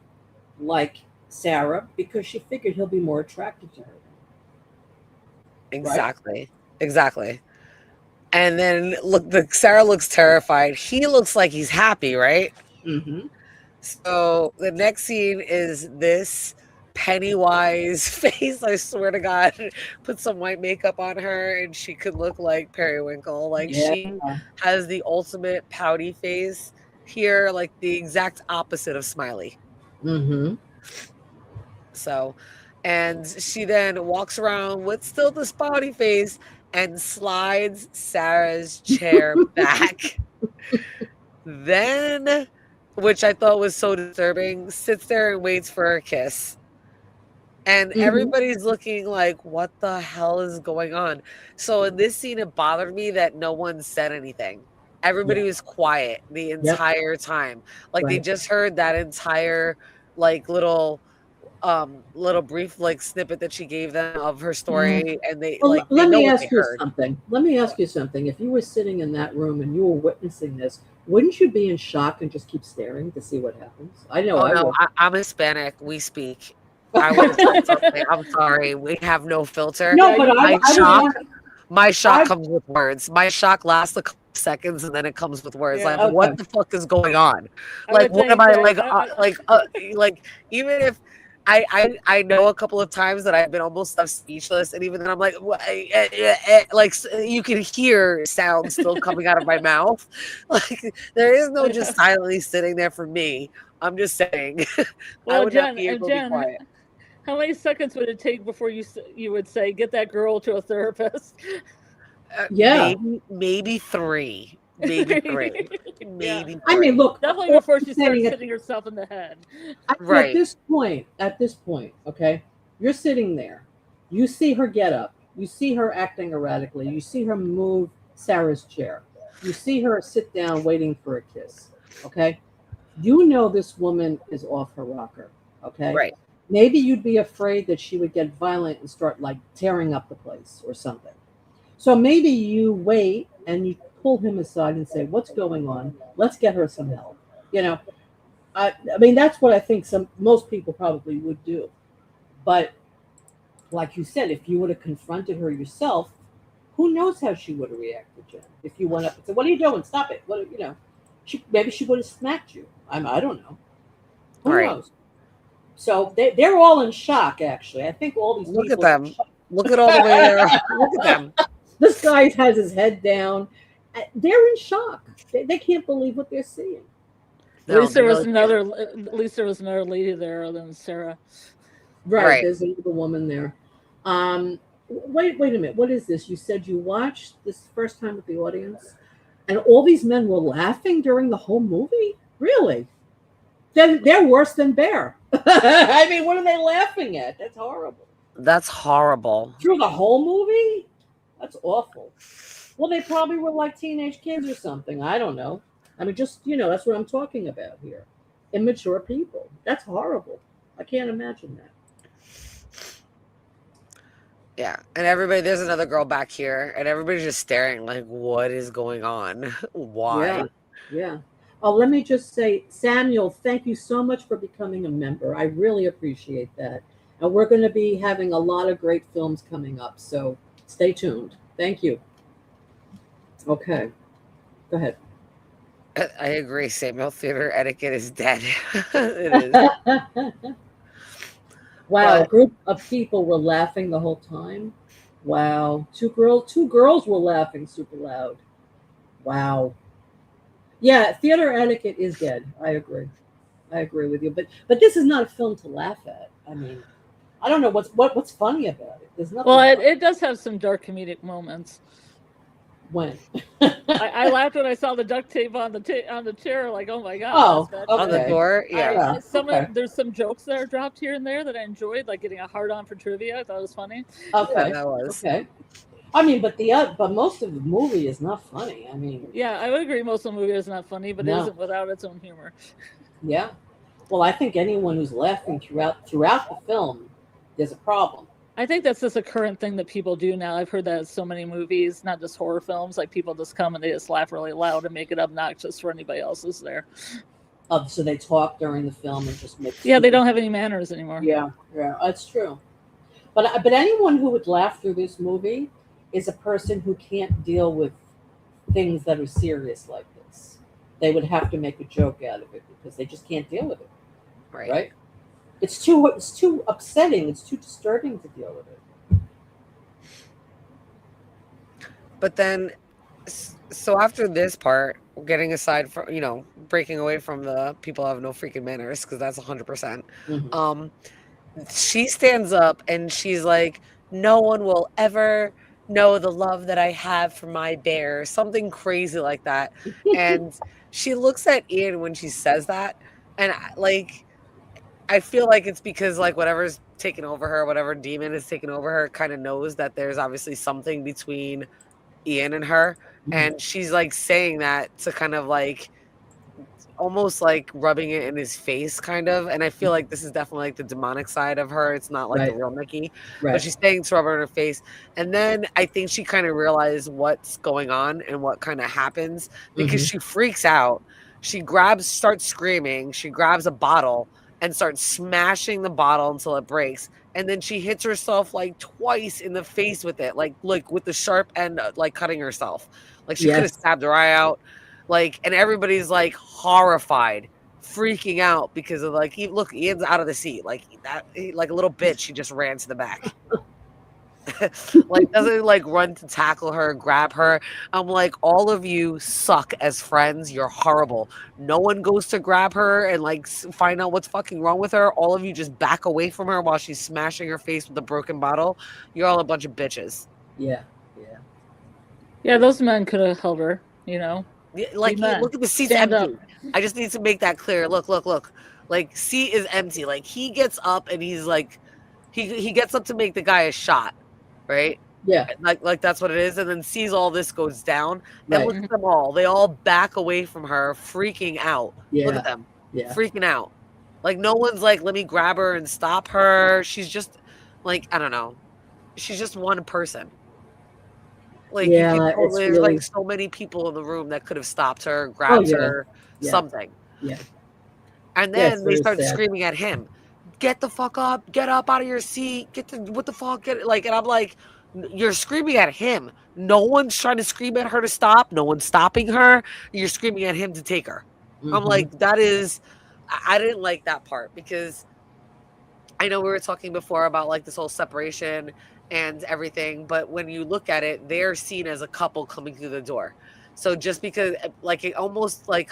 like Sarah because she figured he'll be more attracted to her. Right? Exactly. And then Sarah looks terrified. He looks like he's happy, right? Mm-hmm. So the next scene is this Pennywise face. I swear to God, put some white makeup on her and she could look like Periwinkle. Like, Yeah. she has the ultimate pouty face here, like the exact opposite of Smiley. Mm-hmm. So, and she then walks around with still the pouty face and slides Sarah's chair back. Then, which I thought was so disturbing, sits there and waits for a kiss. And everybody's looking like, what the hell is going on? So in this scene, it bothered me that no one said anything. Everybody was quiet the entire time. Like, they Right. just heard that entire like little brief like snippet that she gave them of her story, and they Well, like they let know me what ask they you heard. something. Let me ask you something. If you were sitting in that room and you were witnessing this, wouldn't you be in shock and just keep staring to see what happens? I know Oh I no, would. I'm Hispanic. We speak. I would have said something. I'm sorry. We have no filter. No, but My I would shock, want. my shock I comes with words. My shock lasts a couple seconds and then it comes with words. Yeah. Like, okay. what the fuck is going on? I Like, would what am think I that like? Even if I know a couple of times that I've been almost left speechless, and even then I'm like, like you can hear sound still coming out of my mouth. Like, there is no just silently sitting there for me. I'm just saying, I well, would not be able to be Jen, quiet. how many seconds would it take before you would say, "Get that girl to a therapist"? Yeah. Maybe three, maybe three, Yeah. maybe I mean, three. look. Definitely All before I'm she starts saying hitting herself in the head. at Right. this point, okay, you're sitting there. You see her get up. You see her acting erratically. You see her move Sarah's chair. You see her sit down waiting for a kiss. Okay. You know this woman is off her rocker. Okay. Right. Maybe you'd be afraid that she would get violent and start like tearing up the place or something. So maybe you wait and you pull him aside and say, "What's going on? Let's get her some help." You know, I mean, that's what I think most people probably would do. But like you said, if you would have confronted her yourself, who knows how she would have reacted, Jen? If you went up and said, "What are you doing? Stop it!" What, you know, maybe she would have smacked you. I don't know. Who Right. knows? So they're all in shock. Actually, I think all these Look at people are in them. shock. Look at all the way they're. Look at them. This guy has his head down. They're in shock. They can't believe what they're seeing. At least there was really another. At least there was another lady there other than Sarah. Right. Right. There's a little woman there. Wait a minute. What is this? You said you watched this first time with the audience, and all these men were laughing during the whole movie. Really? They're worse than Bear. I mean, what are they laughing at? That's horrible. That's horrible. Through the whole movie? That's awful. Well, they probably were like teenage kids or something. I don't know. I mean, just, that's what I'm talking about here. Immature people. That's horrible. I can't imagine that. Yeah. And there's another girl back here, and everybody's just staring like, what is going on? Why? Yeah. Oh, let me just say, Samuel, thank you so much for becoming a member. I really appreciate that. And we're going to be having a lot of great films coming up. So stay tuned. Thank you. Okay. Go ahead. I agree. Samuel, theater etiquette is dead. It is. Wow, a group of people were laughing the whole time. Wow. Two girls were laughing super loud. Wow. Yeah, theater etiquette is dead. I agree with you. But this is not a film to laugh at. I mean, I don't know what's funny about it. There's nothing. Well, funny. it does have some dark comedic moments. When I laughed when I saw the duct tape on the chair. Like, oh my god! Oh, that's okay. On the door, yeah. There's some jokes that are dropped here and there that I enjoyed, like getting a hard on for trivia. I thought it was funny. Okay, Yeah, that was. okay. I mean, but most of the movie is not funny. I mean, Yeah, I would agree. Most of the movie is not funny, but it No. isn't without its own humor. yeah. Well, I think anyone who's laughing throughout the film, there's a problem. I think that's just a current thing that people do now. I've heard that in so many movies, not just horror films. Like people just come and they just laugh really loud and make it obnoxious for anybody else who's there. So they talk during the film and just make. Yeah, they don't have any manners anymore. Yeah, that's true. But anyone who would laugh through this movie is a person who can't deal with things that are serious like this. They would have to make a joke out of it because they just can't deal with it. Right? It's too upsetting. It's too disturbing to deal with it. But then, so after this part, getting aside from, breaking away from the people have no freaking manners, because that's 100%. Mhm. She stands up and she's like, no one will ever know the love that I have for my bear, something crazy like that. And she looks at Ian when she says that, and I feel like it's because like whatever's taken over her, whatever demon is taken over her, kind of knows that there's obviously something between Ian and her, and she's like saying that to kind of like almost like rubbing it in his face, kind of. And I feel like this is definitely like the demonic side of her. It's not like the real Mickey, but she's saying to rub it in her face. And then I think she kind of realized what's going on and what kind of happens, because she freaks out. She starts screaming. She grabs a bottle and starts smashing the bottle until it breaks. And then she hits herself like twice in the face with it, like with the sharp end, like cutting herself. Like she could have stabbed her eye out. Like, and everybody's like horrified, freaking out because of like, look, Ian's out of the seat. Like like a little bitch, she just ran to the back. Like doesn't like run to tackle her, grab her. I'm like, all of you suck as friends. You're horrible. No one goes to grab her and like find out what's fucking wrong with her. All of you just back away from her while she's smashing her face with a broken bottle. You're all a bunch of bitches. Yeah. Those men could have held her, Like, look at the seat's empty. I just need to make that clear. Look. Like, seat is empty. Like, he gets up and he's like, he gets up to make the guy a shot, right? Yeah. Like that's what it is. And then sees all this goes down. And look at them all. They all back away from her, freaking out. Yeah. Look at them. Yeah. Freaking out. Like, no one's like, let me grab her and stop her. She's just, like, I don't know. She's just one person. Like, there's really like so many people in the room that could have stopped her, grabbed her, something. Yeah. And then they start screaming at him, "Get the fuck up! Get up out of your seat! What the fuck?" And I'm like, you're screaming at him. No one's trying to scream at her to stop. No one's stopping her. You're screaming at him to take her. I'm like, that is, I didn't like that part, because I know we were talking before about like this whole separation and everything, but when you look at it, they're seen as a couple coming through the door. So just because like it almost like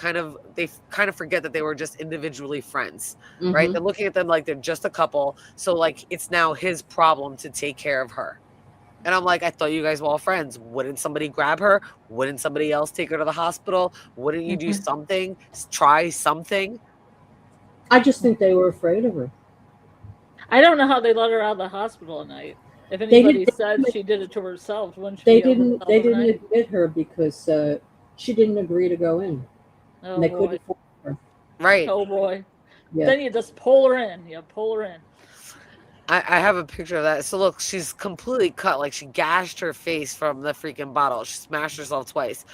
they kind of forget that they were just individually friends, right? They're looking at them like they're just a couple. So like it's now his problem to take care of her. And I'm like, I thought you guys were all friends. Wouldn't somebody grab her? Wouldn't somebody else take her to the hospital? Wouldn't you do something? Try something? I just think they were afraid of her. I don't know how they let her out of the hospital at night. If anybody said she did it to herself, wouldn't she? They didn't admit her because she didn't agree to go in. Oh, and they boy. couldn't force her. Right. Oh boy. Yeah. Then you just pull her in. You pull her in. I have a picture of that. So look, she's completely cut. Like she gashed her face from the freaking bottle. She smashed herself twice.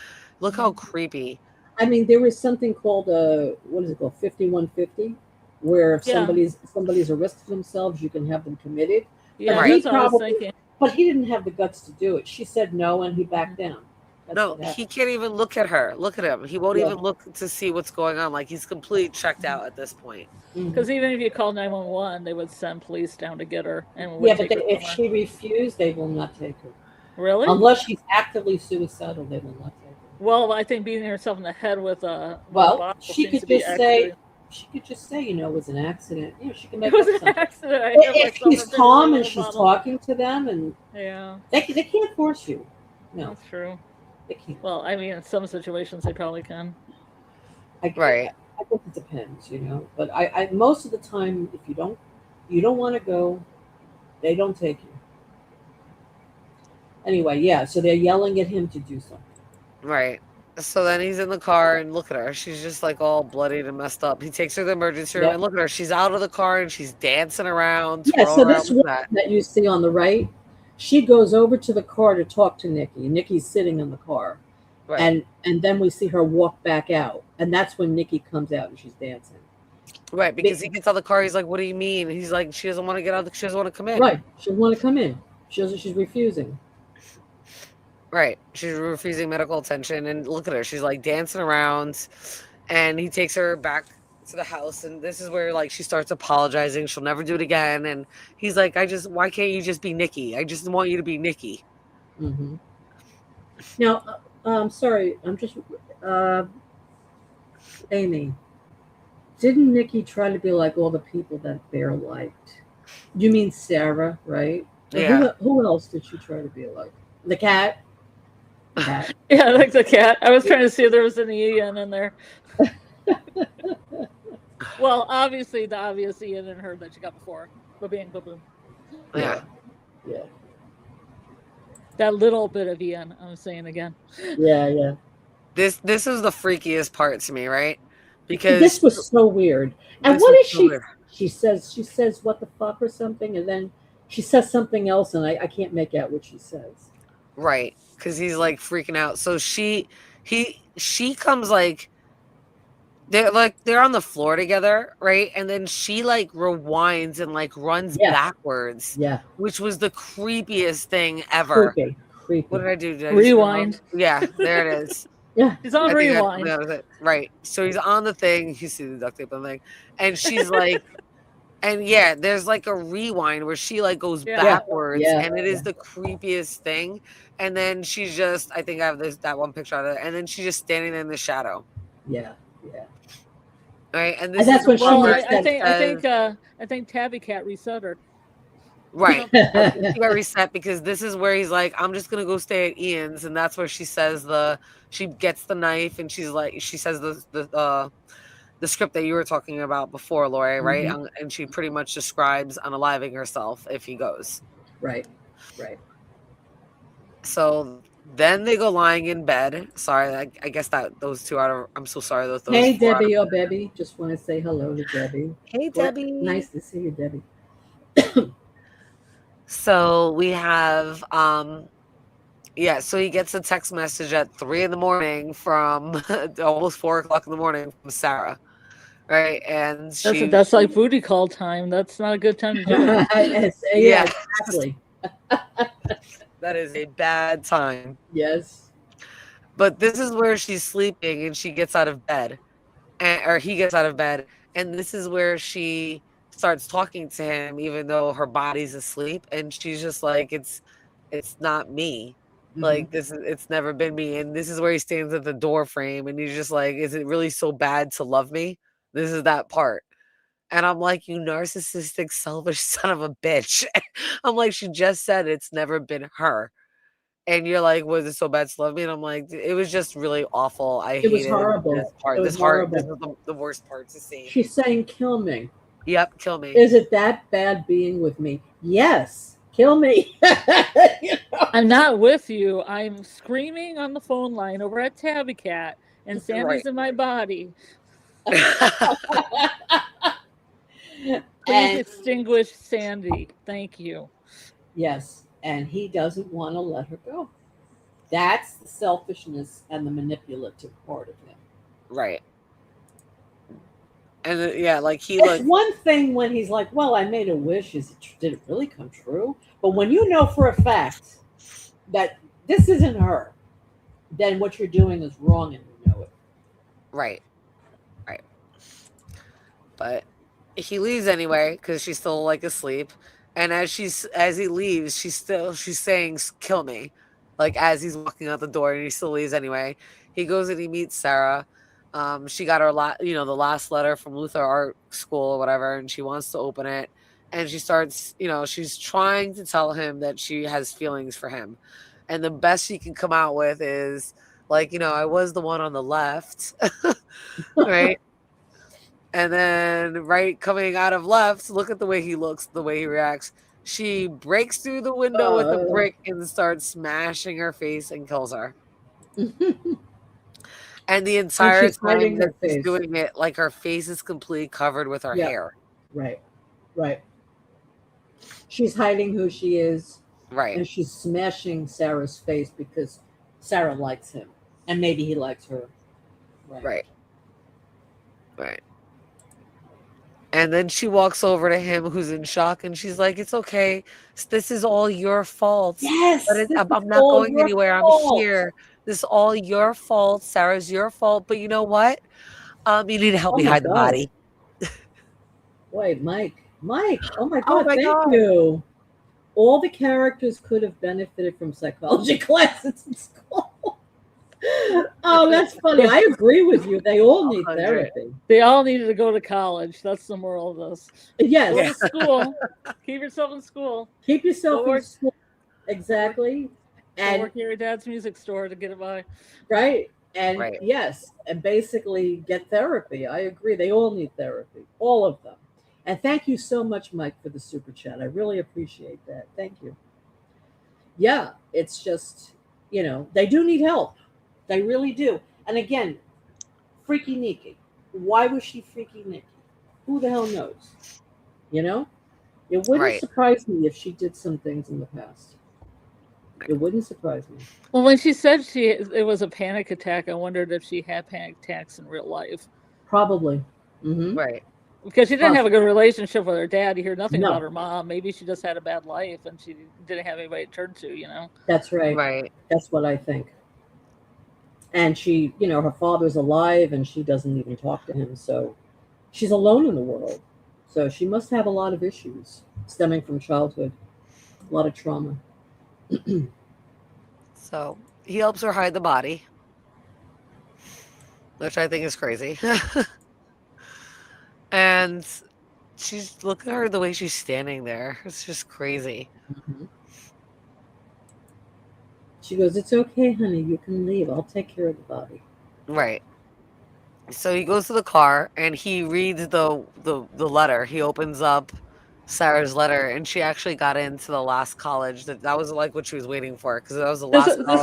Look how creepy. I mean, there was something called what is it called, 5150, where if somebody's arrested themselves, you can have them committed. Yeah, but that's what I was thinking. But he didn't have the guts to do it. She said no, and he backed down. No, he can't even look at her. Look at him. He won't even look to see what's going on. Like he's completely checked out at this point. Because even if you call 911, they would send police down to get her. And but if she refused, they will not take her. Really? Unless she's actively suicidal, they will not take her. Well, I think beating herself in the head with a she could just say, she could just say, it was an accident. She can It make was up an something. accident. I hit If myself she's with a calm and little she's bottle. talking to them, and Yeah, they can't force you. No, that's true. they can't. Well, I mean, in some situations they probably can. I, Right. I think it depends, But I most of the time, if you don't want to go, they don't take you. Anyway, yeah. So they're yelling at him to do something. Right. So then he's in the car and look at her. She's just like all bloodied and messed up. He takes her to the emergency room Yep. and look at her. She's out of the car and she's dancing around, Yeah. twirling So around this with woman that. that you see on the right, she goes over to the car to talk to Nikki. Nikki's sitting in the car, Right. and then we see her walk back out, and that's when Nikki comes out and she's dancing. Right. Because he gets out of the car. He's like, what do you mean? He's like, she doesn't want to get out. She doesn't want to come in. Right. She doesn't want to come in. She's refusing. Right. She's refusing medical attention. And look at her. She's like dancing around. And he takes her back to the house. And this is where like she starts apologizing. She'll never do it again. And he's like, why can't you just be Nikki? I just want you to be Nikki. Mm-hmm. Now, I'm sorry. I'm just, Amy. Didn't Nikki try to be like all the people that Bear liked? You mean Sarah, right? Or Yeah. Who else did she try to be like? The cat? Cat. Yeah, like the cat. I was trying to see if there was any Ian in there. Well, obviously the obvious Ian and her that you got before. Ba-bing, ba-boom. Yeah. Yeah. That little bit of Ian, I'm saying again. Yeah. This is the freakiest part to me, right? Because this was so weird. And what is she? She says what the fuck or something, and then she says something else, and I can't make out what she says. Right, because he's like freaking out. So she comes like they're on the floor together, right? And then she like rewinds and like runs backwards. Yeah, which was the creepiest thing ever. Creepy. What did I do? Did I rewind? Yeah, there it is. Yeah, he's on rewind. Right. So he's on the thing. You see the duct tape on the thing, and she's like, and yeah, there's like a rewind where she like goes backwards, and it is the creepiest thing. And then she's just, I think I have that one picture of it, and then she's just standing in the shadow. Yeah. Right, and that's when I think Tabby Cat reset her. Right. She got reset because this is where he's like, I'm just gonna go stay at Ian's, and that's where she says she gets the knife and she says the script that you were talking about before, Lori, right? Mm-hmm. And she pretty much describes unaliving herself if he goes. Right. So then they go lying in bed. Sorry, I guess that those two I'm so sorry that those. Hey Debbie or Bebby, just want to say hello to Debbie. Hey Debbie. Nice to see you, Debbie. So we have so he gets a text message at 3 a.m. from almost 4 o'clock in the morning from Sarah, right? And that's like booty call time. That's not a good time to do it. Yeah, exactly. That is a bad time. Yes. But this is where she's sleeping and she gets out of bed, or he gets out of bed, and this is where she starts talking to him even though her body's asleep, and she's just like, it's not me. Mm-hmm. Like it's never been me. And this is where he stands at the door frame and he's just like, is it really so bad to love me? This is that part. And I'm like, you narcissistic, selfish son of a bitch. I'm like, she just said it's never been her. And you're like, was it so bad to love me? And I'm like, it was just really awful. It was horrible. This part. This was the worst part to see. She's saying, kill me. Yep, kill me. Is it that bad being with me? Yes, kill me. I'm not with you. I'm screaming on the phone line over at Tabby Cat, and Sandy's in my body. Please extinguish Sandy. Thank you. Yes, and he doesn't want to let her go. That's the selfishness and the manipulative part of him. Right. And it's one thing when he's like, well, I made a wish. Did it really come true? But when you know for a fact that this isn't her, then what you're doing is wrong and you know it. Right. But he leaves anyway because she's still like asleep. And as he leaves, she's saying, kill me. Like as he's walking out the door, and he still leaves anyway. He goes and he meets Sarah. She got her the last letter from Luther Art School or whatever, and she wants to open it. And she starts, she's trying to tell him that she has feelings for him. And the best she can come out with is like, I was the one on the left, right? And then right coming out of left, look at the way he looks, the way he reacts. She breaks through the window with a brick and starts smashing her face and kills her. And the entire time that she's doing it, like her face is completely covered with her hair. Right. She's hiding who she is. Right. And she's smashing Sarah's face because Sarah likes him. And maybe he likes her. Right. And then she walks over to him who's in shock and she's like, it's okay. This is all your fault. Yes. But I'm not going anywhere. I'm here. This is all your fault. Sarah's your fault. But you know what? You need to help me hide the body. Wait, Mike. Oh my God. Thank you. All the characters could have benefited from psychology classes in school. Oh, that's funny. I agree with you. They all need therapy. They all needed to go to college. That's the moral of this. Yes. Go to school. Keep yourself in school. Keep yourself in school. Exactly. And work at your dad's music store to get it by. Right. And yes, and basically get therapy. I agree. They all need therapy. All of them. And thank you so much, Mike, for the super chat. I really appreciate that. Thank you. Yeah, it's just, they do need help. They really do. And again, Freaky Nikki. Why was she Freaky Nikki? Who the hell knows? It wouldn't surprise me if she did some things in the past. It wouldn't surprise me. Well, when she said it was a panic attack, I wondered if she had panic attacks in real life. Probably. Mm-hmm. Right. Because she didn't have a good relationship with her dad. You hear nothing about her mom. Maybe she just had a bad life and she didn't have anybody to turn to, That's right. Right. That's what I think. And she, her father's alive and she doesn't even talk to him. So she's alone in the world. So she must have a lot of issues stemming from childhood, a lot of trauma. So he helps her hide the body, which I think is crazy. And look at her, the way she's standing there. It's just crazy. Mm-hmm. She goes, it's okay, honey. You can leave. I'll take care of the body. Right. So he goes to the car and he reads the letter. He opens up Sarah's letter, and she actually got into the last college. That was like what she was waiting for, because that was the last college.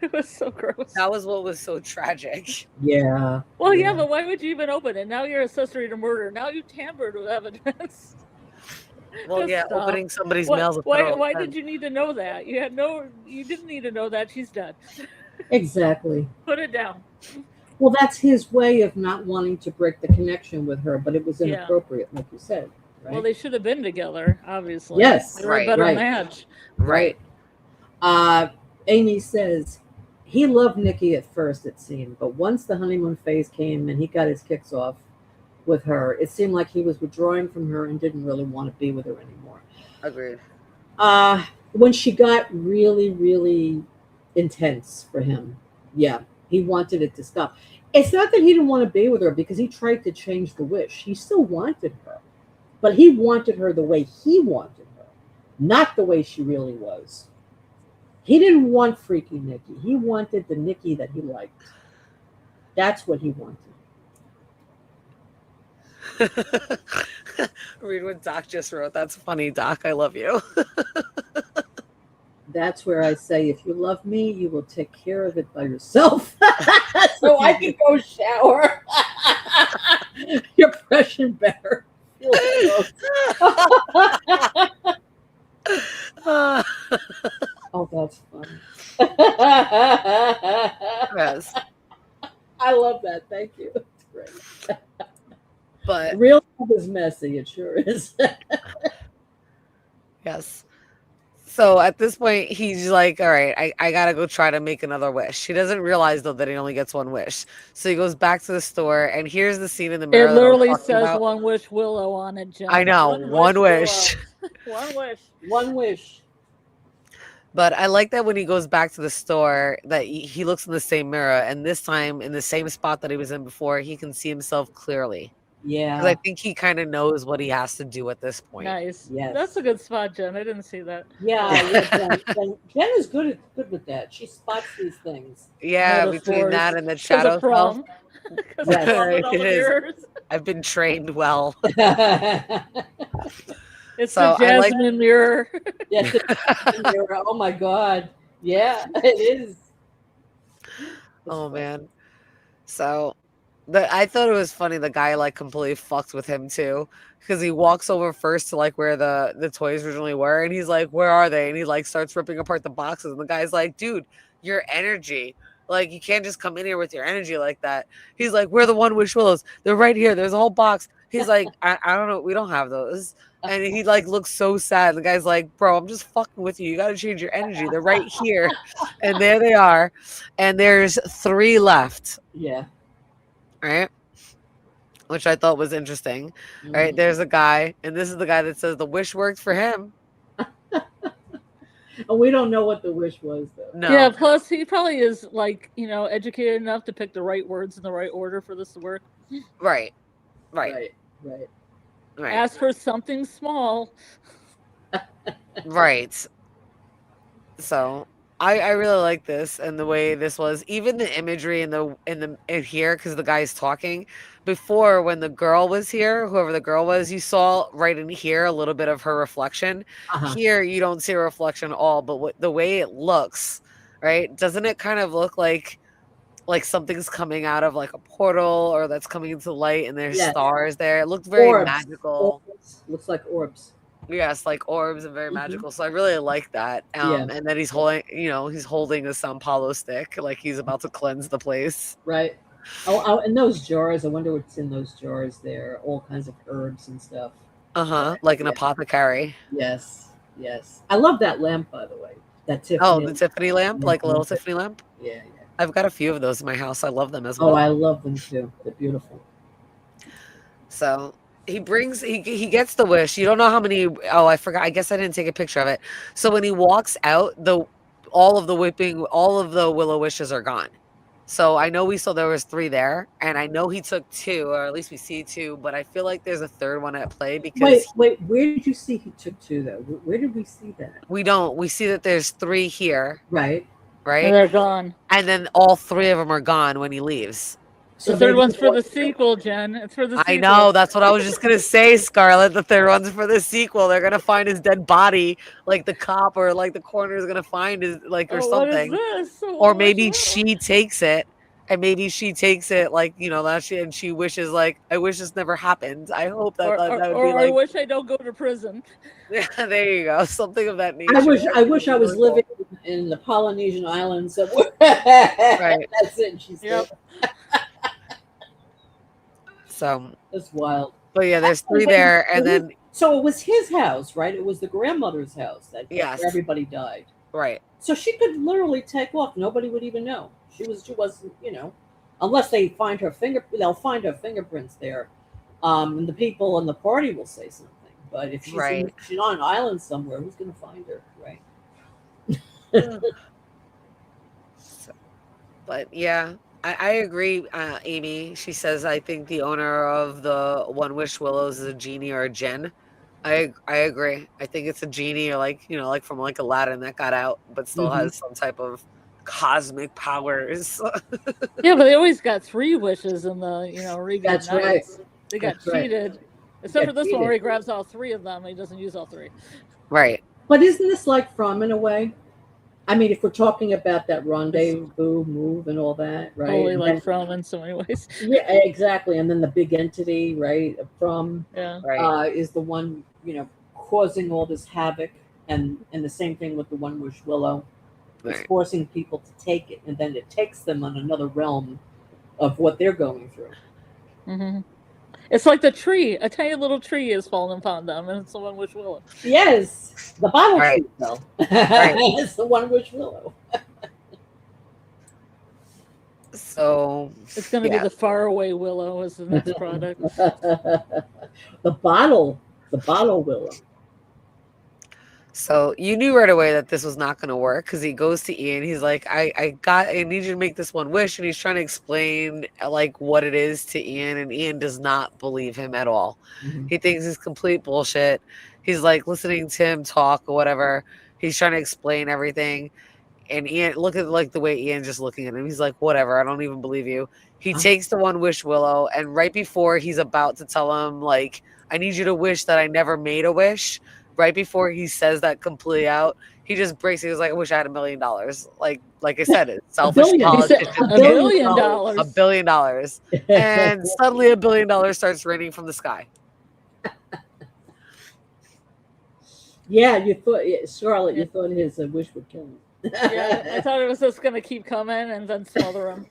It was so gross. That was what was so tragic. Yeah. Well, yeah, but why would you even open it? Now you're accessory to murder. Now you tampered with evidence. Well, opening somebody's mail. Why did you need to know that? You didn't need to know that. She's dead. Exactly. Put it down. Well, that's his way of not wanting to break the connection with her, but it was inappropriate, like you said. Right? Well, they should have been together, obviously. Yes. They were a better match. Right. Amy says, he loved Nikki at first, it seemed, but once the honeymoon phase came and he got his kicks off with her, it seemed like he was withdrawing from her and didn't really want to be with her anymore. Agreed. When she got really, really intense for him, he wanted it to stop. It's not that he didn't want to be with her, because he tried to change the wish. He still wanted her, but he wanted her the way he wanted her, not the way she really was. He didn't want Freaky Nikki. He wanted the Nikki that he liked. That's what he wanted. Read what Doc just wrote. That's funny, Doc. I love you. That's where I say, if you love me, you will take care of it by yourself. So I can go shower. Your impression better. Oh, that's funny. Yes. I love that. Thank you. It's great. But real love is messy. It sure is. Yes. So at this point, he's like, all right, I got to go try to make another wish. He doesn't realize, though, that he only gets one wish. So he goes back to the store, and here's the scene in the mirror. It literally says one wish Willow on it, Jen. I know. One wish. One wish. One wish. But I like that when he goes back to the store that he looks in the same mirror, and this time in the same spot that he was in before, he can see himself clearly. Because I Yeah. think he kind of knows what he has to do at this point. Nice. Yes. That's a good spot, Jen. I didn't see that. Yeah. Jen is good with that. She spots these things. Yeah, between Metaphors. that and the 'Cause shadow of prom. Because of Yes. prom and all the It is. mirrors. I've been trained well. It's So the I like- Jasmine mirror. Yes. Oh my God. Yeah, it is. Oh man. So I thought it was funny the guy like completely fucked with him too. Because he walks over first to like where the toys originally were, and he's like, "Where are they?" And he like starts ripping apart the boxes, and the guy's like, "Dude, your energy. Like you can't just come in here with your energy like that." He's like, "We're the One Wish Willows. They're right here. There's a whole box." He's like, I don't know. We don't have those. And he like looks so sad. The guy's like, "Bro, I'm just fucking with you. You got to change your energy. They're right here." And there they are. And there's 3 left. Yeah. Right? Which I thought was interesting. Mhm. Right? There's a guy, and this is the guy that says the wish worked for him. And we don't know what the wish was, though. No. Yeah, plus he probably is like, educated enough to pick the right words in the right order for this to work. Right. Right. Right. Right. Right. Ask for something small. Right. So I really like this and the way this was, even the imagery in here, because the guy's talking before when the girl was here, whoever the girl was, you saw right in here a little bit of her reflection. Uh-huh. Here you don't see a reflection at all, but the way it looks, right? Doesn't it kind of look like something's coming out of like a portal, or that's coming into light and there's Yes. stars there? It looked very Orbs. magical. Orbs. Looks like orbs. Yes, like orbs and very Mhm. magical. So I really like that. Yeah. And then he's holding a San Paulo stick, like he's about to cleanse the place. Right. Oh, and those jars. I wonder what's in those jars there. All kinds of herbs and stuff. Like an Yeah. apothecary. Yes. Yes. I love that lamp, by the way. That Tiffany. Oh, the Tiffany lamp, like a little Yeah. Tiffany lamp. Yeah. Yeah. I've got a few of those in my house. I love them as Oh, well. I love them too. They're beautiful. So he gets the wish. You don't know how many. Oh, I forgot. I guess I didn't take a picture of it. So when he walks out, all of the willow wishes are gone. So I know we saw there was 3 there, and I know he took 2, or at least we see 2. But I feel like there's a 3rd one at play because Wait. Where did you see he took 2 though? Where did we see that? we don't. We see that there's 3 here, Right. And right? they're gone. And then all 3 of them are gone when he leaves. The third one's for the sequel, Jen. It's for the sequel. I know. That's what I was just gonna say, Scarlett. The 3rd one's for the sequel. They're gonna find his dead body, like the cop or like the coroner is gonna find his or something. What is this? Or maybe she takes it, and maybe she takes it like and she wishes like, I wish this never happened. I hope that that would be I like, wish I don't go to prison. yeah, there you go, something of that nature. I wish I was living in the Polynesian islands somewhere. Right. That's it. She said. Yep. So, That's wild. but yeah, there's 3 there, and then So it was his house, right? It was the grandmother's house that Yes. where everybody died. right. So she could literally take off. Nobody would even know. She wasn't, unless they find her they'll find her fingerprints there. And the people in the party will say something. But if she's Right. she's on an island somewhere, who's gonna find her, right? So, but yeah, I agree, Amy. She says, I think the owner of the One Wish Willows is a genie or a djinn. I agree. I think it's a genie, or like from like Aladdin that got out, but still has some type of cosmic powers. Yeah, but they always got 3 wishes in the Regan That's Knights. right. They got That's right. cheated. Except for Got this one where cheated. he grabs all 3 of them and he doesn't use all 3. Right. But isn't this like From in a way? I mean, if we're talking about that rendezvous move and all that, right? Totally And like then- From in so many ways. Yeah, exactly. And then the big entity, right, From Yeah. Right. is the one, causing all this havoc, and the same thing with the One Wish Willow. It's Right. forcing people to take it, and then it takes them on another realm of what they're going through. Hmm. It's like the tree. A tiny little tree has fallen upon them, and it's the One Wish Willow. Yes, the bottle Right. tree, though. It's the One Wish Willow. So It's going to be Yeah. the faraway willow as the next product. the bottle willow. So you knew right away that this was not going to work because he goes to Ian. He's like, I need you to make this one wish. And he's trying to explain like what it is to Ian. And Ian does not believe him at all. Mhm. He thinks it's complete bullshit. He's like listening to him talk or whatever. He's trying to explain everything. And Ian, look at like the way Ian just looking at him. He's like, whatever, I don't even believe you. He takes the one wish, Willow, and right before he's about to tell him, like, I need you to wish that I never made a wish, right before he says that completely out, he just breaks it. He was like, I wish I had $1 million. Like I said, it's selfish politician. $1 billion. $1 billion. And suddenly $1 billion starts raining from the sky. Yeah, you thought, Charlotte, you thought his wish would kill him. Yeah, I thought it was just going to keep coming and then smother him.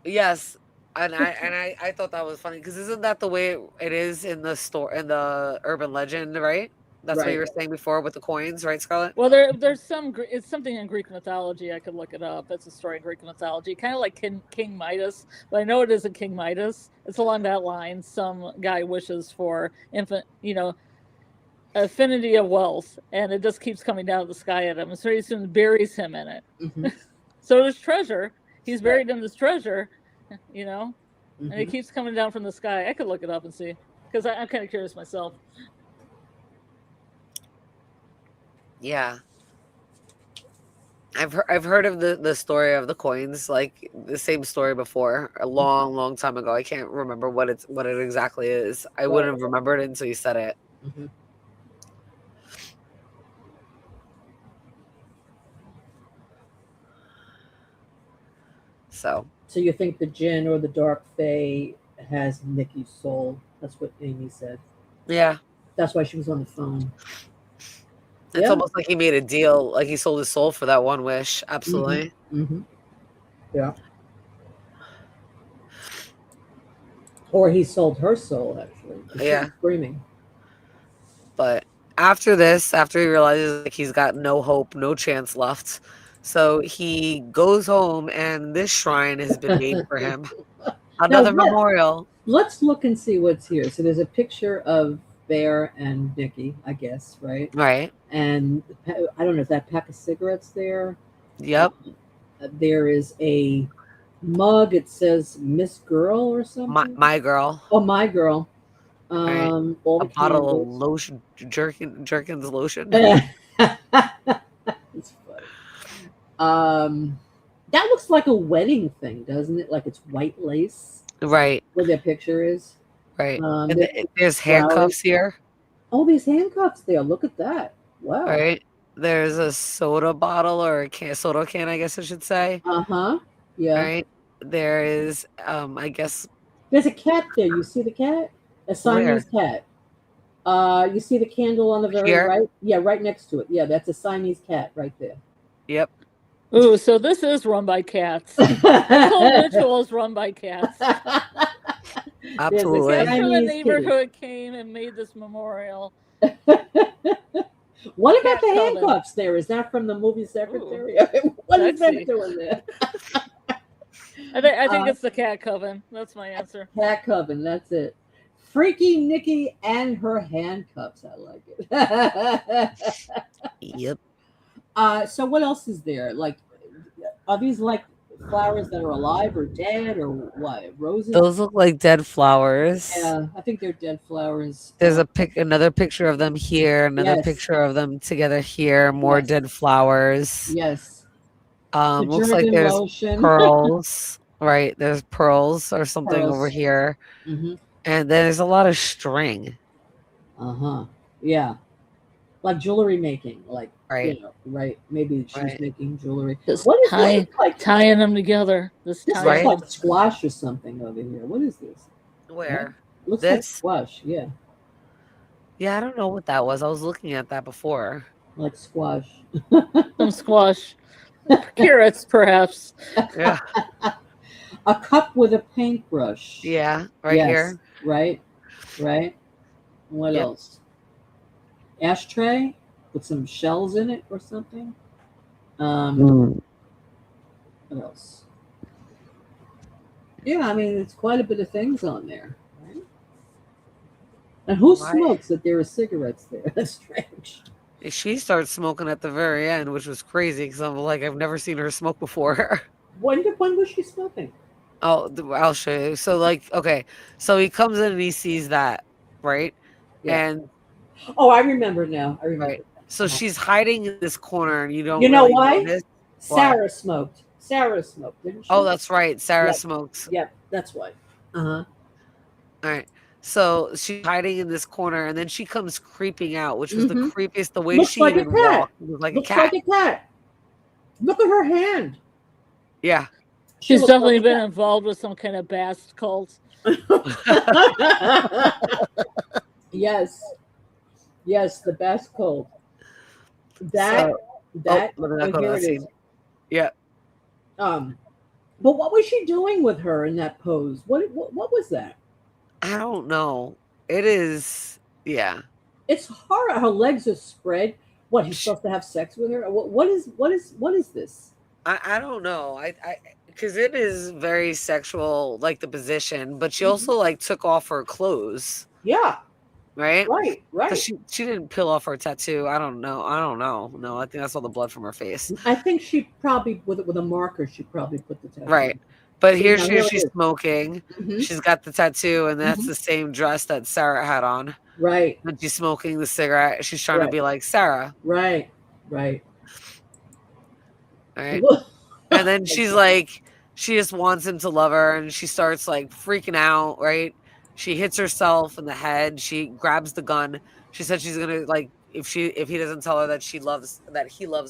Yes, and I thought that was funny because isn't that the way it is in the the urban legend, right? That's what you were saying before with the coins, right, Scarlett? Well, there's it's something in Greek mythology. I could look it up. It's a story in Greek mythology, kind of like King Midas, but I know it isn't King Midas. It's along that line. Some guy wishes for affinity of wealth, and it just keeps coming down to the sky at him, and so he soon buries him in it. Mm-hmm. So there's treasure. He's buried in this treasure, and it keeps coming down from the sky. I could look it up and see, because I'm kind of curious myself. Yeah, I've heard of the story of the coins, like the same story before, a long time ago. I can't remember what it exactly is. I wouldn't have remembered it until you said it. Mm-hmm. So you think the Jinn or the Dark Fae has Nikki's soul? That's what Amy said. Yeah, that's why she was on the phone. It's almost like he made a deal, like he sold his soul for that one wish. Absolutely. Mm-hmm. Yeah. Or he sold her soul, actually. Yeah. Screaming. But after this, after he realizes like he's got no hope, no chance left, so he goes home, and this shrine has been made for him. Another memorial. Let's look and see what's here. So there's a picture of Bear and Nikki, I guess, right? Right. And I don't know if that pack of cigarettes there. Yep. There is a mug. It says Miss Girl or something. My girl. Oh, my girl. Right. All a bottle of lotion, Jerkins lotion. It's funny. That looks like a wedding thing, doesn't it? Like it's white lace. Right. Where their picture is. Right. And there's handcuffs here. Oh, these handcuffs there. Look at that. Wow. Right. There's a soda bottle or a soda can, I guess I should say. Uh-huh. Yeah. Right. There is, I guess. There's a cat there. You see the cat? A Siamese cat. You see the candle on the very right? Yeah, right next to it. Yeah, that's a Siamese cat right there. Yep. Ooh, so this is run by cats. This whole ritual is run by cats. Absolutely. Cats from the neighborhood came and made this memorial. What about the handcuffs there? Is that from the movie Secretary? What is that doing there? I think it's the cat coven. That's my answer. Cat coven, that's it. Freaky Nikki and her handcuffs. I like it. Yep. So what else is there? Like, are these like flowers that are alive or dead or what? Roses? Those look like dead flowers. Yeah, I think they're dead flowers. There's another picture of them here, another picture of them together here, more dead flowers. Yes. Looks like there's pearls. Right, there's pearls or something over here. Mm-hmm. And there's a lot of string. Uh-huh. Yeah. Like jewelry making, like right. You know, right. Maybe she's making jewelry. Just what is this? Like tying them together. This looks like squash or something over here. What is this? Where? What? Looks like squash, yeah. Yeah, I don't know what that was. I was looking at that before. Like squash. Some squash. Carrots, perhaps. Yeah. A cup with a paintbrush. Yeah, here. Right. What else? Ashtray with some shells in it or something. What else? Yeah, I mean, it's quite a bit of things on there. Right? And who Why? smokes that there are cigarettes there? That's strange. She starts smoking at the very end, which was crazy because I'm like, I've never seen her smoke before. When was she smoking? Oh, I'll show you. So, like, okay, so he comes in and he sees that, right? Yeah. And Oh, I remember now. I remember. right, so Uh-huh. she's hiding in this corner, and you don't You know really why? notice. Why? Sarah smoked. Sarah smoked, didn't she? Oh, that's right. Sarah Yep. smokes. Yep. That's why. Uh huh. All right. So she's hiding in this corner, and then she comes creeping out, which was the Mm-hmm. creepiest. The way Looks she like a even cat. walked was like a Looks like cat. a cat. Look at her hand. Yeah. She She's looks definitely like been involved with some kind of Bast cult. a cat. Yes. Yes, the best cold. That So, that let me not go to here that it is. scene. Yeah. But what was she doing with her in that pose? What was that? I don't know. It is. Yeah. It's horror. Her legs are spread. What, he's Sh- supposed to have sex with her? What is this? I don't know. I because it is very sexual, like the position, but she Mhm. also like took off her clothes, Yeah, right? right, Because right. she didn't peel off her tattoo. I don't know. I don't know. No, I think that's all the blood from her face. I think she probably with a marker. She probably put the tattoo. Right. But See, here now she is, here it she's is. smoking. Mm-hmm, She's got the tattoo, and that's mm-hmm. the same dress that Sarah had on. Right, And she's smoking the cigarette. She's trying to right, be like Sarah. right, right. All right. And then she's like, she just wants him to love her, and she starts like freaking out, right? She hits herself in the head. She grabs the gun. She said she's gonna like if he doesn't tell her that he loves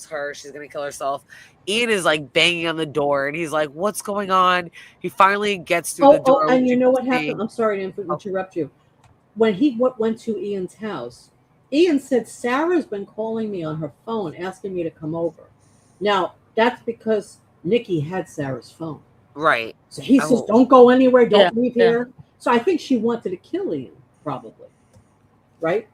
her, she's gonna kill herself. Ian is like banging on the door, and he's like, "What's going on?" He finally gets through the door, And which you you know can what see. happened? I'm sorry to Oh, interrupt you. When he went to Ian's house, Ian said, Sarah's been calling me on her phone asking me to come over. Now, that's because Nikki had Sarah's phone. right. So he says, Oh, don't go anywhere, Yeah, don't leave yeah. here. So I think she wanted to kill Ian, probably. Right?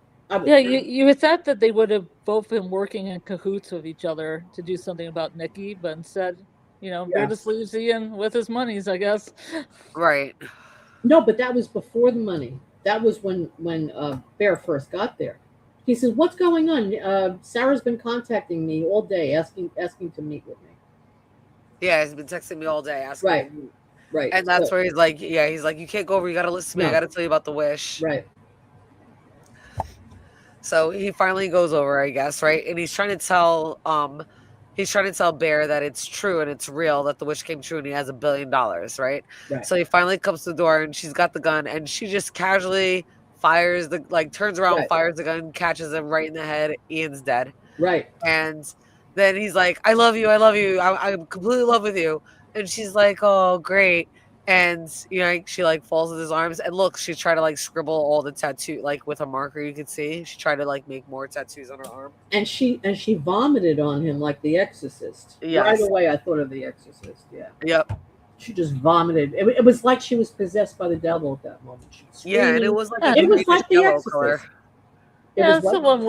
Yeah, you would thought that they would have both been working in cahoots with each other to do something about Nikki, but instead, Yeah. Vegas leaves Ian with his monies, I guess. right. No, but that was before the money. That was when Bear first got there. He says, "What's going on? Sarah's been contacting me all day, asking to meet with me." Yeah, he's been texting me all day asking Right, me. right. And that's where he's like, yeah, he's like, you can't go over. You got to listen to me. I No, got to tell you about the wish. right. So he finally goes over, I guess, right? And he's trying to tell Bear that it's true and it's real, that the wish came true and he has $1 billion, right? Right. So he finally comes to the door and she's got the gun and she just casually turns around, Right. fires the gun, catches him right in the head. Ian's dead. Right. And then he's like, I love you. I'm completely in love with you. And she's like, oh, great. And she like falls in his arms and look, she tried to like scribble all the tattoo like with a marker. You could see she tried to like make more tattoos on her arm. And she vomited on him like The Exorcist. Yes. Right away, I thought of The Exorcist. Yeah. Yep. She just vomited. It was like she was possessed by the devil at that moment. She was Yeah, and it screaming. was like It was like The yellow Exorcist. color. It Yeah, was it's the what?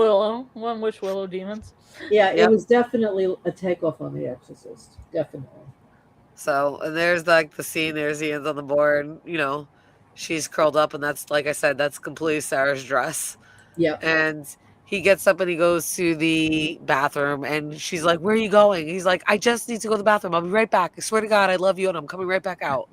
one wish willow demons. Yeah, Yep. it was definitely a takeoff on The Exorcist. Definitely. So, and there's like the scene, there's Ian's on the board, she's curled up, and that's, like I said, that's completely Sarah's dress. Yep. And he gets up and he goes to the bathroom, and she's like, where are you going? He's like, I just need to go to the bathroom. I'll be right back. I swear to God, I love you, and I'm coming right back out.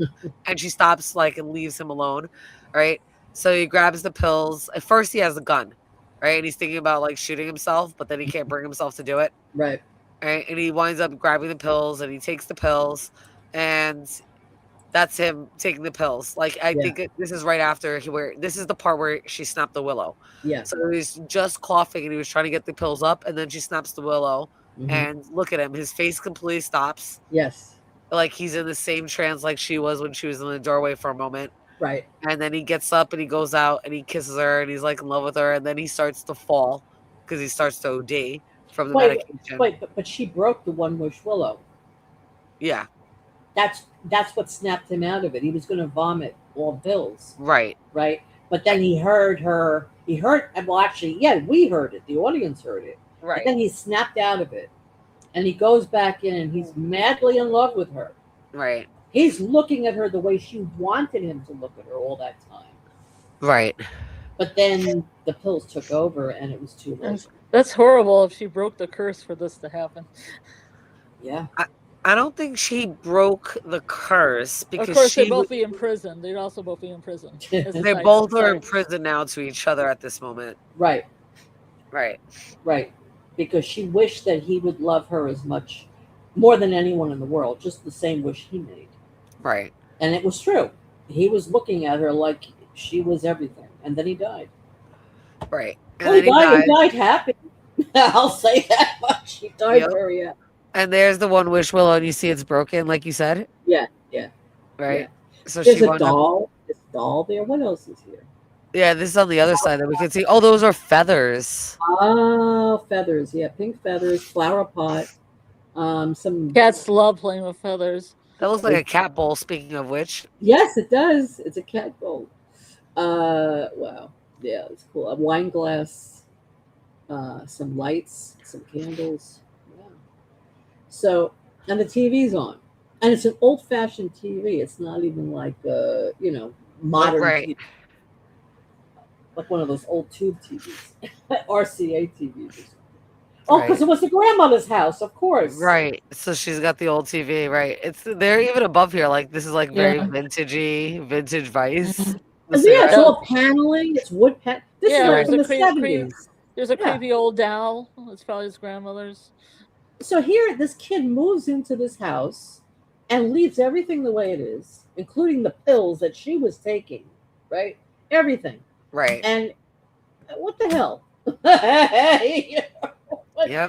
And she stops and leaves him alone, right? So he grabs the pills. At first, he has a gun, right? And he's thinking about shooting himself, but then he can't bring himself to do it. Right. Right? And he winds up grabbing the pills, and he takes the pills, and that's him taking the pills. I think this is right after this is the part where she snapped the willow. Yeah. So he's just coughing, and he was trying to get the pills up, and then she snaps the willow, and look at him. His face completely stops. Yes. Like he's in the same trance like she was when she was in the doorway for a moment. Right. And then he gets up and he goes out and he kisses her and he's in love with her, and then he starts to fall because he starts to OD from the medication. But she broke the one wish willow. Yeah. That's what snapped him out of it. He was going to vomit all pills. Right. Right. But then he heard her. Well, actually, yeah, we heard it. The audience heard it. Right. But then he snapped out of it, and he goes back in, and he's madly in love with her. Right. He's looking at her the way she wanted him to look at her all that time. Right. But then the pills took over, and it was too late. That's horrible if she broke the curse for this to happen. Yeah. I don't think she broke the curse because of course, she they'd both be in prison. They'd also both be in prison. they both are in prison now to each other at this moment. Right. Right. Right. Because she wished that he would love her as much, more than anyone in the world, just the same wish he made. Right. And it was true. He was looking at her like she was everything. And then he died. Right. And well, he died happy. I'll say that much. He died very happy. And there's the one wish, Willow, and you see it's broken, like you said? Yeah. Right. Yeah. So there's a doll. This doll there. What else is here? Yeah, this is on the other side that we can see. Oh, those are feathers. Oh, feathers. Yeah, pink feathers, flower pot. Some cats love playing with feathers. That looks like a cat bowl, speaking of which. Yes, it does. It's a cat bowl. Wow. Yeah, it's cool. A wine glass, some lights, some candles. Yeah. So, and the TV's on. And it's an old-fashioned TV. It's not even like, modern TV. Like one of those old tube TVs. RCA TVs or something. Oh, because it was the grandmother's house, of course. Right. So she's got the old TV, right? They're even above here. Like, this is like very vintagey, vintage Vice. It's all paneling. It's wood This is like from the 70s. There's a creepy old doll. It's probably his grandmother's. So here, this kid moves into this house and leaves everything the way it is, including the pills that she was taking, right? Everything. Right. And what the hell?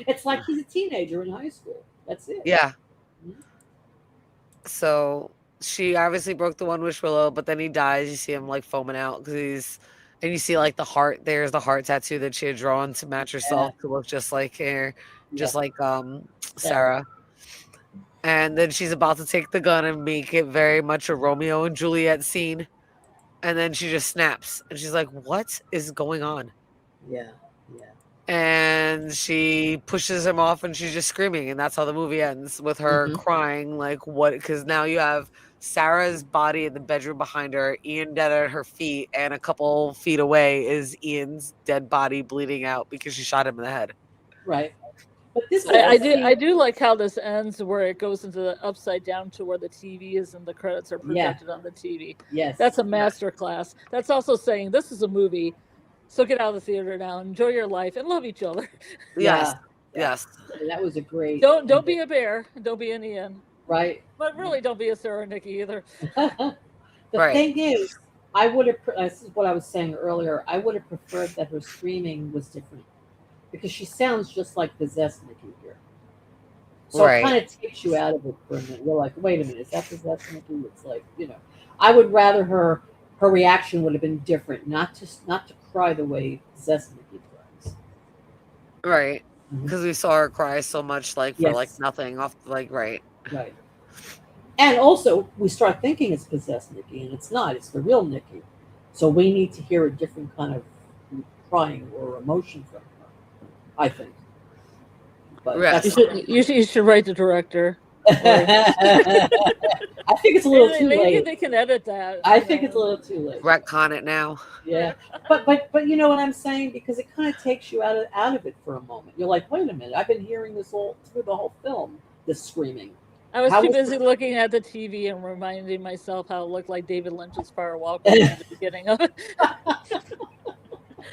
It's like he's a teenager in high school. That's it. Yeah. So she obviously broke the one wish, Willow, but then he dies. You see him like foaming out and you see like the heart. There's the heart tattoo that she had drawn to match herself to look just like her, just like Sarah. And then she's about to take the gun and make it very much a Romeo and Juliet scene. And then she just snaps and she's like, "What is going on?" Yeah. And she pushes him off and she's just screaming. And that's how the movie ends, with her crying like, what? Because now you have Sarah's body in the bedroom behind her, Ian dead at her feet, and a couple feet away is Ian's dead body bleeding out because she shot him in the head. Right. But this I do like how this ends, where it goes into the upside down to where the TV is and the credits are projected on the TV. Yes. That's a masterclass. That's also saying this is a movie. So get out of the theater now, enjoy your life, and love each other. Yes. And that was a great. Don't be a bear. Don't be an Ian. Right. But really, don't be a Sarah Nikki either. The thing is, I would have. This is what I was saying earlier. I would have preferred that her screaming was different, because she sounds just like possessed Nikki here. So it kind of takes you out of it for a minute. You're like, wait a minute, is that possessed Nikki? It's like, I would rather her reaction would have been different, not to cry the way possessed Nikki cries. Right. Because we saw her cry so much, like for like nothing off, like right. And also, we start thinking it's possessed Nikki, and it's not. It's the real Nikki. So we need to hear a different kind of crying or emotion from her, I think. But you should write the director. I think it's a little too late. Maybe they can edit that. I think it's a little too late. Retcon it now. Yeah, but you know what I'm saying, because it kind of takes you out of it for a moment. You're like, wait a minute, I've been hearing this all through the whole film, this screaming. I was too busy looking at the TV and reminding myself how it looked like David Lynch's Fire Walk at the beginning of it.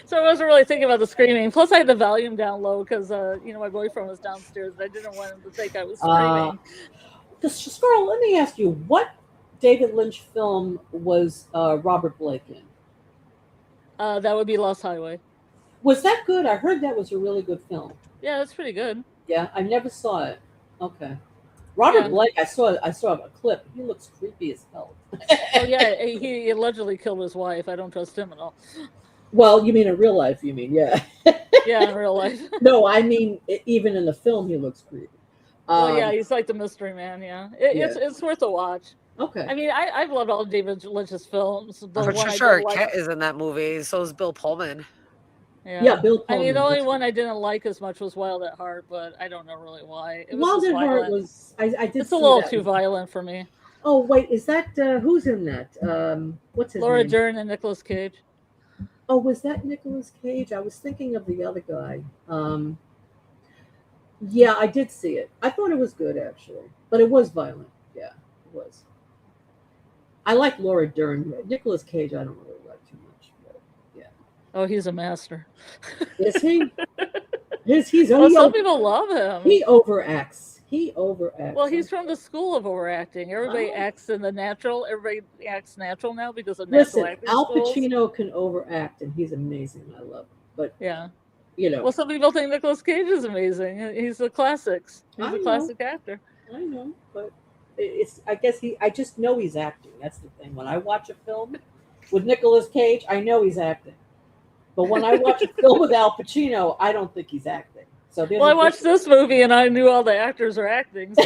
So I wasn't really thinking about the screaming. Plus, I had the volume down low because, my boyfriend was downstairs and I didn't want him to think I was screaming. Scarlett, let me ask you, what David Lynch film was Robert Blake in? That would be Lost Highway. Was that good? I heard that was a really good film. Yeah, that's pretty good. Yeah, I never saw it. Okay. Robert Blake, I saw a clip. He looks creepy as hell. Oh yeah, he allegedly killed his wife. I don't trust him at all. Well, you mean in real life? You mean Yeah, in real life. No, I mean even in the film, he looks creepy. Yeah, he's like the mystery man. Yeah, it's worth a watch. Okay. I mean, I've loved all of David Lynch's films. Patricia Arquette is in that movie. So is Bill Pullman. Yeah, Bill Pullman. I mean, the only one I didn't like as much was Wild at Heart, but I don't know really why. Wild at Heart was. I did. It's a little too violent for me. Oh wait, is that who's in that? What's his name? Laura Dern and Nicolas Cage. Oh, was that Nicolas Cage? I was thinking of the other guy. Yeah, I did see it. I thought it was good actually, but it was violent. Yeah, it was. I like Laura Dern. Nicolas Cage, I don't really like too much. But yeah, Oh, he's a master. is he? He's Well, some people love him. he overacts. He overacts. Well, he's from the school of overacting. Everybody Oh. acts in the natural. Everybody acts natural now because of natural Listen, acting Al schools. Pacino can overact, and he's amazing. I love him. But Yeah. you know, Well, some people think Nicolas Cage is amazing. He's the classics. He's I a know. classic actor. I know, but it's. I guess I just know he's acting. That's the thing. When I watch a film with Nicolas Cage, I know he's acting. But when I watch a film with Al Pacino, I don't think he's acting. So Well, I watched this movie and I knew all the actors are acting. So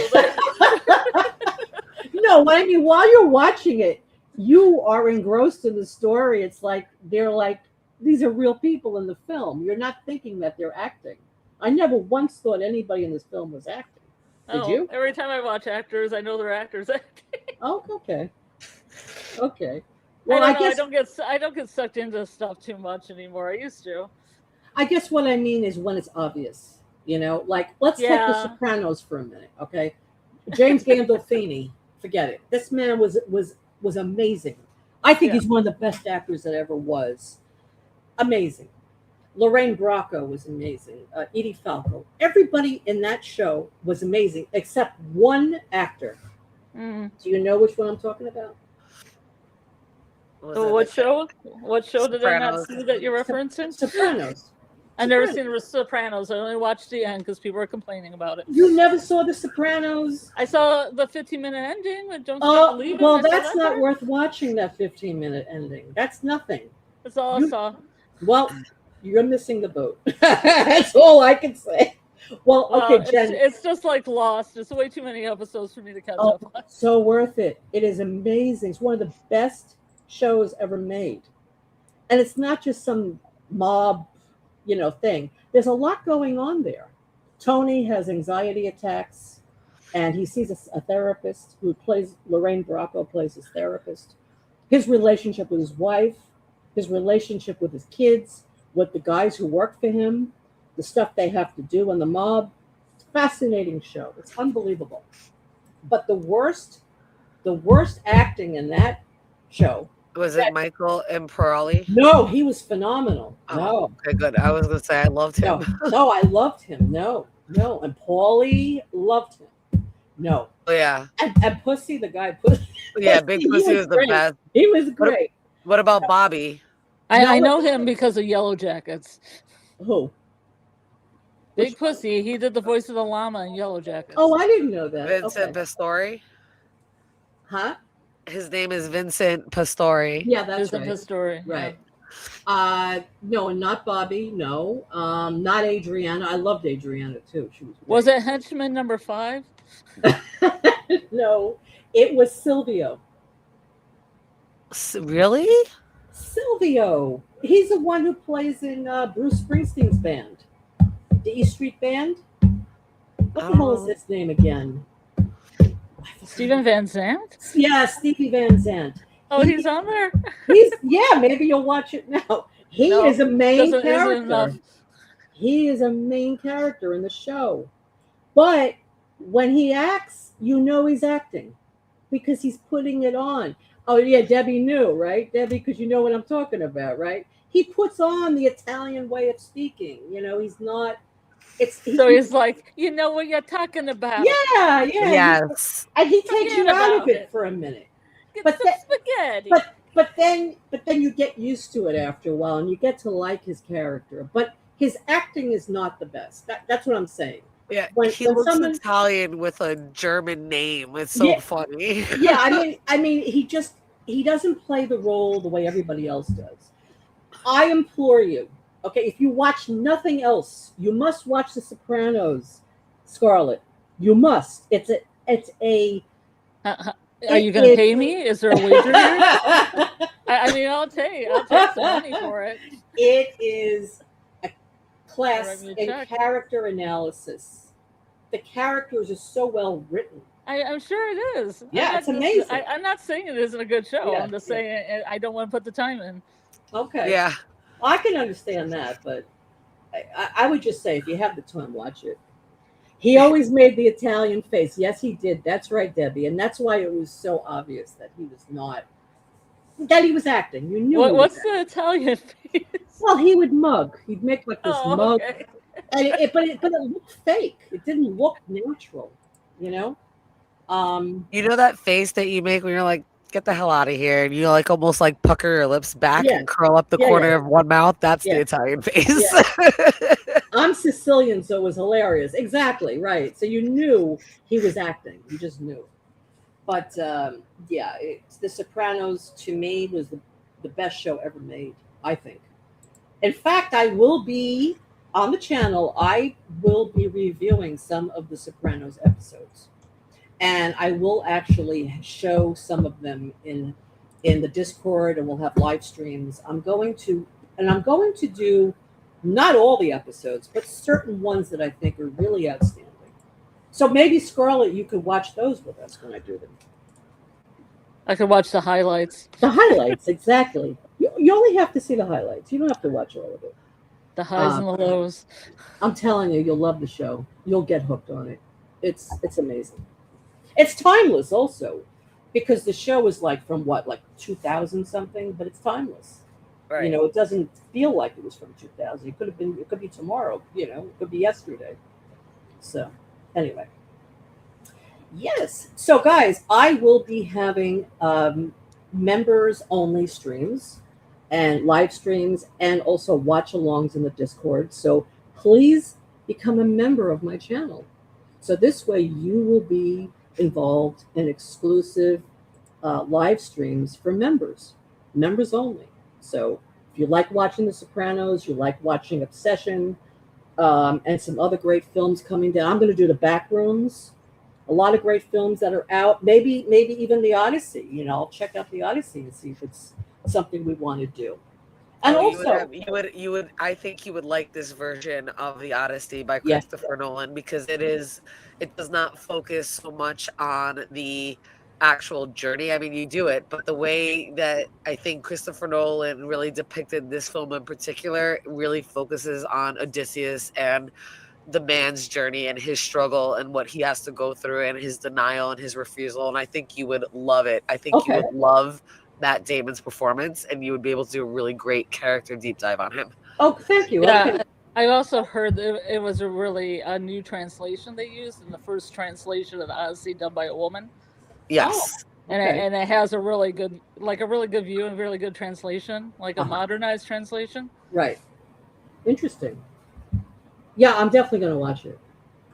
No, I mean, while you're watching it, you are engrossed in the story. It's like they're like these are real people in the film. You're not thinking that they're acting. I never once thought anybody in this film was acting. Did you? Every time I watch actors, I know they're actors acting. Oh, okay. Okay. Well, I guess I don't get sucked into stuff too much anymore. I used to. I guess what I mean is when it's obvious. You know, like let's take The Sopranos for a minute, okay? James Gandolfini, forget it. This man was amazing. I think he's one of the best actors that ever was. Amazing. Lorraine Bracco was amazing. Edie Falco. Everybody in that show was amazing except one actor. Mm. Do you know which one I'm talking about? What show? What show did I not see that you're referencing? Sopranos. I've never seen The Sopranos. I only watched the end because people were complaining about it. You never saw The Sopranos? I saw the 15-minute ending with Don't Oh, Believe It. well, that's not worth watching, that 15-minute ending. That's nothing. That's all I saw. Well, you're missing the boat. That's all I can say. Well, okay, Jen. It's just like Lost. It's way too many episodes for me to catch up on. So worth it. It is amazing. It's one of the best shows ever made. And it's not just some mob, thing. There's a lot going on there. Tony has anxiety attacks, and he sees a therapist who plays, Lorraine Bracco plays his therapist. His relationship with his wife, his relationship with his kids, with the guys who work for him, the stuff they have to do in the mob. It's a fascinating show. It's unbelievable. But the worst acting in that show. Was it Michael Imperioli? No, he was phenomenal. Oh, no. Okay, good. I was going to say I loved him. No, I loved him. No. And Paulie loved him. No. Oh, yeah. And Pussy, the guy Pussy. Yeah, Big Pussy was the best. He was great. What about Bobby? I know him because of Yellow Jackets. Who? Big Pussy. He did the voice of the llama in Yellow Jackets. Oh, I didn't know that. Vincent Pastore. Huh? His name is Vincent Pastore. Yeah, that's Vincent Pastore. Right. Yeah. No, and not Bobby. No. Not Adriana. I loved Adriana too. She was it Henchman number 5? No, it was Silvio. Really? Silvio. He's the one who plays in Bruce Springsteen's band, the E Street Band. What the hell is his name again? Steven Van Zandt? Yeah, Stevie Van Zandt. Oh, he's on there? Maybe you'll watch it now. He is a main character. He is a main character in the show. But when he acts, he's acting because he's putting it on. Oh, yeah, Debbie knew, right? Debbie, because you know what I'm talking about, right? He puts on the Italian way of speaking. He's not... he's like, you know what you're talking about. Yeah. Yes. And he takes you out of it for a minute. Get some spaghetti. But then you get used to it after a while, and you get to like his character. But his acting is not the best. That's what I'm saying. Yeah, he looks Italian with a German name. It's so funny. Yeah, I mean, he doesn't play the role the way everybody else does. I implore you. Okay, if you watch nothing else, you must watch The Sopranos, Scarlett. You must. It's a. Are you going to pay me? Is there a wager here? I mean, I'll take some money for it. It is a class in character analysis. The characters are so well written. I'm sure it is. Yeah, it's amazing. I'm not saying it isn't a good show. I'm just saying I don't want to put the time in. Okay. Yeah. I can understand that, but I would just say if you have the time, watch it. He always made the Italian face. Yes, he did. That's right, Debbie. And that's why it was so obvious that he was not, that he was acting. You knew he was What's acting. the Italian face? Well, he would mug. He'd make like this mug. Okay. And but it looked fake. It didn't look natural, you know? You know that face that you make when you're like, get the hell out of here, and you like almost like pucker your lips back Yeah. and curl up the Yeah, corner yeah. of one mouth? That's Yeah. the Italian face. I'm Sicilian, so it was hilarious. Exactly, right. So you knew he was acting. You just knew. But yeah, The Sopranos to me was the best show ever made, I think. In fact, I will be on the channel, I will be reviewing some of the Sopranos episodes. And I will actually show some of them in the Discord, and we'll have live streams. I'm going to do not all the episodes, but certain ones that I think are really outstanding. So maybe Scarlett, you could watch those with us when I do them. I could watch the highlights. The highlights, exactly. You only have to see the highlights. You don't have to watch all of it. The highs and the lows. I'm telling you, you'll love the show. You'll get hooked on it. It's amazing. It's timeless also, because the show is like from what, like 2000 something, but it's timeless. Right. You know, it doesn't feel like it was from 2000. It could be tomorrow, you know, it could be yesterday. So anyway. Yes. So guys, I will be having members only streams and live streams and also watch alongs in the Discord. So please become a member of my channel. So this way you will be involved in exclusive live streams for members only. So if you like watching The Sopranos, you like watching Obsession, and some other great films coming down. I'm going to do the Backrooms. A lot of great films that are out. Maybe even the Odyssey. You know, I'll check out the Odyssey and see if it's something we want to do. And also, you would. I think you would like this version of the Odyssey by Christopher Nolan, because it does not focus so much on the actual journey. I mean, you do it, but the way that I think Christopher Nolan really depicted this film in particular really focuses on Odysseus and the man's journey and his struggle and what he has to go through and his denial and his refusal. And I think you would love it. I think you would love Matt Damon's performance, and you would be able to do a really great character deep dive on him. Oh, thank you. Yeah, Okay. I also heard that it was a new translation they used in the first translation of the Odyssey done by a woman. Yes. Oh, okay. And it has a really good view and really good translation, like a modernized translation. Right. Interesting. Yeah, I'm definitely going to watch it.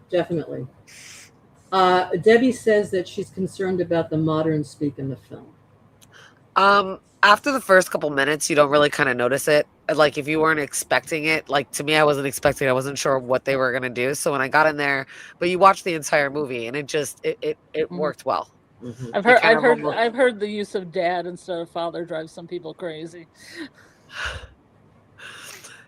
Definitely. Debbie says that she's concerned about the modern speak in the film. After the first couple minutes, you don't really kind of notice it. Like if you weren't expecting it, like to me, I wasn't expecting. I wasn't sure what they were gonna do. So when I got in there, but you watch the entire movie, and it worked well. Mm-hmm. I've heard the use of dad instead of father drives some people crazy.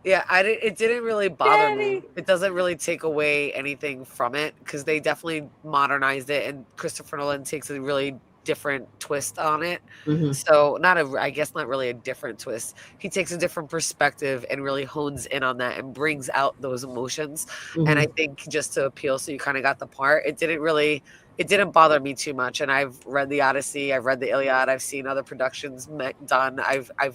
Yeah, it didn't really bother me. It doesn't really take away anything from it, because they definitely modernized it, and Christopher Nolan takes a really different twist on it. Mm-hmm. So I guess not really a different twist. He takes a different perspective and really hones in on that and brings out those emotions. Mm-hmm. And I think just to appeal, so you kind of got the part. It didn't bother me too much. And I've read the Odyssey, I've read the Iliad, I've seen other productions done. I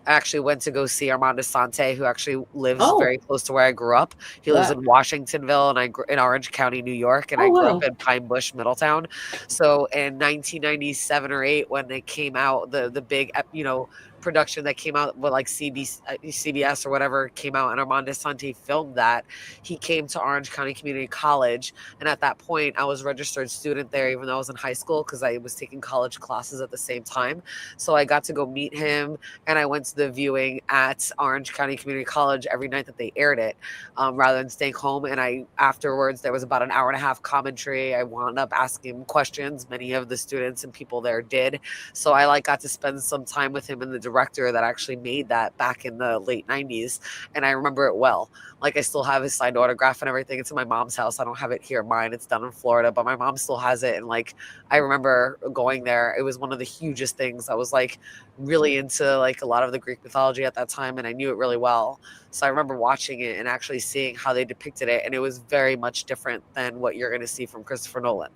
actually went to go see Armand Assante, who actually lives very close to where I grew up. He lives in Washingtonville, and in Orange County, New York, and I grew up in Pine Bush, Middletown. So in 1997 or 8, when it came out, the big, production that came out with like CBS or whatever came out, and Armand Assante filmed that. He came to Orange County Community College, and at that point I was a registered student there, even though I was in high school, because I was taking college classes at the same time. So I got to go meet him, and I went to the viewing at Orange County Community College every night that they aired it, rather than staying home. And afterwards there was about an hour and a half commentary. I wound up asking him questions. Many of the students and people there did. So I got to spend some time with him in the director that actually made that back in the late 90s. And I remember it well. Like, I still have his signed autograph and everything. It's in my mom's house. I don't have it here. Mine, it's done in Florida, but my mom still has it. And like, I remember going there. It was one of the hugest things. I was like really into like a lot of the Greek mythology at that time, and I knew it really well. So I remember watching it and actually seeing how they depicted it. And it was very much different than what you're going to see from Christopher Nolan.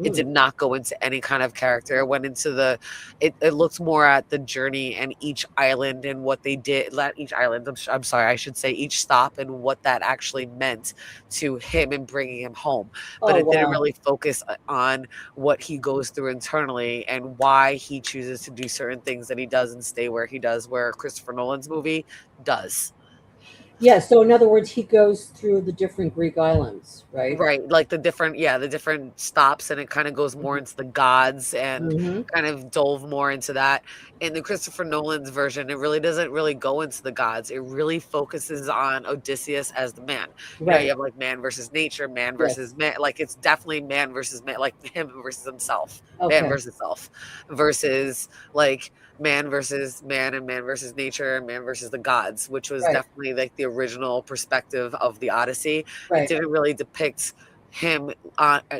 It did not go into any kind of character. It went into it looked more at the journey and each island and what they did. Each island, I'm sorry, I should say each stop and what that actually meant to him and bringing him home. But it didn't really focus on what he goes through internally and why he chooses to do certain things that he does and stay where he does, where Christopher Nolan's movie does. Yeah, so in other words, he goes through the different Greek islands, right? Right, like the different stops, and it kind of goes more into the gods and kind of dove more into that. In the Christopher Nolan's version, it really doesn't really go into the gods. It really focuses on Odysseus as the man. You know, you have like man versus nature, man versus man. Like, it's definitely man versus man, like him versus himself, man versus self, versus like man versus man and man versus nature and man versus the gods, which was definitely like the original perspective of the Odyssey. It didn't really depict him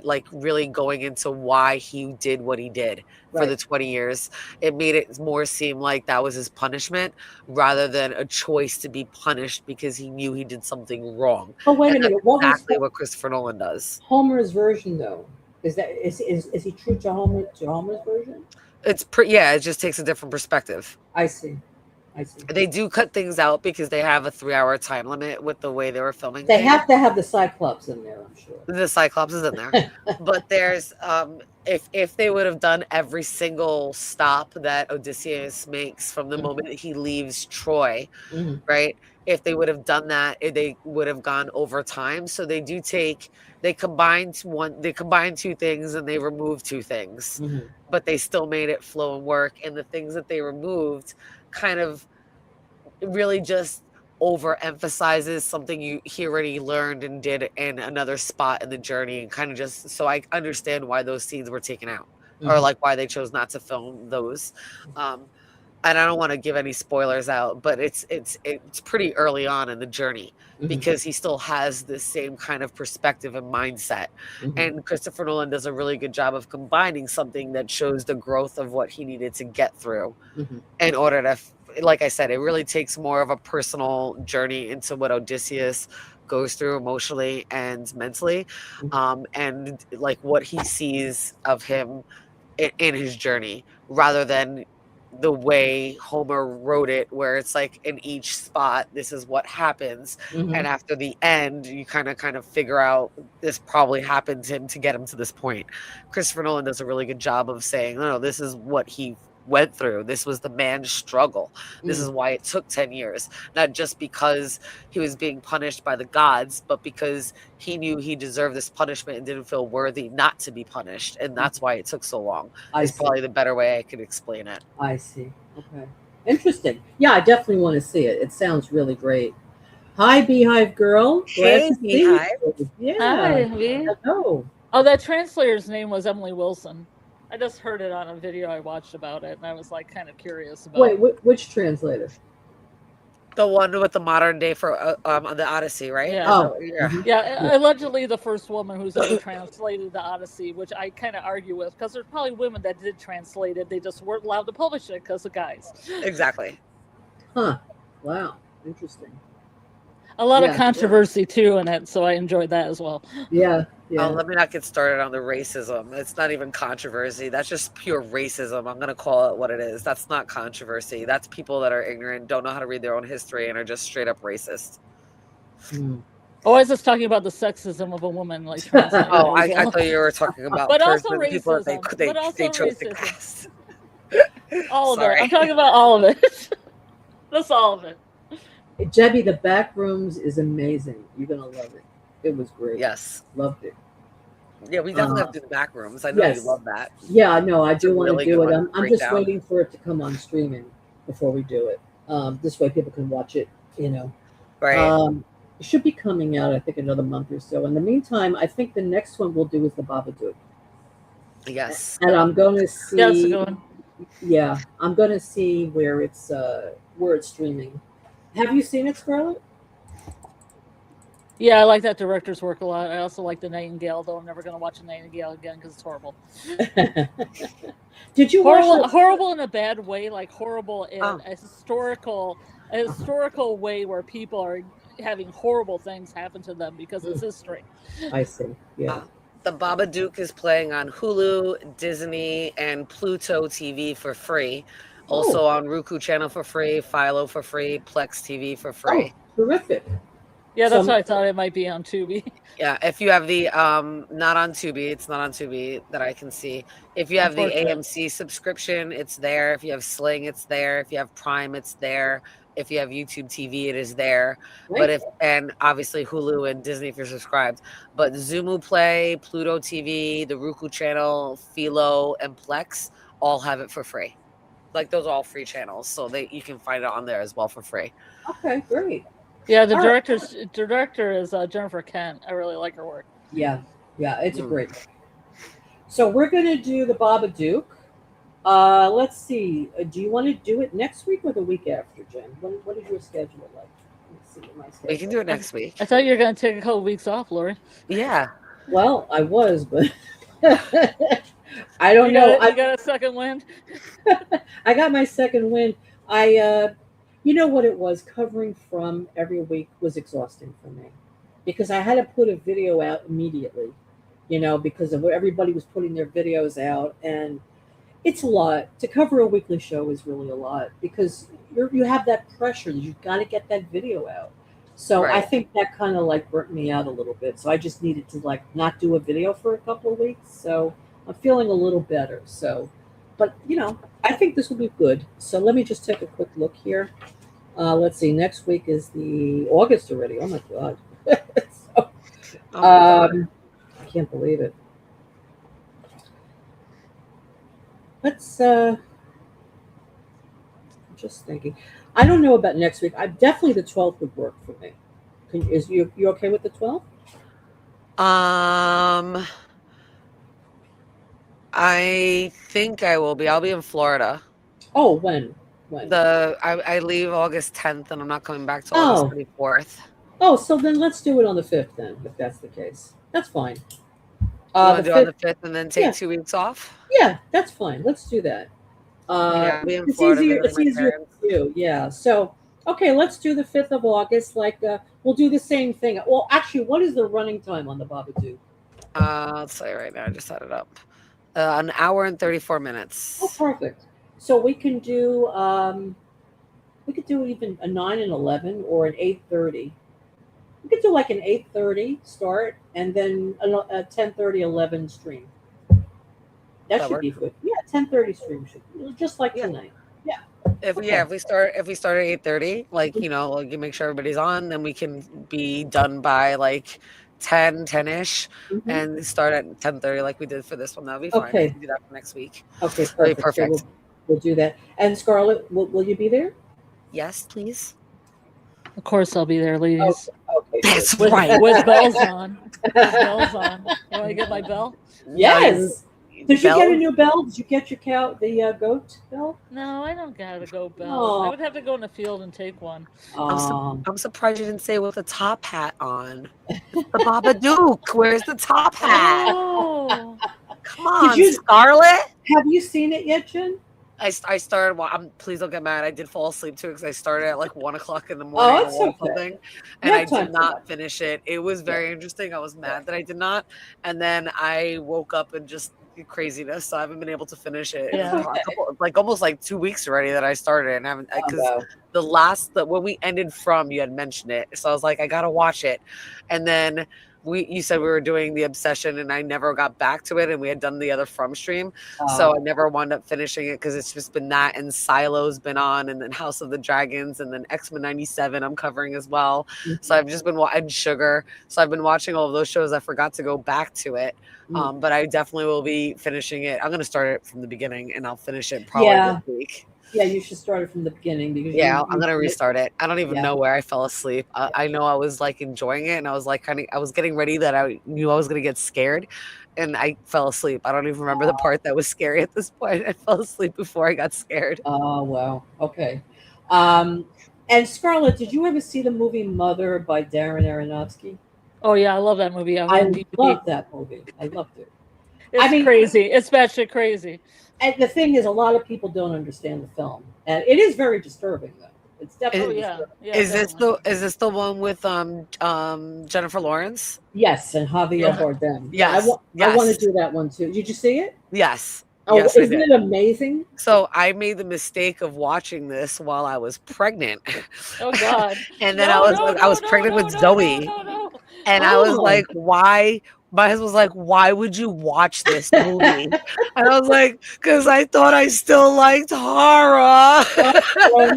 like really going into why he did what he did for the 20 years. It made it more seem like that was his punishment rather than a choice to be punished because he knew he did something wrong. Oh, wait a minute. That's exactly what Christopher Nolan does. Homer's version, though, is he true to Homer's version? It's it just takes a different perspective. I see. They do cut things out because they have a 3-hour time limit with the way they were filming. They have to have the Cyclops in there, I'm sure. The Cyclops is in there. But there's if they would have done every single stop that Odysseus makes from the moment that he leaves Troy, right? If they would have done that, they would have gone over time. So they combine two things and they remove two things, but they still made it flow and work. And the things that they removed kind of really just overemphasizes something he already learned and did in another spot in the journey, and kind of just so I understand why those scenes were taken out or like why they chose not to film those. And I don't want to give any spoilers out, but it's pretty early on in the journey because he still has this same kind of perspective and mindset. And Christopher Nolan does a really good job of combining something that shows the growth of what he needed to get through in order to, like I said, it really takes more of a personal journey into what Odysseus goes through emotionally and mentally, and like what he sees of him in his journey, rather than the way Homer wrote it, where it's like in each spot, this is what happens. And after the end, you kind of figure out this probably happened to him to get him to this point. Christopher Nolan does a really good job of saying, no, this is what he went through. This was the man's struggle. This is why it took 10 years, not just because he was being punished by the gods, but because he knew he deserved this punishment and didn't feel worthy not to be punished. And that's why it took so long. It's probably the better way I could explain it. I see. Okay. Interesting. Yeah, I definitely want to see it. It sounds really great. Hi, Beehive Girl. Hey, Beehive. Yeah. Hi. Hello. Oh, that translator's name was Emily Wilson. I just heard it on a video I watched about it, and I was like kind of curious about. Wait, which translator? The one with the modern day for the Odyssey, right? Yeah. Oh, yeah. Allegedly, the first woman who's ever translated the Odyssey, which I kind of argue with, because there's probably women that did translate it. They just weren't allowed to publish it because of guys. Exactly. Huh. Wow. Interesting. A lot of controversy too in it, so I enjoyed that as well. Yeah. Oh, let me not get started on the racism. It's not even controversy. That's just pure racism. I'm going to call it what it is. That's not controversy. That's people that are ignorant, don't know how to read their own history, and are just straight up racist. Oh, I was just talking about the sexism of a woman. Like, I thought you were talking about but also people racism. that they chose to cast. All of it. I'm talking about all of it. That's all of it. Jebby, the back rooms is amazing. You're going to love it. It was great. Yes. Loved it. Yeah, we definitely have to do the back rooms. I know you love that. Yeah, no, I do want to do it. I'm just breakdown. waiting for it to come on streaming before we do it. This way people can watch it, Right. It should be coming out, I think, another month or so. In the meantime, I think the next one we'll do is the Babadook. Yes. And I'm going to see... Yeah, that's a good one. Yeah, I'm gonna see where it's streaming. Have you seen it, Scarlett? Yeah, I like that director's work a lot. I also like the Nightingale, though I'm never going to watch a Nightingale again because it's horrible. Did you watch Horrible, horrible in a bad way, like horrible in Oh. a historical way where people are having horrible things happen to them because it's history. I see. Yeah. The Babadook is playing on Hulu, Disney, and Pluto TV for free. Also on Roku channel for free, Philo for free, Plex TV for free. Oh, terrific. Yeah, that's why I thought it might be on Tubi. Yeah, if you have the not on Tubi, it's not on Tubi that I can see. If you have the AMC subscription, it's there. If you have Sling, it's there. If you have Prime, it's there. If you have YouTube TV, it is there. Right. And obviously Hulu and Disney if you're subscribed. But Zumu Play, Pluto TV, the Roku channel, Philo, and Plex all have it for free. Like those are all free channels, so you can find it on there as well for free. Okay, great. Yeah, the director is Jennifer Kent. I really like her work. Yeah, it's a great. So we're gonna do the Babadook. Let's see. Do you want to do it next week or the week after, Jen? What is your schedule like? Let's see what my schedule. We can do it next week. I thought you were going to take a couple weeks off, Lori. Yeah. Well, I was, but I don't know. You got a second wind? I got my second wind. You know what it was? Covering from every week was exhausting for me because I had to put a video out immediately, because of everybody was putting their videos out. And it's a lot. To cover a weekly show is really a lot because you have that pressure that you've got to get that video out. So I think that kind of like burnt me out a little bit. So I just needed to like not do a video for a couple of weeks. So I'm feeling a little better. So, but I think this will be good. So let me just take a quick look here. Let's see. Next week is the August already. Oh my God. I can't believe it. Let's. I'm just thinking. I don't know about next week. Definitely the 12th would work for me. Is you okay with the 12th? I think I will be. I'll be in Florida. Oh, when? I leave August 10th, and I'm not coming back till August 24th. Oh, so then let's do it on the 5th then, if that's the case. That's fine. You want to do it on the 5th and then take 2 weeks off? Yeah, that's fine. Let's do that. I'll be in Florida. It's easier for you. Yeah. So, okay, let's do the 5th of August. We'll do the same thing. Well, actually, what is the running time on the Babadook? I'll tell you right now. I just set it up. An hour and 34 minutes. Oh, perfect. So we can do even a 9 and 11 or an 8:30. We could do like an 8:30 start and then a 10:30, 11 stream. That should be good. Yeah, 10:30 stream should be just like tonight. Yeah. If we start at 8:30, you make sure everybody's on, then we can be done by like 10-ish and start at 10:30 like we did for this one. That'll be fine. Okay. We can do that for next week. Okay, Perfect. So we'll do that. And Scarlett, will you be there? Yes, please. Of course I'll be there, ladies. Okay. That's with, right. With bells on. With bells on. You want to get my bell? Yes. Did you get a new bell? Did you get your the goat bell? No, I don't got a goat bell. Oh. I would have to go in the field and take one. I'm surprised you didn't say with the top hat on. It's the Babadook. Where's the top hat? Oh. Come on, Scarlett. Have you seen it yet, Jen? I started. Please don't get mad. I did fall asleep too because I started at like 1:00 in the morning. Oh, it's okay. And I did not finish it. It was very interesting. I was mad that I did not. And then I woke up and just craziness. So I haven't been able to finish it. Yeah. Almost like 2 weeks already that I started and haven't because when we ended from you had mentioned it. So I was like, I gotta watch it. And then you said we were doing the Obsession and I never got back to it and we had done the other From stream. So I never wound up finishing it because it's just been that and Silo's been on and then House of the Dragons and then X-Men 97 I'm covering as well. So I've just been watching Sugar. So I've been watching all of those shows. I forgot to go back to it. But I definitely will be finishing it. I'm going to start it from the beginning and I'll finish it probably this week. Yeah, you should start it from the beginning because I'm gonna restart it. I don't even know where I fell asleep. I know I was like enjoying it, and I was like I was getting ready that I knew I was gonna get scared, and I fell asleep. I don't even remember the part that was scary at this point. I fell asleep before I got scared. Oh, wow. Okay. And Scarlett, did you ever see the movie Mother by Darren Aronofsky? Oh yeah, I love that movie. I love that movie. I loved it. It's crazy. It's batshit crazy. And the thing is, a lot of people don't understand the film, and it is very disturbing, though. It's definitely disturbing. Is this the one with Jennifer Lawrence? Yes, and Javier Bardem. Yes, I want to do that one too. Did you see it? Yes. Oh, yes, isn't it amazing? So I made the mistake of watching this while I was pregnant. Oh God! And then I was pregnant with Zoe, and I was like, why? My husband was like, why would you watch this movie? And I was like, because I thought I still liked horror. Oh,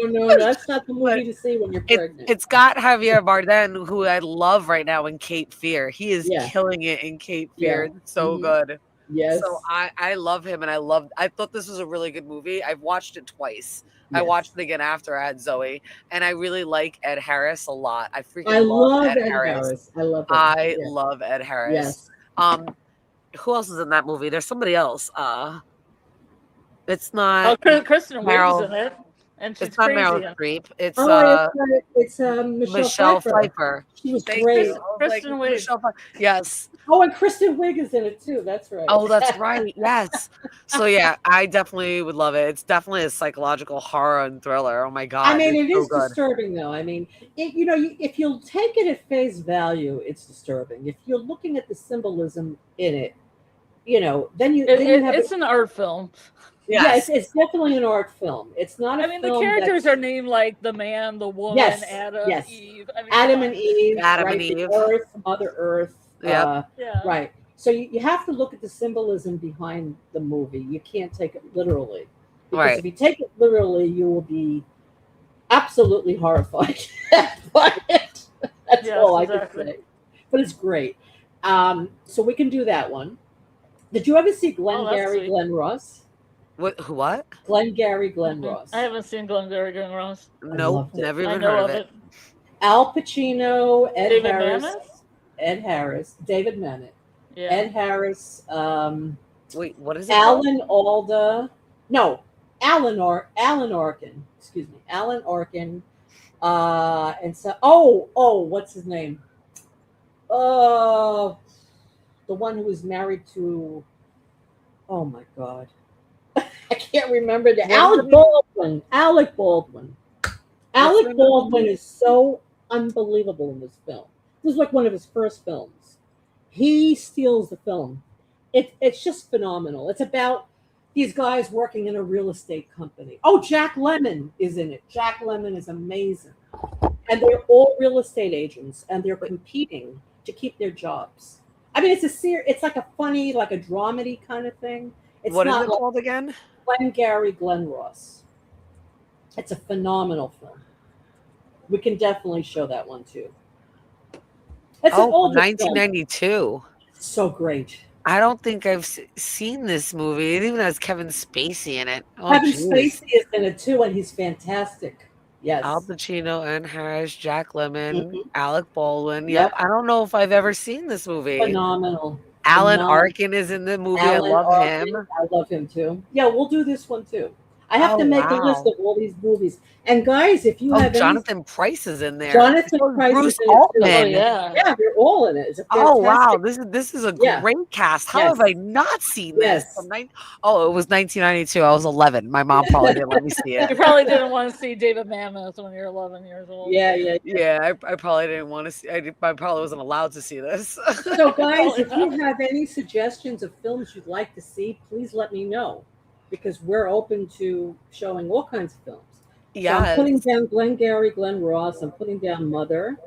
no. That's not the movie to see when you're pregnant. It's got Javier Bardem, who I love right now in Cape Fear. He is killing it in Cape Fear. Yeah. It's so good. Yes. So I love him, and I thought this was a really good movie. I've watched it twice. Yes. I watched it again after I had Zoe, and I really like Ed Harris a lot. I love Ed Harris. I love him. I love Ed Harris. Yes. Who else is in that movie? There's somebody else. It's not Kristen Wiig's in it. And she's it's not crazy. Meryl Streep. It's Michelle Pfeiffer. She was great. Kristen Wiig. Yes. Oh, and Kristen Wiig is in it too. That's right. Oh, that's right. Yes. So yeah, I definitely would love it. It's definitely a psychological horror and thriller. Oh my God. I mean, it is disturbing though. I mean, if you'll take it at face value, it's disturbing. If you're looking at the symbolism in it, then you have it's an art film. Yes. Yeah, it's definitely an art film. It's not. The characters are named like the man, the woman, Adam, Eve. Adam and Eve. Adam and Eve. Earth, Mother Earth. Yeah. Right. So you have to look at the symbolism behind the movie. You can't take it literally. Because if you take it literally, you will be absolutely horrified by it. That's all I can say. But it's great. So we can do that one. Did you ever see Glengarry Glen Ross? What? Glengarry Glen Ross. I haven't seen Glengarry Glen Ross. Nope, never even heard of it. Al Pacino, David Mamet? Ed Harris, David Mamet, Ed Harris. Wait, what is it? Alan Alda. No, Alan Arkin. Excuse me, Alan Arkin. And so, what's his name? The one who was married to. Oh my God. I can't remember that. Alec Baldwin. Alec Baldwin is so unbelievable in this film. This is like one of his first films. He steals the film. It's just phenomenal. It's about these guys working in a real estate company. Oh, Jack Lemmon is in it. Jack Lemmon is amazing. And they're all real estate agents, and they're competing to keep their jobs. I mean, it's like a funny, like a dramedy kind of thing. What is it called again? Glengarry Glen Ross. It's a phenomenal film. We can definitely show that one too. It's an older 1992. Film. So great. I don't think I've seen this movie. It even has Kevin Spacey in it. Kevin Spacey is in it too, and he's fantastic. Yes. Al Pacino, Ed Harris, Jack Lemmon, Alec Baldwin. Yep. I don't know if I've ever seen this movie. Phenomenal. Alan Arkin is in the movie. I love him. I love him too. Yeah, we'll do this one too. I have to make a list of all these movies. And guys, if you have Jonathan Pryce is in there. Jonathan Pryce Bruce is in Altman. Yeah, they're all in it. Oh wow, this is a great cast. How have I not seen this? It was 1992. I was 11. My mom probably didn't let me see it. You probably didn't want to see David Mamet when you're 11 years old. Yeah. I probably didn't want to see. I probably wasn't allowed to see this. So guys, if you have any suggestions of films you'd like to see, please let me know. Because we're open to showing all kinds of films. Yeah, so I'm putting down Glengarry Glen Ross. I'm putting down Mother,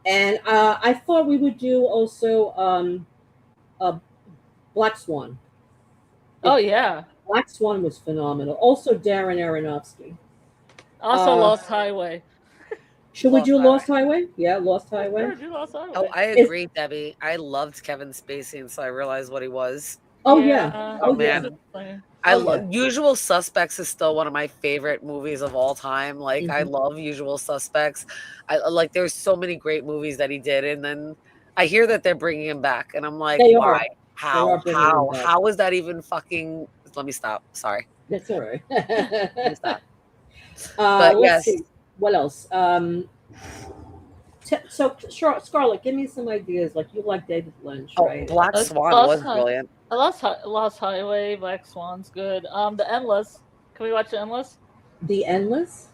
and I thought we would do also Black Swan. Oh yeah, Black Swan was phenomenal. Also Darren Aronofsky. Also Lost Highway. Should we do Lost Highway? Yeah, Lost Highway. Sure, do Lost Highway. Oh, I agree, Debbie. I loved Kevin Spacey, and so I realized what he was. Oh yeah. Man. I love Usual Suspects is still one of my favorite movies of all time. Like I love Usual Suspects. There's so many great movies that he did, and then I hear that they're bringing him back, and I'm like, why? How is that even fucking? Let me stop. Sorry. That's all right. Let me stop. But Let's yes. see. What else? So, Scarlett, give me some ideas. Like, you like David Lynch, right? Black Swan was brilliant. Lost Highway, Black Swan's good. The Endless. Can we watch The Endless? The Endless?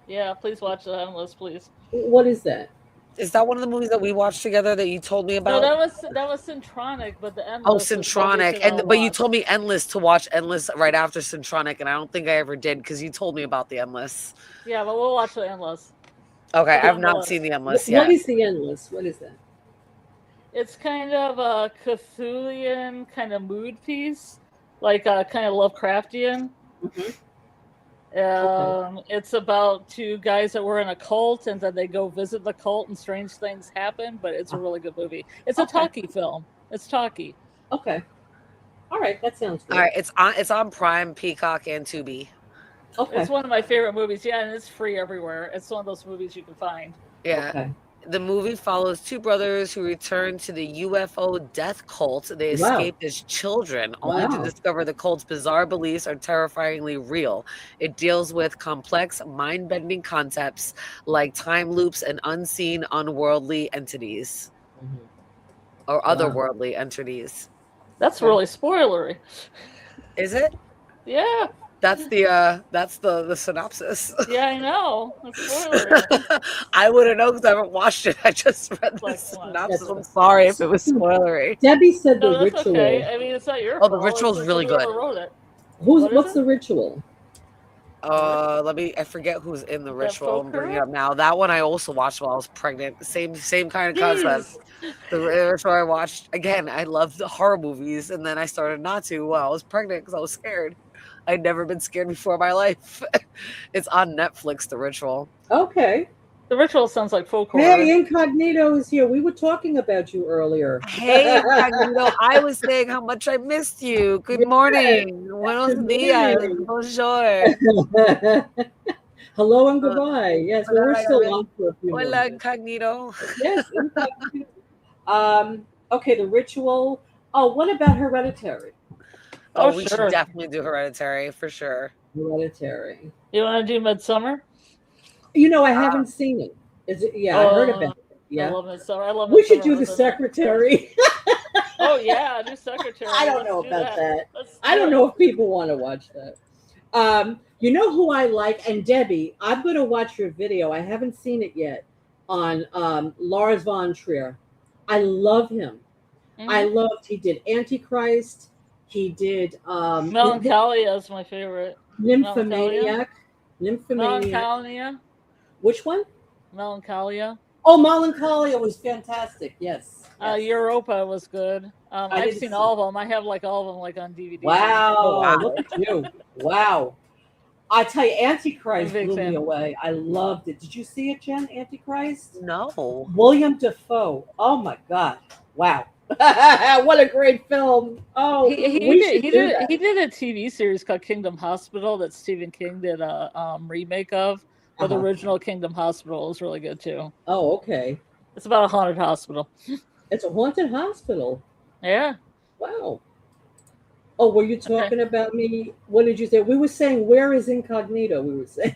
Yeah, please watch The Endless, please. What is that? Is that one of the movies that we watched together that you told me about? No, that was Centronic, but The Endless. Oh, Centronic, but you told me Endless to watch Endless right after Centronic, and I don't think I ever did because you told me about The Endless. Yeah, but we'll watch The Endless. Okay, I've not seen The Endless yet. What is The Endless? What is that? It's kind of a Cthulhian kind of mood piece, like kind of Lovecraftian. Mm-hmm. It's about two guys that were in a cult, and then they go visit the cult, and strange things happen. But it's a really good movie. It's a talkie film. It's talkie. Okay. All right, that sounds good. All right, it's on Prime, Peacock, and Tubi. Okay. It's one of my favorite movies. Yeah, and it's free everywhere. It's one of those movies you can find. Yeah. Okay. The movie follows two brothers who return to the UFO death cult. They escape as children, only to discover the cult's bizarre beliefs are terrifyingly real. It deals with complex, mind-bending concepts like time loops and unseen, unworldly entities. Or otherworldly entities. That's really spoilery. Is it? Yeah. That's the synopsis. Yeah, I know. It's I wouldn't know because I haven't watched it. I just read the synopsis. I'm sorry if it was spoilery. Debbie said The Ritual. Okay. I mean, it's not your fault. The Ritual's really good. Wrote it. What's The Ritual? I forget who's in The Ritual. I'm bringing it up now. That one I also watched while I was pregnant. Same kind of concept. The Ritual I watched again. I loved the horror movies, and then I started not to while I was pregnant because I was scared. I'd never been scared before in my life. It's on Netflix, The Ritual. Okay. The Ritual sounds like folk horror. Hey, Incognito is here. We were talking about you earlier. Hey, Incognito. I was saying how much I missed you. Good morning. Buenos dias. Bonjour. Hello and goodbye. Yes, we're still on for a few Hola, moments. Incognito. Yes, Incognito. Okay, The Ritual. Oh, what about Hereditary? Oh, we should definitely do Hereditary for sure. Hereditary. You want to do Midsummer? You know, I haven't seen it. Is it? Yeah, I heard about it. Yeah, I love Midsummer. We should do The Secretary. Oh yeah, do Secretary. I don't know about that. I don't know if people want to watch that. You know who I like? And Debbie, I'm going to watch your video. I haven't seen it yet on Lars von Trier. I love him. Mm-hmm. He did Antichrist. He did Melancholia is my favorite. Nymphomaniac. Melancholia. Which one? Melancholia. Oh, Melancholia was fantastic. Yes. Europa was good. I've seen all of them. I have all of them on DVD. Wow. Look at you. Wow. I tell you, Antichrist blew me away. I loved it. Did you see it, Jen? Antichrist? No. William Dafoe. Oh my God. Wow. What a great film. Oh, he did a TV series called Kingdom Hospital that Stephen King did a remake of. But the original Kingdom Hospital is really good too. Oh, okay. It's about a haunted hospital. It's a haunted hospital. Yeah. Wow. Oh, were you talking about me? What did you say? We were saying, where is Incognito? We were saying.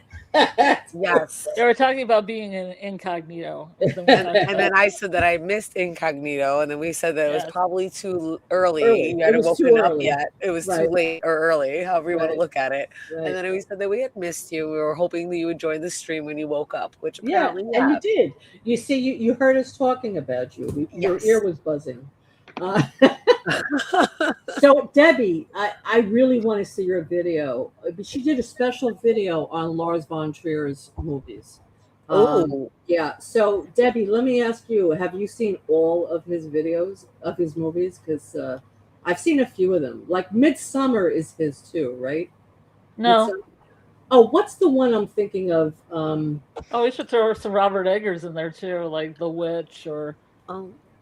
Yes. They were talking about being in Incognito. And then I said that I missed Incognito, and then we said that it was probably too early. You hadn't woken up yet. It was too late or early, however you want to look at it. Right. And then we said that we had missed you. We were hoping that you would join the stream when you woke up, which apparently and you did. You see, you heard us talking about you. Your ear was buzzing. So Debbie, I really want to see your video. She did a special video on Lars von Trier's movies. Yeah. So Debbie, let me ask you: have you seen all of his videos of his movies? Because I've seen a few of them. Like Midsummer is his too, right? No. Midsummer. Oh, what's the one I'm thinking of? We should throw some Robert Eggers in there too, like The Witch or.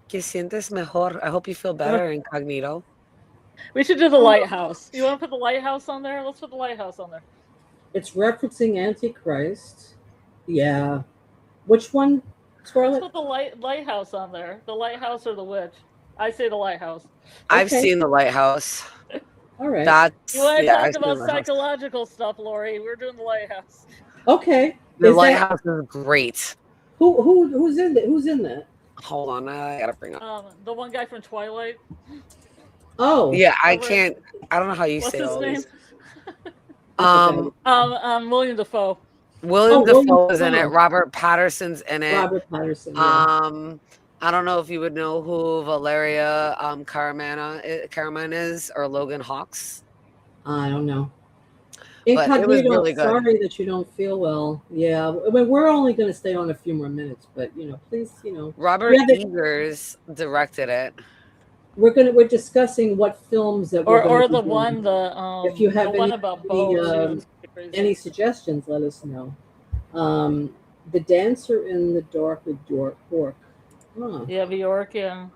Que sientes mejor. I hope you feel better, Incognito. We should do The Lighthouse. You want to put The Lighthouse on there? Let's put The Lighthouse on there. It's referencing Antichrist. Yeah. Which one, Scarlett? Let's put The Lighthouse on there. The Lighthouse or The Witch. I say The Lighthouse. I've Okay. seen The Lighthouse. All right. That's You want to I've talk seen about The Lighthouse. psychological stuff, Lori? We're doing The Lighthouse. Okay. The Is that- Lighthouse is great. who's in that? Who's in that? Hold on, I gotta bring up. The one guy from Twilight. Oh. Yeah, I Over- can't. I don't know how you What's say his all name? these. William William Dafoe. William Dafoe is in it. Dafoe. Robert Patterson's in it. Robert Patterson. Yeah. I don't know if you would know who Valeria Caraman is, or Logan Hawks. I don't know. But it was Incognito, really good. sorry that you don't feel well. Yeah, I mean, we're only going to stay on a few more minutes, but please, Robert Yeah, Eggers directed it. we're discussing what films that we're Or gonna the be one doing. If you have the one any- about any, bows. Any suggestions, let us know. The Dancer in the Dark with Bjork. Huh. Yeah, Bjork, yeah.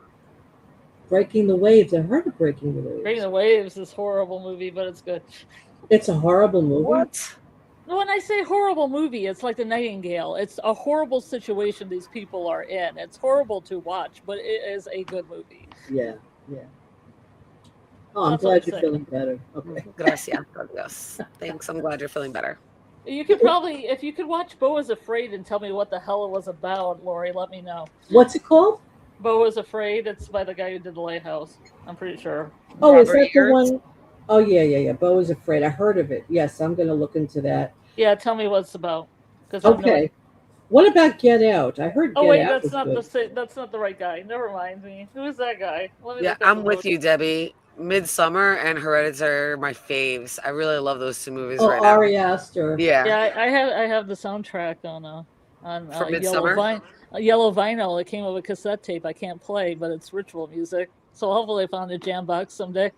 Breaking the Waves. I heard of Breaking the Waves. Breaking the Waves is a horrible movie, but it's good. It's a horrible movie. What? When I say horrible movie, it's like The Nightingale. It's a horrible situation these people are in. It's horrible to watch, but it is a good movie. Yeah. Oh, I'm That's what glad I'm you're saying. feeling better. Okay. Gracias. Yes. Thanks. I'm glad you're feeling better. You could probably, if you could watch Beau is Afraid and tell me what the hell it was about, Lori, let me know. What's it called? Beau is Afraid. It's by the guy who did The Lighthouse. I'm pretty sure. Oh, is Robert that Eggers? the one? Oh, yeah. Beau is Afraid. I heard of it. Yes, I'm going to look into that. Yeah, tell me what it's about. Okay. What about Get Out? I heard Oh Get wait, Out that's was not good. that's not the right guy. Never mind me. Who is that guy? Let me Yeah, look up I'm the with movie. you, Debbie. Midsummer and Hereditary are my faves. I really love those two movies Oh, right now. Ari Aster. Yeah. Yeah, I have the soundtrack on For yellow Midsummer? yellow vinyl. It came with a cassette tape. I can't play, but it's ritual music. So hopefully I found a jam box someday.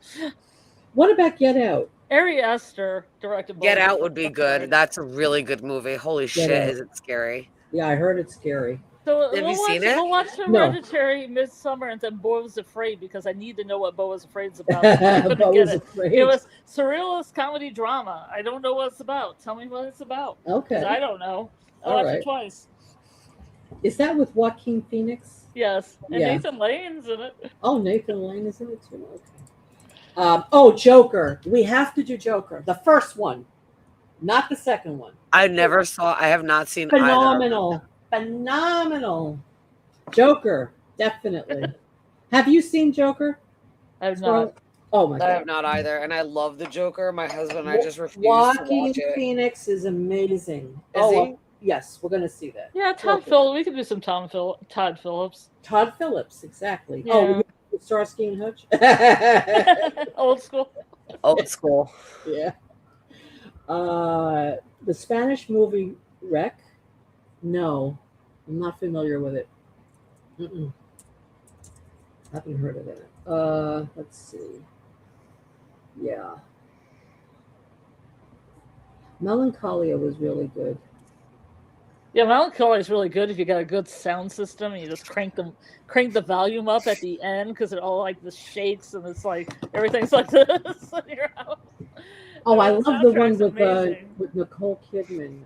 What about Get Out? Ari Aster directed. Get both. Out would be good. That's a really good movie. Holy shit, Out. is it scary? Yeah, I heard it's scary. So Have you seen it? We'll watch No. Hereditary, Midsummer, and then Beau is Afraid because I need to know what Beau is Afraid is about. I couldn't Beau get is it. Afraid. It was surrealist comedy drama. I don't know what it's about. Tell me what it's about. 'Cause Okay. I don't know. I All watched right. it twice. Is that with Joaquin Phoenix? Yes. And Yeah. Nathan Lane's in it. Oh, Nathan Lane is in it too. Okay. Joker. We have to do Joker. The first one, not the second one. I have not seen either. Phenomenal. Joker, definitely. Have you seen Joker? I have not. Oh my I god. have not either. And I love the Joker. My husband and I just refuse to Joaquin watch it. Phoenix is amazing. Is he? Yes, we're going to see that. Yeah, Todd Okay. Phillips. We could do some Todd Phillips. Todd Phillips, exactly. Yeah. Oh, Starsky and Hutch. Old school. Old school. Yeah. The Spanish movie Wreck? No, I'm not familiar with it. Mm-mm. Haven't heard of it. Let's see. Yeah. Melancholia was really good. Yeah, Melancholy is really good if you got a good sound system and you just crank the volume up at the end because it all like the shakes and it's like everything's like this in your house. Oh, I The love the one soundtrack's amazing. with Nicole Kidman,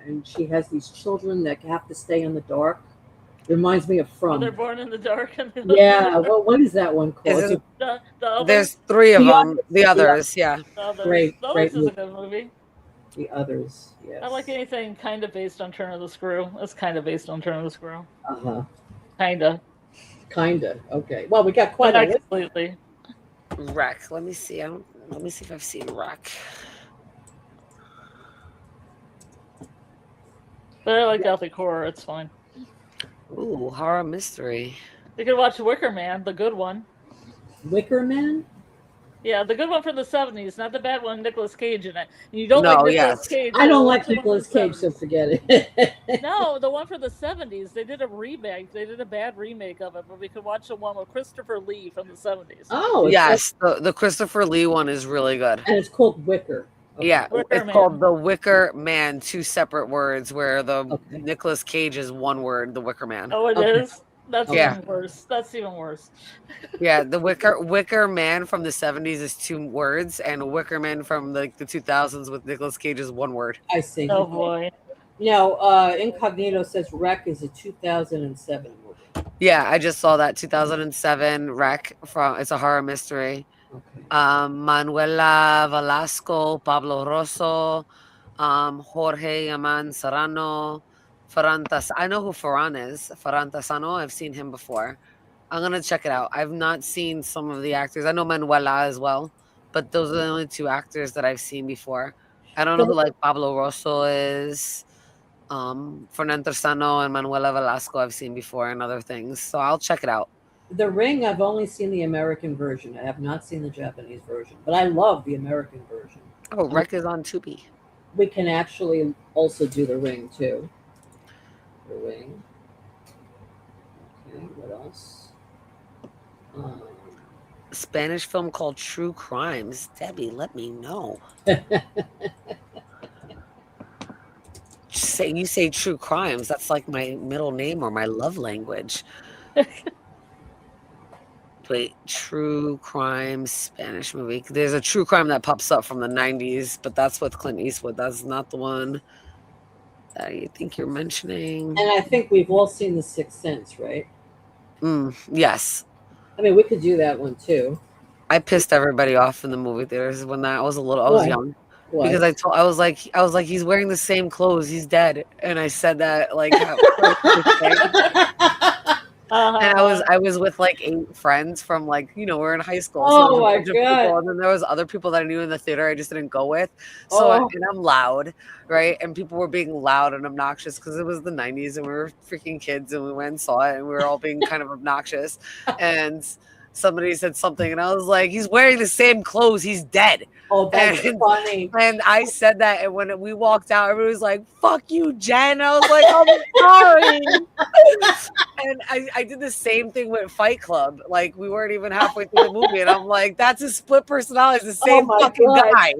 and she has these children that have to stay in the dark. Reminds me of When they're From. born in the dark and they live Yeah, in the what is that one called? Isn't- the others, There's three of The them. The others, yeah. the others. great- The great Others is a good movie. The Others. Yes. I like anything kind of based on Turn of the Screw. It's kind of based on Turn of the Screw. Uh-huh. Kinda. Kinda. Okay. Well, we got quite But a not list. completely. Wreck. Let me see. Let me see if I've seen Wreck. But I like gothic horror. It's fine. Ooh, horror mystery. You could watch Wicker Man, the good one. Wicker Man? Yeah, the good one from the 70s, not the bad one with Nicolas Cage in it. You don't No, like Nicolas yes. Cage. I don't watch like the one Nicolas from the Cage, so 70s. forget it. No, the one from the 70s. They did a remake. They did a bad remake of it, but we could watch the one with Christopher Lee from the 70s. Oh, Yes, the Christopher Lee one is really good. and it's called Wicker. Okay. Yeah, Wicker it's Man. called The Wicker Man, two separate words, where the Okay. Nicolas Cage is one word, The Wicker Man. Oh, it Okay. is? That's Yeah. even worse. That's even worse. Yeah, the Wicker Man from the 70s is two words, and Wicker Man from the 2000s with Nicolas Cage is one word. I see. Oh, boy. Now, Incognito says Wreck is a 2007 movie. Yeah, I just saw that 2007 Wreck from. It's a horror mystery. Okay. Manuela Velasco, Pablo Rosso, Jorge Yaman Serrano, Ferran I know who Ferran is. Ferran Tassano. I've seen him before. I'm gonna check it out. I've not seen some of the actors. I know Manuela as well, but those are the only two actors that I've seen before. I don't know who like Pablo Rosso is. Fernando Tassano and Manuela Velasco I've seen before and other things. So I'll check it out. The Ring, I've only seen the American version. I have not seen the Japanese version, but I love the American version. Oh, Wreck is on Tubi. We can actually also do The Ring too. The Ring. Okay, what else? Spanish film called True Crimes. Debbie, let me know. You say True Crimes. That's like my middle name or my love language. Wait, True Crime Spanish movie. There's a true crime that pops up from the 90s, but that's with Clint Eastwood. That's not the one that you think you're mentioning. And I think we've all seen The Sixth Sense, right? Yes. I mean, we could do that one too. I pissed everybody off in the movie theaters when I was young. Why? Because I was like, he's wearing the same clothes. He's dead. And I said that like, and I was with like 8 friends from like, we're in high school. Oh so my God. God. And then there was other people that I knew in the theater I just didn't go with. So and I'm loud, right? And people were being loud and obnoxious because it was the 90s and we were freaking kids and we went and saw it and we were all being kind of obnoxious. And somebody said something and I was like, he's wearing the same clothes. He's dead. Oh, that's funny. And I said that, and when we walked out, everybody was like, "Fuck you, Jen." I was like, "I'm sorry." And I did the same thing with Fight Club. Like we weren't even halfway through the movie, and I'm like, "That's a split personality. It's the same fucking guy."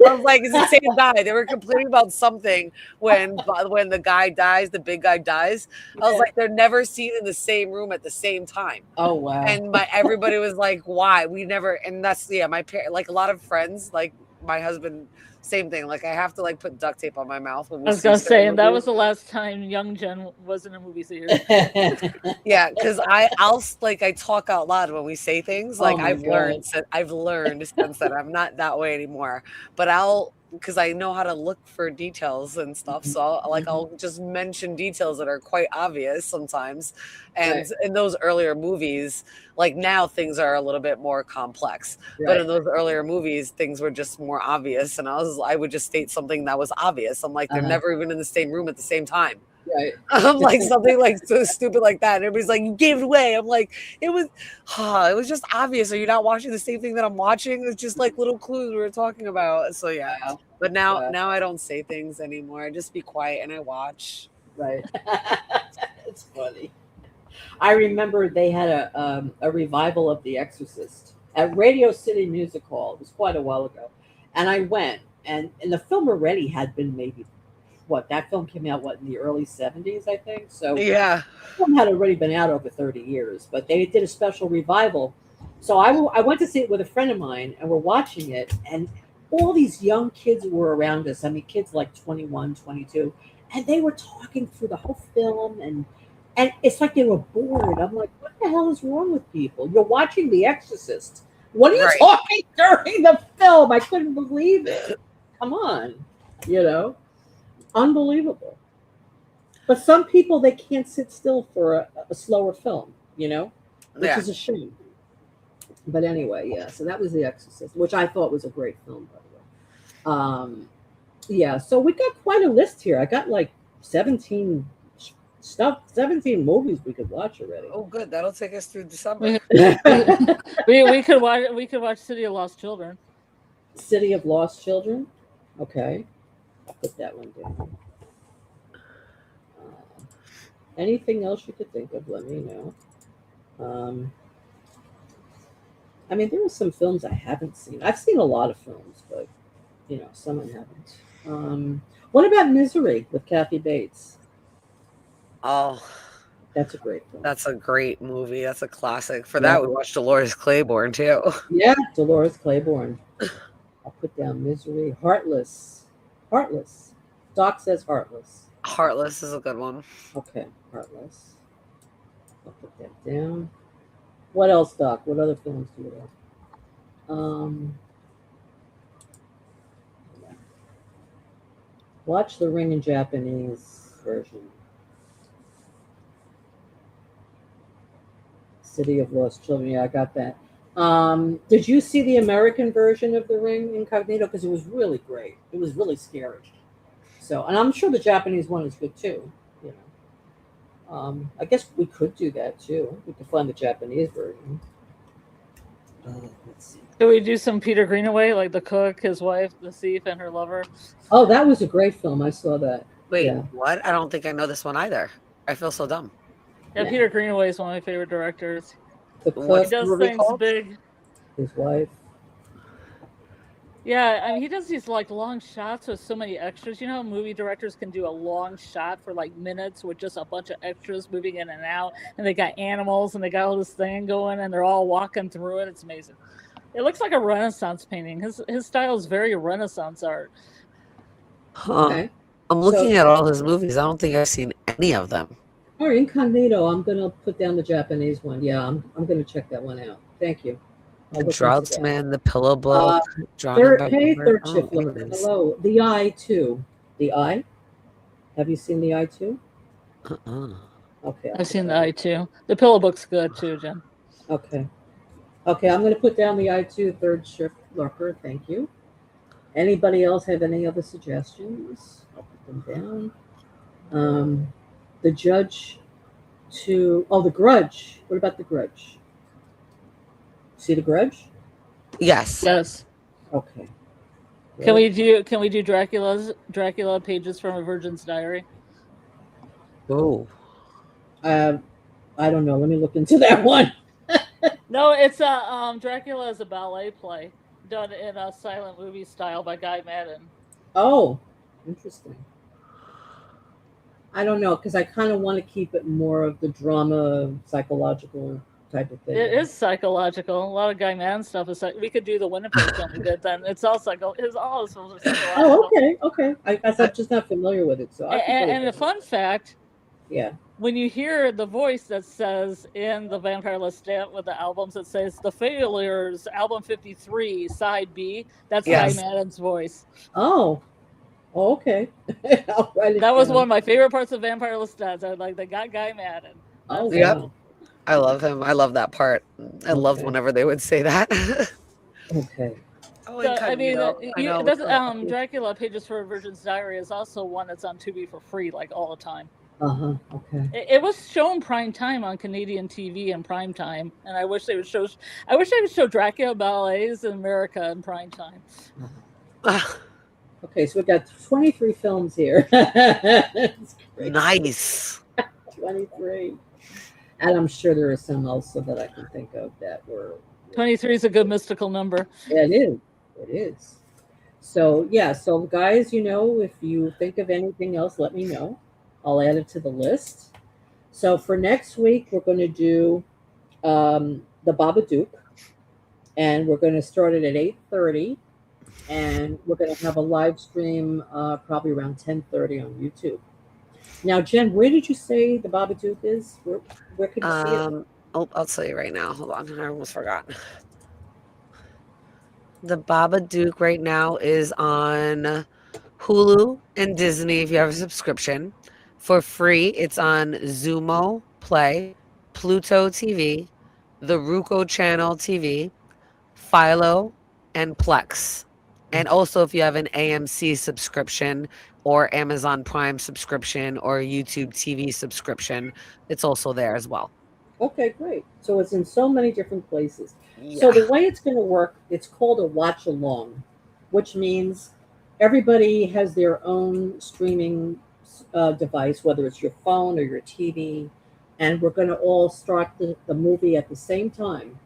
I was like, "It's the same guy." They were complaining about something when the guy dies, the big guy dies. I was like, "They're never seen in the same room at the same time." Oh wow! And everybody was like, "Why? We never." And that's my parents. Like a lot of friends. Like my husband, same thing. Like I have to like put duct tape on my mouth when we. I was gonna say, and that was the last time young Jen was in a movie theater. Yeah, because I talk out loud when we say things. Like I've learned since that I'm not that way anymore. But because I know how to look for details and stuff. So I'll just mention details that are quite obvious sometimes. And in those earlier movies, like now things are a little bit more complex. Right. But in those earlier movies, things were just more obvious. And I would just state something that was obvious. I'm like, they're never even in the same room at the same time. Right. I'm like something like so stupid like that. And everybody's like, you gave it away. I'm like, it was just obvious. Are you not watching the same thing that I'm watching? It's just like little clues we were talking about. So yeah. But now I don't say things anymore. I just be quiet and I watch. Right. It's funny. I remember they had a revival of The Exorcist at Radio City Music Hall. It was quite a while ago. And I went and the film already had been maybe that film came out in the early 70s, I think. So yeah, the film had already been out over 30 years, but they did a special revival. So I went to see it with a friend of mine, and we're watching it, and all these young kids were around us. I mean, kids like 21, 22, and they were talking through the whole film, and it's like they were bored. I'm like, what the hell is wrong with people? You're watching The Exorcist. What are you talking during the film? I couldn't believe it. Come on, unbelievable. But some people, they can't sit still for a slower film, which is a shame. But anyway, so that was The Exorcist, which I thought was a great film, by the way. So we got quite a list here. I got like 17 movies we could watch already. Oh, good. That'll take us through December. we could watch City of Lost Children. City of Lost Children? Okay. I'll put that one down. Anything else you could think of, let me know. I mean, there are some films I haven't seen. I've seen a lot of films, but, some I haven't. What about Misery with Kathy Bates? Oh. That's a great film. That's a great movie. That's a classic. For that, we watched Dolores Claiborne, too. Yeah, Dolores Claiborne. I'll put down Misery. Heartless. Doc says Heartless. Heartless is a good one. Okay, Heartless. I'll put that down. What else, Doc? What other films do you like? Watch The Ring in Japanese version. City of Lost Children. Yeah, I got that. Did you see the American version of The Ring Incognito? Because it was really great. It was really scary. So, and I'm sure the Japanese one is good too. You know, I guess we could do that too. We could find the Japanese version. Let's see. Could we do some Peter Greenaway, like the cook, his wife, the thief, and her lover? Oh, that was a great film. I saw that. Wait, Yeah. what? I don't think I know this one either. I feel so dumb. Yeah, Yeah. Peter Greenaway is one of my favorite directors. The What's cook, He does movie things called? big. his wife. Yeah, I mean, he does these like long shots with so many extras. You know how movie directors can do a long shot for like minutes with just a bunch of extras moving in and out, and they got animals and they got all this thing going, and they're all walking through it. It's amazing. It looks like a Renaissance painting. His style is very Renaissance art. Huh. Okay. I'm looking at all his movies. I don't think I've seen any of them. Or Incognito. I'm gonna put down the Japanese one. Yeah, I'm gonna check that one out. Thank you. I'll look into that. Draughtsman, The Pillow Book, Drawn Third, by hey, River. third Oh, shift there looker. it is. Hello. The Eye too. The Eye. Have you seen The Eye too? Uh-uh. Okay. I've seen the Eye too. The Pillow Book's good too, Jen. Okay. Okay, I'm gonna put down The Eye too. Third shift lurker. Thank you. Anybody else have any other suggestions? I'll put them down. The Judge to The Grudge. What about The Grudge? See The Grudge? Yes. Yes. Okay. Can we do Dracula pages from a Virgin's Diary? Oh. I don't know. Let me look into that one. No, it's a Dracula is a ballet play done in a silent movie style by Guy Madden. Oh, interesting. I don't know, because I kind of want to keep it more of the drama, psychological type of thing. It is psychological. A lot of Guy Madden stuff is. We could do the Winnipeg film we did then. It's all all his films are psychological. Oh, okay. I'm just not familiar with it, so. And a fun fact. Yeah. When you hear the voice that says in the Vampire Lestat with the albums, it says The Failures, album 53, side B. That's Yes. Guy Madden's voice. Oh, okay. I'll write it That was down. one of my favorite parts of Vampire Lestat. I like they got Guy Madden. Oh, Yep. wow. I love him. I love that part. I loved Okay. whenever they would say that. Okay. Oh, So, I mean, Incognito. Dracula Pages for a Virgin's Diary is also one that's on Tubi for free, like all the time. Okay. It was shown prime time on Canadian TV in prime time, and I wish they would show. I wish they would show Dracula ballets in America in prime time. Okay, so we've got 23 films here. It's great. Nice. 23. And I'm sure there are some also that I can think of that were. 23 is a good mystical number. Yeah, it is. It is. So, yeah. So, guys, if you think of anything else, let me know. I'll add it to the list. So, for next week, we're going to do the Babadook. And we're going to start it at 8:30. And we're going to have a live stream probably around 10:30 on YouTube. Now, Jen, where did you say the Babadook is? Where could you see it? I'll tell you right now. Hold on. I almost forgot. The Babadook right now is on Hulu and Disney if you have a subscription. For free, it's on Zumo Play, Pluto TV, the Ruko Channel TV, Philo, and Plex. And also if you have an AMC subscription or Amazon Prime subscription or YouTube TV subscription, it's also there as well. Okay, great. So it's in so many different places. Yeah. So the way it's going to work, it's called a watch along, which means everybody has their own streaming device, whether it's your phone or your TV, and we're going to all start the movie at the same time.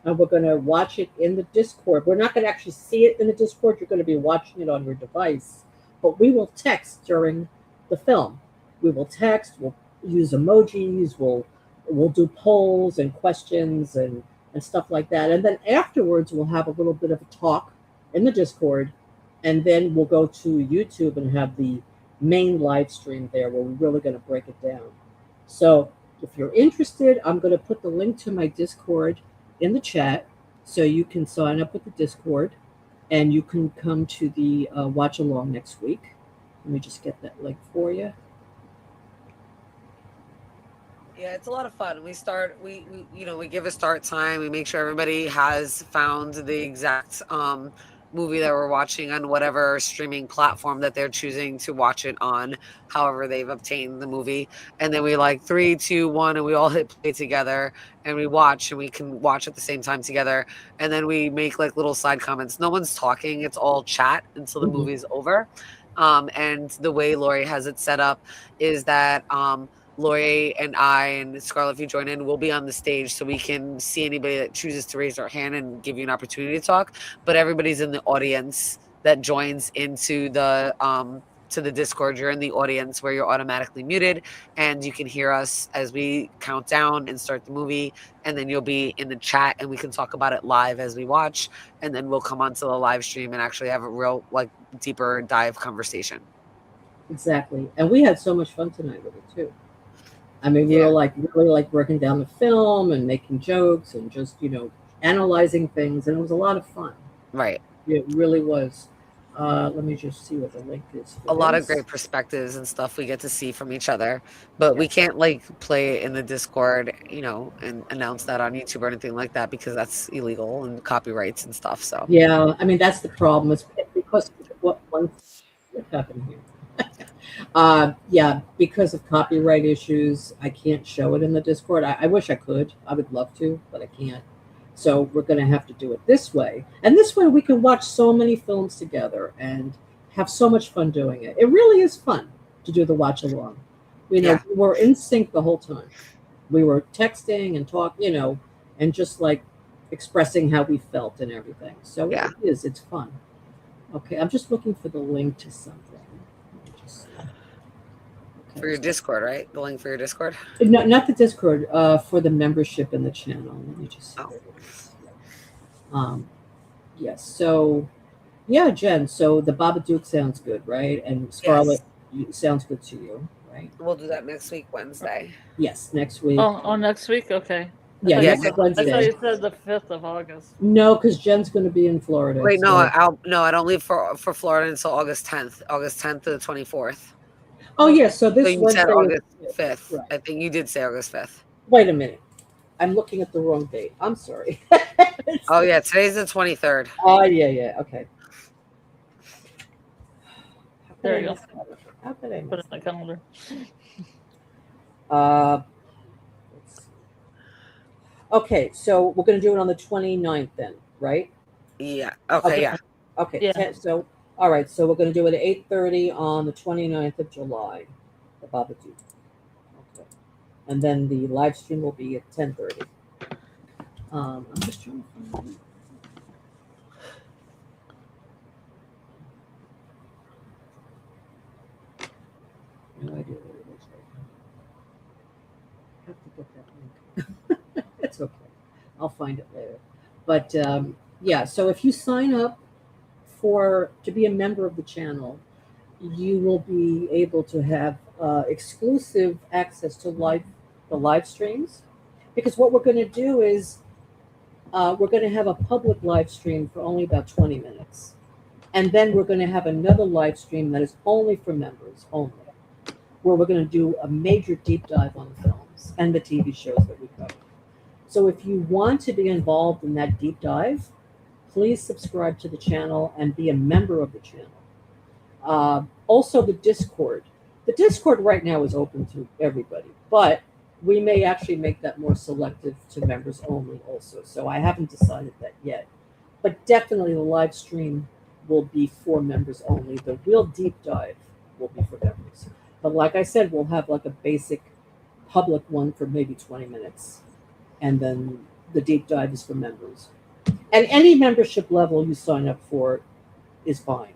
And we're going to watch it in the Discord. We're not going to actually see it in the Discord. You're going to be watching it on your device. But we will text during the film. We will text. We'll use emojis. We'll do polls and questions and stuff like that. And then afterwards, we'll have a little bit of a talk in the Discord. And then we'll go to YouTube and have the main live stream there where we're really going to break it down. So if you're interested, I'm going to put the link to my Discord in the chat, so you can sign up with the Discord, and you can come to the watch along next week. Let me just get that link for you. Yeah, it's a lot of fun. We give a start time. We make sure everybody has found the exact movie that we're watching on whatever streaming platform that they're choosing to watch it on, however they've obtained the movie. And then we 3, 2, 1, and we all hit play together and we watch, and we can watch at the same time together. And then we make little side comments. No one's talking. It's all chat until the movie's over. And the way Lori has it set up is that Lori and I and Scarlett, if you join in, we'll be on the stage so we can see anybody that chooses to raise their hand and give you an opportunity to talk. But everybody's in the audience that joins into the to the Discord. You're in the audience where you're automatically muted, and you can hear us as we count down and start the movie. And then you'll be in the chat, and we can talk about it live as we watch. And then we'll come onto the live stream and actually have a real deeper dive conversation. Exactly, and we had so much fun tonight with it too. I mean, we were really breaking down the film and making jokes and just, analyzing things. And it was a lot of fun. Right. It really was. Let me just see what the link is. A lot of great perspectives and stuff we get to see from each other. But we can't play it in the Discord, and announce that on YouTube or anything like that, because that's illegal and copyrights and stuff. So yeah, I mean, that's the problem. It's because what happened here. Because of copyright issues, I can't show it in the Discord. I wish I could. I would love to, but I can't. So we're going to have to do it this way. And this way we can watch so many films together and have so much fun doing it. It really is fun to do the watch along. We were in sync the whole time. We were texting and talking, and just expressing how we felt and everything. So it's fun. Okay, I'm just looking for the link to something. For your Discord, right? The link for your Discord? No, not the Discord. For the membership in the channel. Let me just. Yes. So, Jen. So the Babadook sounds good, right? And Scarlett sounds good to you, right? We'll do that next week, Wednesday. Yes, next week. Oh, next week. Okay. Next Wednesday. I thought you said the 5th of August. No, because Jen's going to be in Florida. Wait, no, I don't leave for Florida until August 10th. August 10th to the 24th. Oh, yeah. So this you Wednesday said August 5th. Right. I think you did say August 5th. Wait a minute. I'm looking at the wrong date. I'm sorry. Oh, yeah. Today's the 23rd. Oh, yeah. Okay. There you go. How could I put it in the calendar? Okay, so we're going to do it on the 29th then, right? Yeah. Okay, yeah. Okay, yeah. So, all right, so we're going to do it at 8:30 on the 29th of July, the Babadook. Okay. And then the live stream will be at 10:30. I'm just trying to find it. No idea where it is right now. I have to get that link. It's okay. I'll find it later. But so if you sign up to be a member of the channel, you will be able to have exclusive access to the live streams. Because what we're going to do is we're going to have a public live stream for only about 20 minutes. And then we're going to have another live stream that is only for members only, where we're going to do a major deep dive on the films and the TV shows that we cover. So if you want to be involved in that deep dive, please subscribe to the channel and be a member of the channel. Also, the Discord. The Discord right now is open to everybody, but we may actually make that more selective to members only also. So I haven't decided that yet. But definitely the live stream will be for members only. The real deep dive will be for members. But like I said, we'll have a basic public one for maybe 20 minutes. And then the deep dive is for members. And any membership level you sign up for is fine.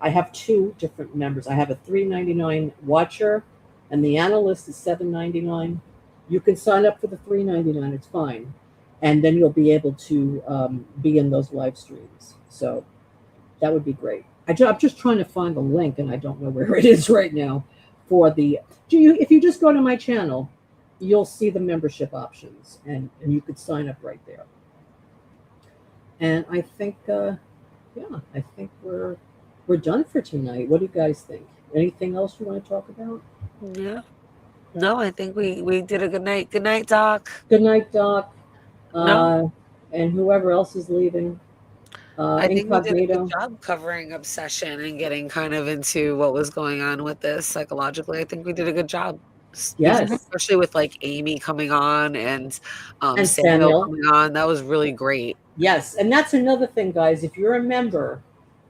I have 2 different members. I have a $3.99 watcher, and the analyst is $7.99. You can sign up for the $3.99. It's fine. And then you'll be able to be in those live streams. So that would be great. I'm just trying to find the link, and I don't know where it is right now. If you just go to my channel, you'll see the membership options, and you could sign up right there. And I think, I think we're done for tonight. What do you guys think? Anything else you want to talk about? Yeah. No, I think we did a good night. Good night, Doc. Good night, Doc. No. And whoever else is leaving. I think we did a Incognito. good job covering obsession and getting kind of into what was going on with this psychologically. I think we did a good job. Yes. Especially with like Amy coming on and And Samuel Samuel. coming on. That was really great. Yes, and that's another thing, guys. If you're a member,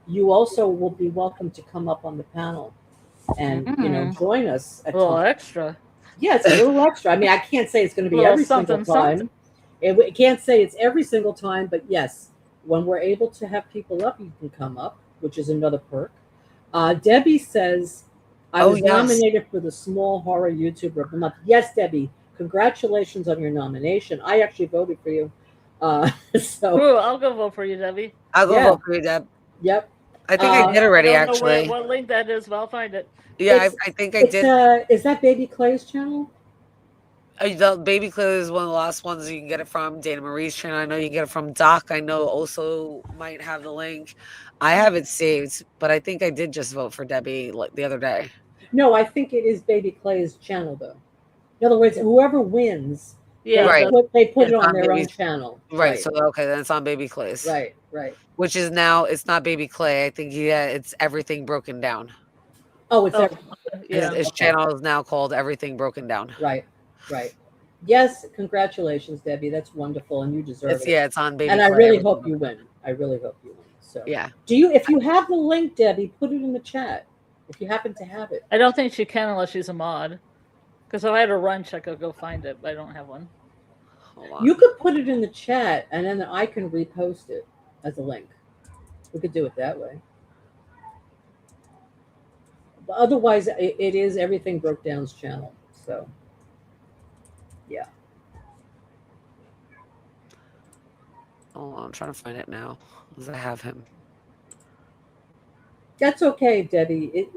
you also will be welcome to come up on the panel and join us. A little extra. Yeah, it's a little extra. I mean, I can't say it's going to be Little every single something, time. something. It can't say it's every single time, but yes, when we're able to have people up, you can come up, which is another perk. Debbie says, I was nominated for the Small Horror YouTuber of the Month. Yes, Debbie, congratulations on your nomination. I actually voted for you. Ooh, I'll go vote for you, Debbie. I'll go vote for you, Deb. Yep. I think I did already, I don't actually. know what link that is, but I'll find it. Yeah, I think I did. Is that Baby Clay's channel? The Baby Clay is one of the last ones you can get it from. Dana Marie's channel. I know you can get it from Doc. I know also might have the link. I have it saved, but I think I did just vote for Debbie the other day. No, I think it is Baby Clay's channel, though. In other words, whoever wins, yeah, right. they put it on their own channel. Right. So okay, then it's on Baby Clay's. Right. Which is now it's not Baby Clay. I think it's Everything Broken Down. Oh, it's his channel is now called Everything Broken Down. Right. Yes, congratulations, Debbie. That's wonderful, and you deserve it. Yeah, it's on Baby and Clay. I really hope you win. So yeah. If you have the link, Debbie, put it in the chat if you happen to have it. I don't think she can unless she's a mod. Because if I had a run check, I'll go find it, but I don't have one. Hold on. You could put it in the chat, and then I can repost it as a link. We could do it that way. But otherwise, it is Everything Broke Down's channel. So, yeah. Oh, I'm trying to find it now because I have him. That's okay, Debbie.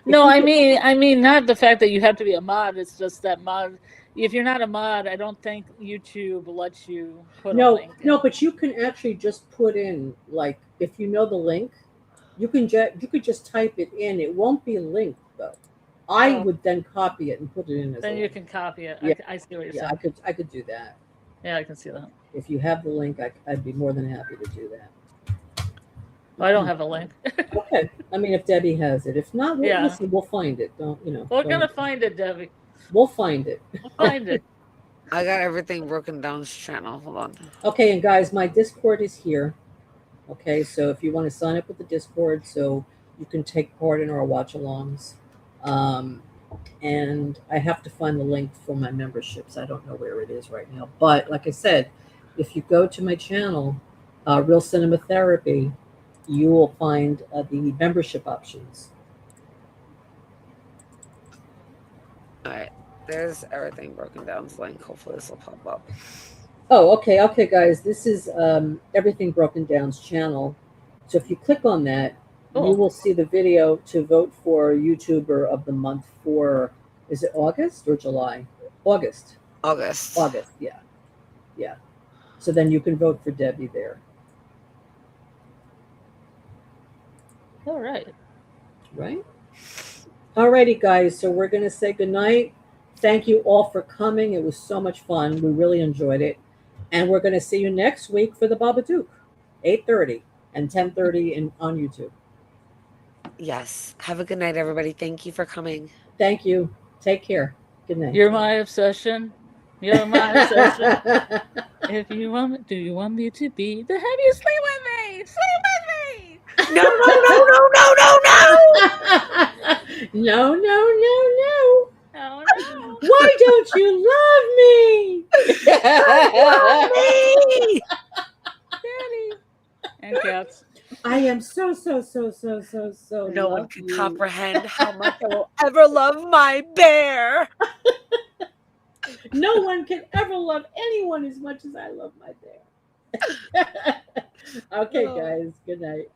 No, I mean not the fact that you have to be a mod. It's just that mod. If you're not a mod, I don't think YouTube lets you put a link. No, but you can actually just put in, like, if you know the link, you could just type it in. It won't be linked though. I would then copy it and put it in as. Then a you link. can copy it. Yeah. I see what you're Yeah, saying. I could do that. Yeah, I can see that. If you have the link, I'd be more than happy to do that. Well, I don't have a link. Okay. I mean, if Debbie has it. If not, listen, we'll find it. We're gonna find it, Debbie. We'll find it. We'll find it. I got Everything Broken Down's channel. Hold on. Okay, and guys, my Discord is here. Okay, so if you want to sign up with the Discord, so you can take part in our watch-alongs. And I have to find the link for my memberships. I don't know where it is right now. But like I said, if you go to my channel, Real Cinema Therapy, you will find the membership options. All right. There's Everything Broken Down's link. Hopefully this will pop up. Oh, okay. Okay, guys. This is Everything Broken Down's channel. So if you click on that, you will see the video to vote for YouTuber of the month for, is it August or July? August, yeah. So then you can vote for Debbie there. All right. Right? All righty, guys. So we're going to say goodnight. Thank you all for coming. It was so much fun. We really enjoyed it. And we're going to see you next week for the Babadook, 8:30 and 10:30 on YouTube. Yes. Have a good night, everybody. Thank you for coming. Thank you. Take care. Good night. You're my obsession. You're my obsession. If you want, do you want me to be the have you sleep with me? Sleep with me. No. No. Oh no. Why don't you love me? Love me. Daddy. And cats. I am so No one can comprehend how much I will ever love my bear. No one can ever love anyone as much as I love my bear. Okay, guys. Good night.